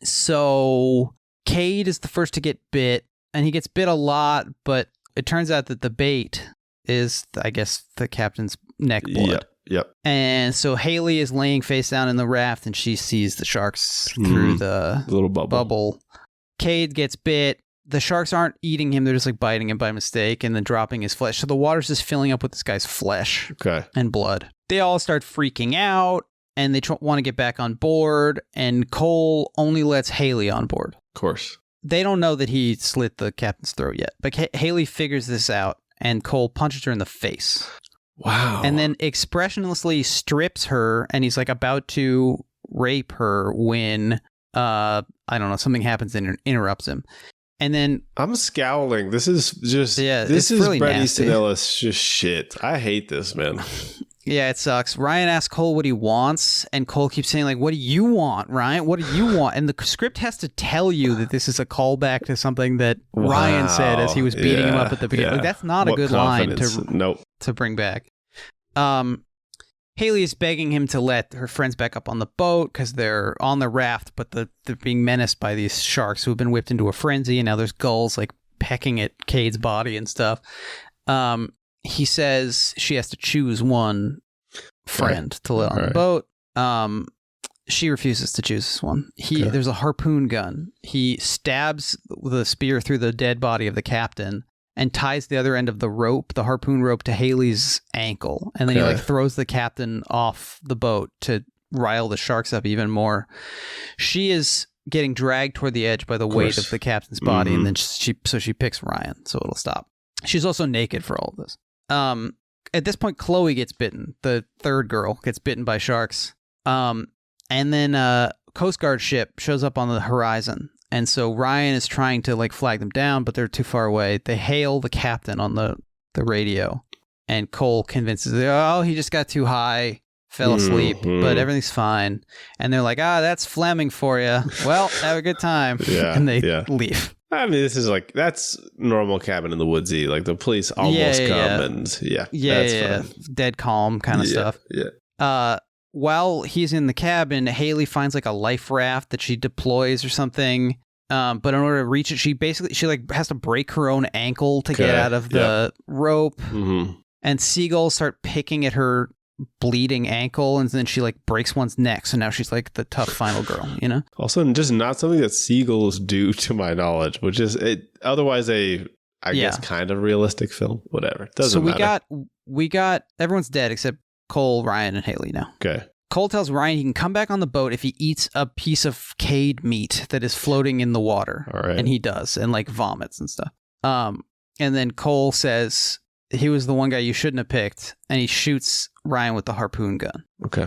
So Cade is the first to get bit, and he gets bit a lot, but it turns out that the bait is, I guess, the captain's neck blood. Yep. And so Haley is laying face down in the raft, and she sees the sharks through the little bubble. Cade gets bit. The sharks aren't eating him. They're just like biting him by mistake and then dropping his flesh. So the water's just filling up with this guy's flesh and blood. They all start freaking out, and they want to get back on board, and Cole only lets Haley on board. Of course. They don't know that he slit the captain's throat yet, but Haley figures this out, and Cole punches her in the face. Wow. And then expressionlessly strips her, and he's like about to rape her when, I don't know, something happens and interrupts him. And then... I'm scowling. This is just... Yeah, this is really Bret Easton Ellis just shit. I hate this, man. Yeah, it sucks. Ryan asks Cole what he wants, and Cole keeps saying, like, what do you want, Ryan? What do you want? And the script has to tell you that this is a callback to something that Ryan said as he was beating him up at the beginning. Like, that's not a good line to bring back. Haley is begging him to let her friends back up on the boat because they're on the raft, but they're being menaced by these sharks who have been whipped into a frenzy, and now there's gulls, like, pecking at Cade's body and stuff. He says she has to choose one friend to let on the boat. She refuses to choose this one. There's a harpoon gun. He stabs the spear through the dead body of the captain and ties the other end of the rope, the harpoon rope, to Haley's ankle. And then he like throws the captain off the boat to rile the sharks up even more. She is getting dragged toward the edge by the weight of the captain's body, and then she picks Ryan, so it'll stop. She's also naked for all of this. At this point, Chloe gets bitten. The third girl gets bitten by sharks. And then a Coast Guard ship shows up on the horizon. And so Ryan is trying to like flag them down, but they're too far away. They hail the captain on the radio. And Cole convinces them, oh, he just got too high, fell asleep, but everything's fine. And they're like, that's Fleming for you. Well, have a good time. And they leave. I mean, this is like, that's normal cabin in the woodsy. Like the police almost come and that's fine. Dead calm kind of stuff. While he's in the cabin, Haley finds like a life raft that she deploys or something. But in order to reach it, she like has to break her own ankle to get out of the rope. And seagulls start picking at her bleeding ankle, and then she like breaks one's neck, so now she's like the tough final girl, you know. Also, just not something that seagulls do, to my knowledge, which is otherwise I guess kind of realistic film. Whatever, doesn't matter. we got everyone's dead except Cole, Ryan, and Haley now. Cole tells Ryan he can come back on the boat if he eats a piece of Cade meat that is floating in the water. And he does, and like vomits and stuff. And then Cole says he was the one guy you shouldn't have picked, and he shoots Ryan with the harpoon gun.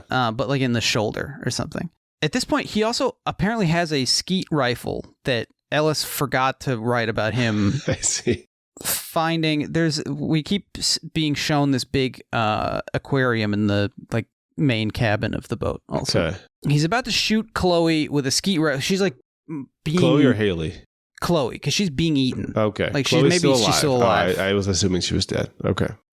But like in the shoulder or something. At this point, he also apparently has a skeet rifle that Ellis forgot to write about him. I see. We keep being shown this big aquarium in the like main cabin of the boat. Also, he's about to shoot Chloe with a skeet rifle. She's like Chloe or Haley? Chloe, because she's being eaten. Like she's still alive. I was assuming she was dead.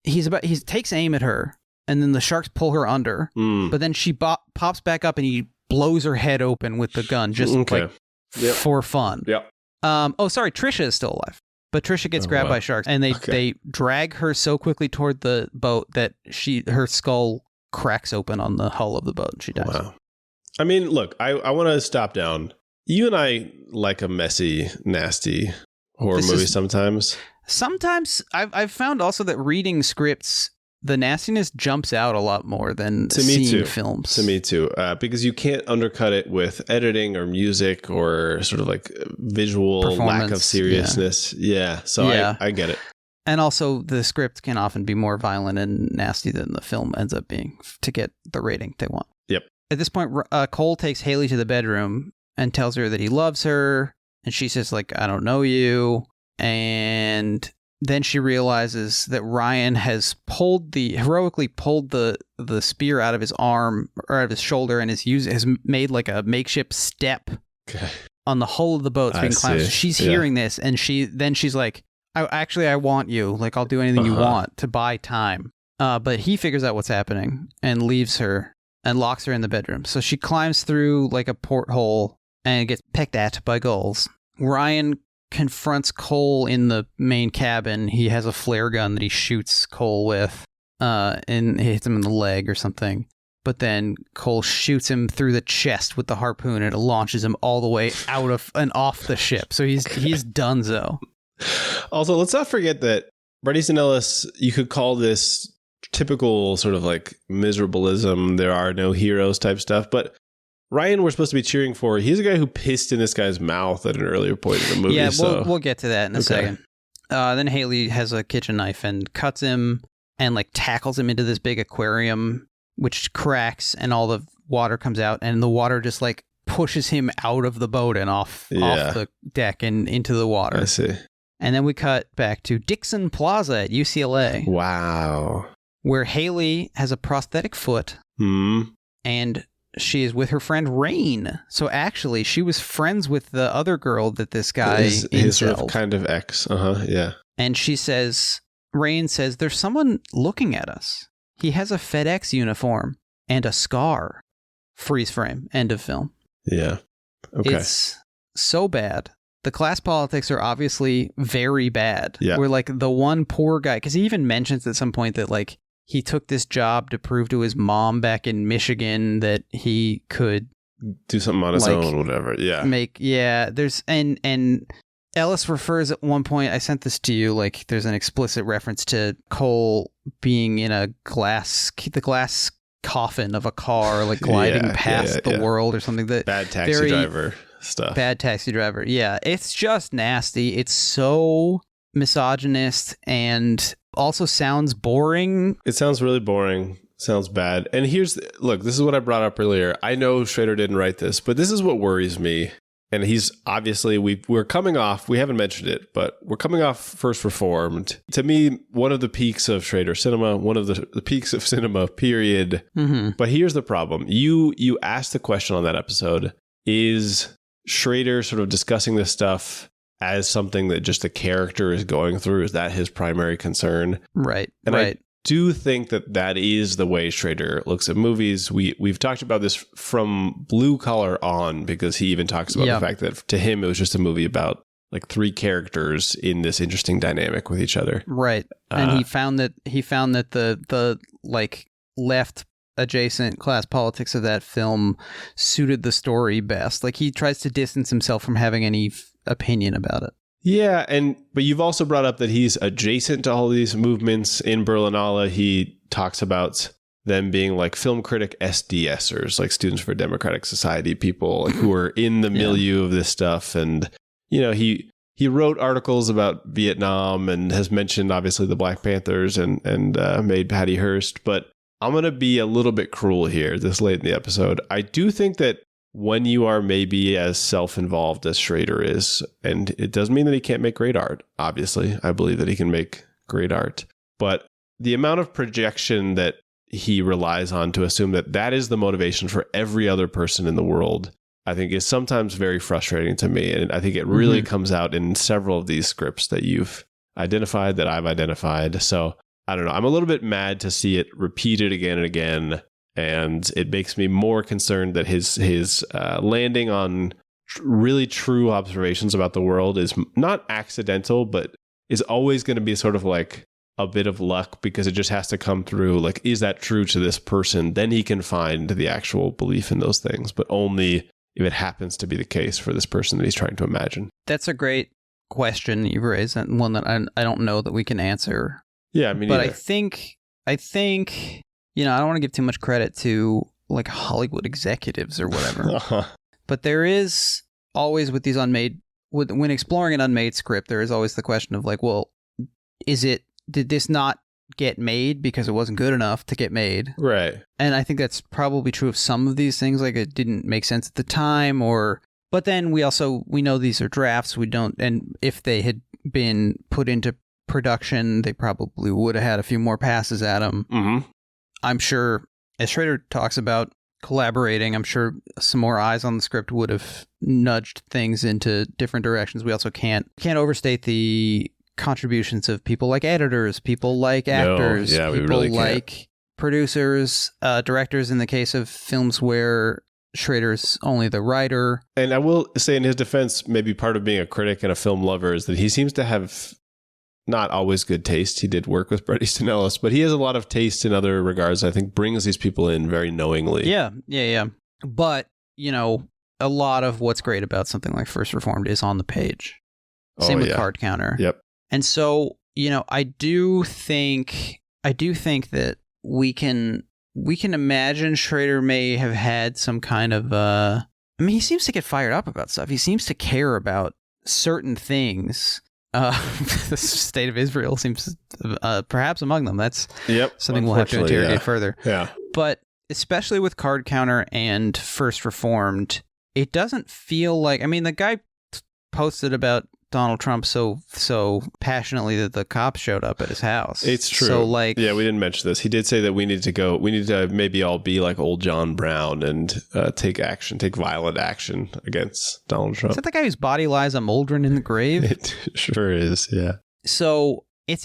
He takes aim at her, and then the sharks pull her under. But then she pops back up, and he blows her head open with the gun, just like for fun. Sorry, Trisha is still alive, but Trisha gets grabbed by sharks, and they drag her so quickly toward the boat that her skull cracks open on the hull of the boat, and she dies. I mean, look, I want to stop down. You and I like a messy, nasty horror movie sometimes. Sometimes I've found also that reading scripts, the nastiness jumps out a lot more than seeing films. To me too, because you can't undercut it with editing or music or sort of like visual lack of seriousness. I get it. And also, the script can often be more violent and nasty than the film ends up being to get the rating they want. Yep. At this point, Cole takes Haley to the bedroom and tells her that he loves her. And she says, like, I don't know you. And then she realizes that Ryan has heroically pulled the spear out of his arm or out of his shoulder and has made like a makeshift step on the hull of the boat so he can climb. So she's hearing this, and she's like, I want you. Like, I'll do anything you want to buy time. But he figures out what's happening and leaves her and locks her in the bedroom. So she climbs through like a porthole and gets pecked at by gulls. Ryan confronts Cole in the main cabin. He has a flare gun that he shoots Cole with, and hits him in the leg or something. But then Cole shoots him through the chest with the harpoon, and it launches him all the way out of and off the ship. So he's donezo. Also, let's not forget that Bret Easton Ellis, you could call this typical sort of like miserableism, there are no heroes type stuff, but Ryan we're supposed to be cheering for. He's a guy who pissed in this guy's mouth at an earlier point in the movie. Yeah, we'll get to that in a second. Then Haley has a kitchen knife and cuts him and like tackles him into this big aquarium, which cracks and all the water comes out, and the water just like pushes him out of the boat and off the deck and into the water. I see. And then we cut back to Dixon Plaza at UCLA. Wow. Where Haley has a prosthetic foot and she is with her friend Rain. So actually, she was friends with the other girl that this guy his sort of kind of ex. Yeah. And Rain says, there's someone looking at us. He has a FedEx uniform and a scar. Freeze frame. End of film. Yeah. Okay. It's so bad. The class politics are obviously very bad. Yeah. We're like the one poor guy, because he even mentions at some point that like he took this job to prove to his mom back in Michigan that he could do something on his own, whatever. Yeah. There's and Ellis refers at one point, I sent this to you, like there's an explicit reference to Cole being in the glass coffin of a car, like gliding past the world or something. That bad taxi driver stuff. Bad taxi driver. Yeah. It's just nasty. It's so misogynist and also sounds boring. It sounds really boring. Sounds bad. And look, this is what I brought up earlier. I know Schrader didn't write this, but this is what worries me. And he's obviously, we're coming off, we haven't mentioned it, but we're coming off First Reformed. To me, one of the peaks of Schrader cinema, one of the peaks of cinema, period. Mm-hmm. But here's the problem. You asked the question on that episode, is Schrader sort of discussing this stuff as something that just the character is going through? Is that his primary concern? Right. And I do think that is the way Schrader looks at movies. We've talked about this from Blue Collar on, because he even talks about the fact that to him it was just a movie about like three characters in this interesting dynamic with each other. Right. And he found that the like left adjacent class politics of that film suited the story best. Like he tries to distance himself from having any opinion about it. Yeah, but you've also brought up that he's adjacent to all these movements. In Berlinale, he talks about them being like film critic SDSers, like Students for Democratic Society people, like, who are in the milieu of this stuff. And, you know, he wrote articles about Vietnam and has mentioned, obviously, the Black Panthers and made Patty Hearst. But I'm going to be a little bit cruel here this late in the episode. I do think that when you are maybe as self-involved as Schrader is, and it doesn't mean that he can't make great art, obviously. I believe that he can make great art. But the amount of projection that he relies on to assume that is the motivation for every other person in the world, I think is sometimes very frustrating to me. And I think it really comes out in several of these scripts that you've identified, that I've identified. So I don't know. I'm a little bit mad to see it repeated again and again. And it makes me more concerned that his landing on really true observations about the world is not accidental, but is always going to be sort of like a bit of luck, because it just has to come through. Like, is that true to this person? Then he can find the actual belief in those things, but only if it happens to be the case for this person that he's trying to imagine. That's a great question you've raised, and one that I don't know that we can answer. Yeah, I mean, but I think. You know, I don't want to give too much credit to like Hollywood executives or whatever, but there is always with these when exploring an unmade script, there is always the question of like, well, did this not get made because it wasn't good enough to get made? Right. And I think that's probably true of some of these things, like it didn't make sense at the time, but then we know these are drafts. And if they had been put into production, they probably would have had a few more passes at them. Mm-hmm. I'm sure, as Schrader talks about collaborating, I'm sure some more eyes on the script would have nudged things into different directions. We also can't overstate the contributions of people like editors, people like actors, we people really like producers, directors in the case of films where Schrader's only the writer. And I will say in his defense, maybe part of being a critic and a film lover is that he seems to have not always good taste. He did work with Bret Easton Ellis, but he has a lot of taste in other regards. I think brings these people in very knowingly. Yeah. But, a lot of what's great about something like First Reformed is on the page. Same with Card Counter. Yep. And so, I do think that we can imagine Schrader may have had some kind of he seems to get fired up about stuff. He seems to care about certain things. The state of Israel seems perhaps among them. That's something we'll have to interrogate further. Yeah. But especially with Card Counter and First Reformed, it doesn't feel like, the guy posted about Donald Trump so passionately that the cops showed up at his house. It's true. So we didn't mention this. He did say that we need to maybe all be like old John Brown and take violent action against Donald Trump. Is that the guy whose body lies a moldering in the grave? It sure is, yeah. So it's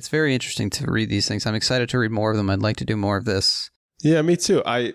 very interesting to read these things. I'm excited to read more of them. I'd like to do more of this. Yeah, me too. I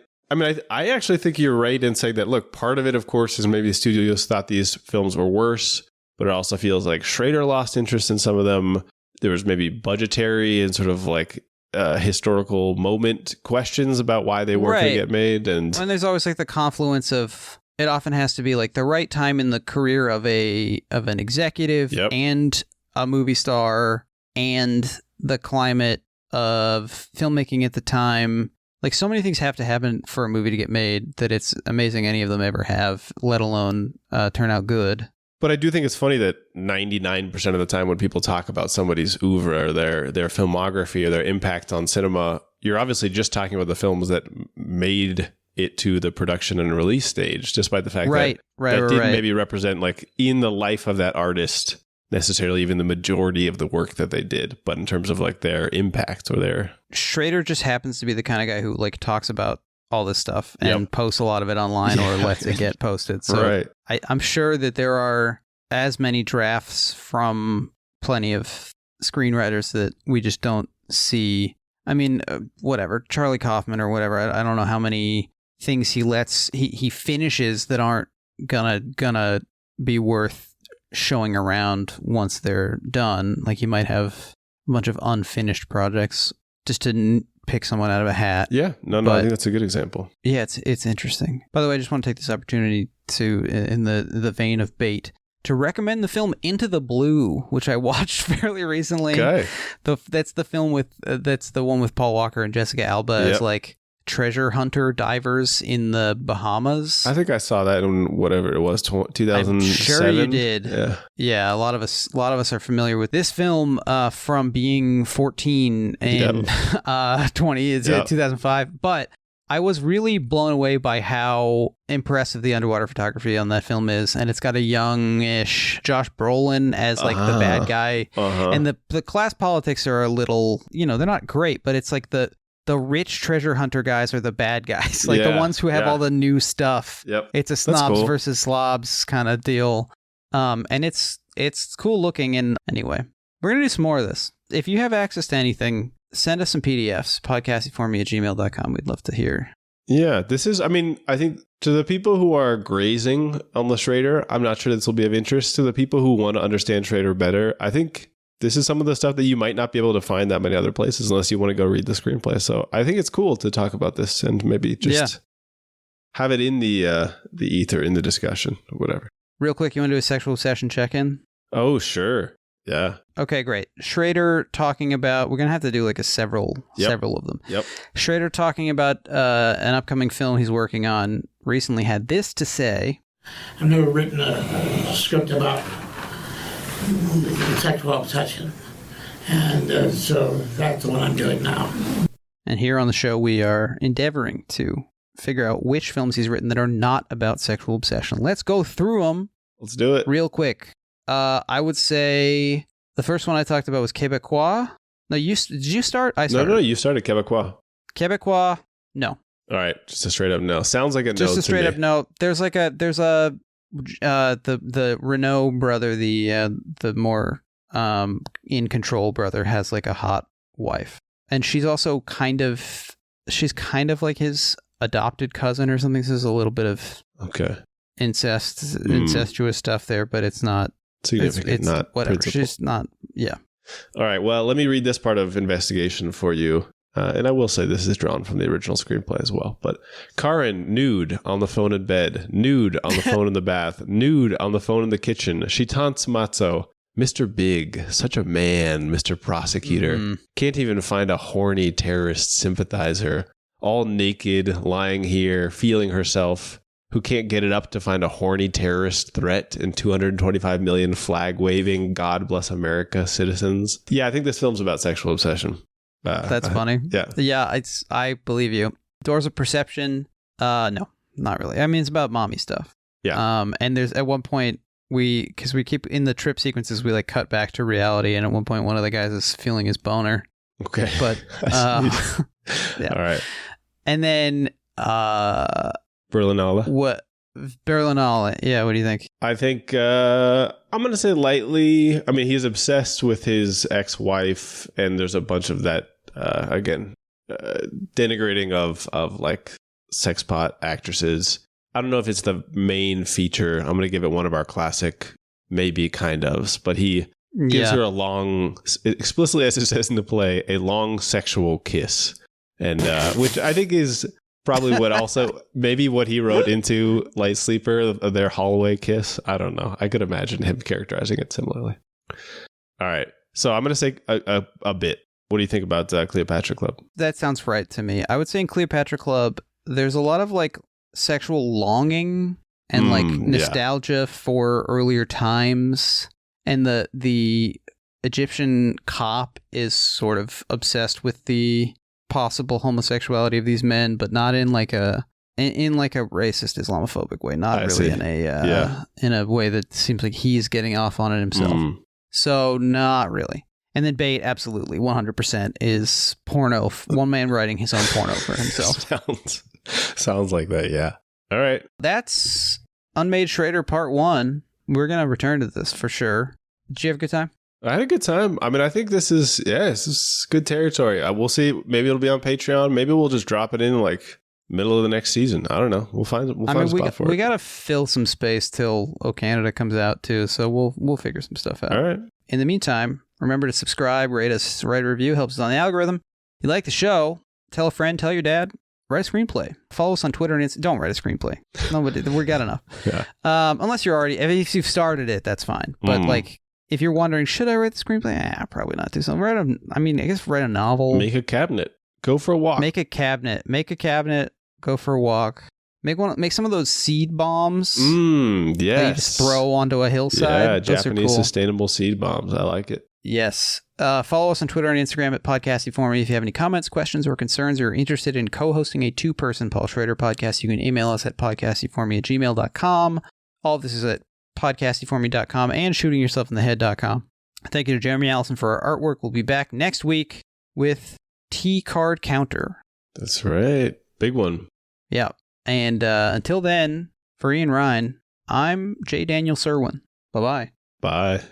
actually think you're right in saying that, look, part of it, of course, is maybe the studios thought these films were worse. But it also feels like Schrader lost interest in some of them. There was maybe budgetary and sort of like historical moment questions about why they weren't going to get made. And there's always like the confluence of, it often has to be like the right time in the career of an executive and a movie star and the climate of filmmaking at the time. Like so many things have to happen for a movie to get made that it's amazing any of them ever have, let alone turn out good. But I do think it's funny that 99% of the time when people talk about somebody's oeuvre or their filmography or their impact on cinema, you're obviously just talking about the films that made it to the production and release stage, despite the fact that didn't maybe represent, like, in the life of that artist, necessarily even the majority of the work that they did, but in terms of like their impact or their... Schrader just happens to be the kind of guy who like talks about all this stuff and posts a lot of it online or lets it get posted. So I'm sure that there are as many drafts from plenty of screenwriters that we just don't see. Whatever, Charlie Kaufman or whatever. I don't know how many things he finishes that aren't gonna be worth showing around once they're done. Like, you might have a bunch of unfinished projects, just to pick someone out of a hat. Yeah, no, I think that's a good example. Yeah, it's interesting. By the way, I just want to take this opportunity to, in the vein of bait, to recommend the film Into the Blue, which I watched fairly recently. Okay. That's the film that's the one with Paul Walker and Jessica Alba as like treasure hunter divers in the Bahamas. I think I saw that in whatever it was, 2007. I'm sure you did. Yeah. A lot of us are familiar with this film from being 14 and 2005. But I was really blown away by how impressive the underwater photography on that film is, and it's got a youngish Josh Brolin as like the bad guy, and the class politics are a little, they're not great, but it's like the rich treasure hunter guys are the bad guys, like the ones who have all the new stuff. It's a snobs versus slobs kind of deal, and it's cool looking. And anyway, we're gonna do some more of this. If you have access to anything, send us some PDFs, podcastingforme@gmail.com. We'd love to hear. Yeah, this is, I think to the people who are grazing on the Schrader, I'm not sure this will be of interest. To the people who want to understand Schrader better, I think this is some of the stuff that you might not be able to find that many other places unless you want to go read the screenplay. So I think it's cool to talk about this and maybe just have it in the ether, in the discussion, whatever. Real quick, you want to do a sexual session check-in? Oh, sure. Yeah. Okay, great. Schrader talking about, we're going to have to do like several of them. Yep. Schrader talking about an upcoming film he's working on recently had this to say. I've never written a script about sexual obsession. And so that's what I'm doing now. And here on the show, we are endeavoring to figure out which films he's written that are not about sexual obsession. Let's go through them. Let's do it. Real quick. I would say the first one I talked about was Québécois. No, did you start? I started. No, you started Québécois. Québécois, no. All right, just a straight up no. Sounds like a no. Just a straight up no. There's the Renault brother, the more in control brother, has like a hot wife, and she's also kind of like his adopted cousin or something. So there's a little bit of incestuous stuff there, but it's not significant. It's not whatever. principal. She's not. Yeah. All right. Well, let me read this part of investigation for you. And I will say this is drawn from the original screenplay as well. But Karin, nude on the phone in bed, nude on the phone in the bath, nude on the phone in the kitchen. She taunts Matzo. Mr. Big, such a man, Mr. Prosecutor. Can't even find a horny terrorist sympathizer. All naked, lying here, feeling herself. Who can't get it up to find a horny terrorist threat and 225 million flag-waving, God bless America citizens. Yeah, I think this film's about sexual obsession. That's funny. Yeah. I believe you. Doors of Perception. No, not really. I mean, it's about mommy stuff. Yeah. And there's at one point because we keep in the trip sequences, we like cut back to reality, and at one point one of the guys is feeling his boner. Okay. But yeah. All right. And then Berlinale. What? Berlinale. Yeah. What do you think? I think I'm going to say lightly. I mean, he's obsessed with his ex-wife, and there's a bunch of that denigrating of like sex pot actresses. I don't know if it's the main feature. I'm going to give it one of our classic maybe kind ofs, but he gives her a long, explicitly as it says in the play, a long sexual kiss, and which I think is probably what also maybe what he wrote into Light Sleeper, their hallway kiss. I don't know. I could imagine him characterizing it similarly. All right. So I'm going to say a bit. What do you think about Cleopatra Club? That sounds right to me. I would say in Cleopatra Club, there's a lot of like sexual longing and like nostalgia for earlier times. And the Egyptian cop is sort of obsessed with the possible homosexuality of these men, but not in like a racist Islamophobic way, not really in a way that seems like he's getting off on it himself. So not really. And then Bait, absolutely 100% is porno, one man writing his own porno for himself. Sounds like that. Yeah. All right, that's Unmade Schrader Part 1. We're gonna return to this for sure. Did you have a good time? I had a good time. I mean, I think this is good territory. We'll see. Maybe it'll be on Patreon. Maybe we'll just drop it in like middle of the next season. I don't know. We'll find a spot for it. We gotta fill some space till O Canada comes out too. So we'll figure some stuff out. All right. In the meantime, remember to subscribe, rate us, write a review. Helps us on the algorithm. If you like the show, tell a friend, tell your dad. Write a screenplay. Follow us on Twitter and Instagram. Don't write a screenplay. No, we got enough. Yeah. Unless you're already, if you've started it, that's fine. But like, if you're wondering, should I write the screenplay? Probably not. Do something. I guess write a novel. Make a cabinet. Go for a walk. Make a cabinet. Go for a walk. Make some of those seed bombs. Yes. That you just throw onto a hillside. Yeah, those Japanese are cool. sustainable seed bombs. I like it. Yes. Follow us on Twitter and Instagram at Podcastiforme. If you have any comments, questions, or concerns, or are interested in co-hosting a two-person Paul Schrader podcast, you can email us at podcastiforme@gmail.com. All of this is at podcastiforme.com and shootingyourselfinthehead.com. Thank you to Jeremy Allison for our artwork. We'll be back next week with T-Card Counter. That's right. Big one. Yeah. And until then, for Ian Ryan, I'm J. Daniel Serwin. Bye-bye. Bye.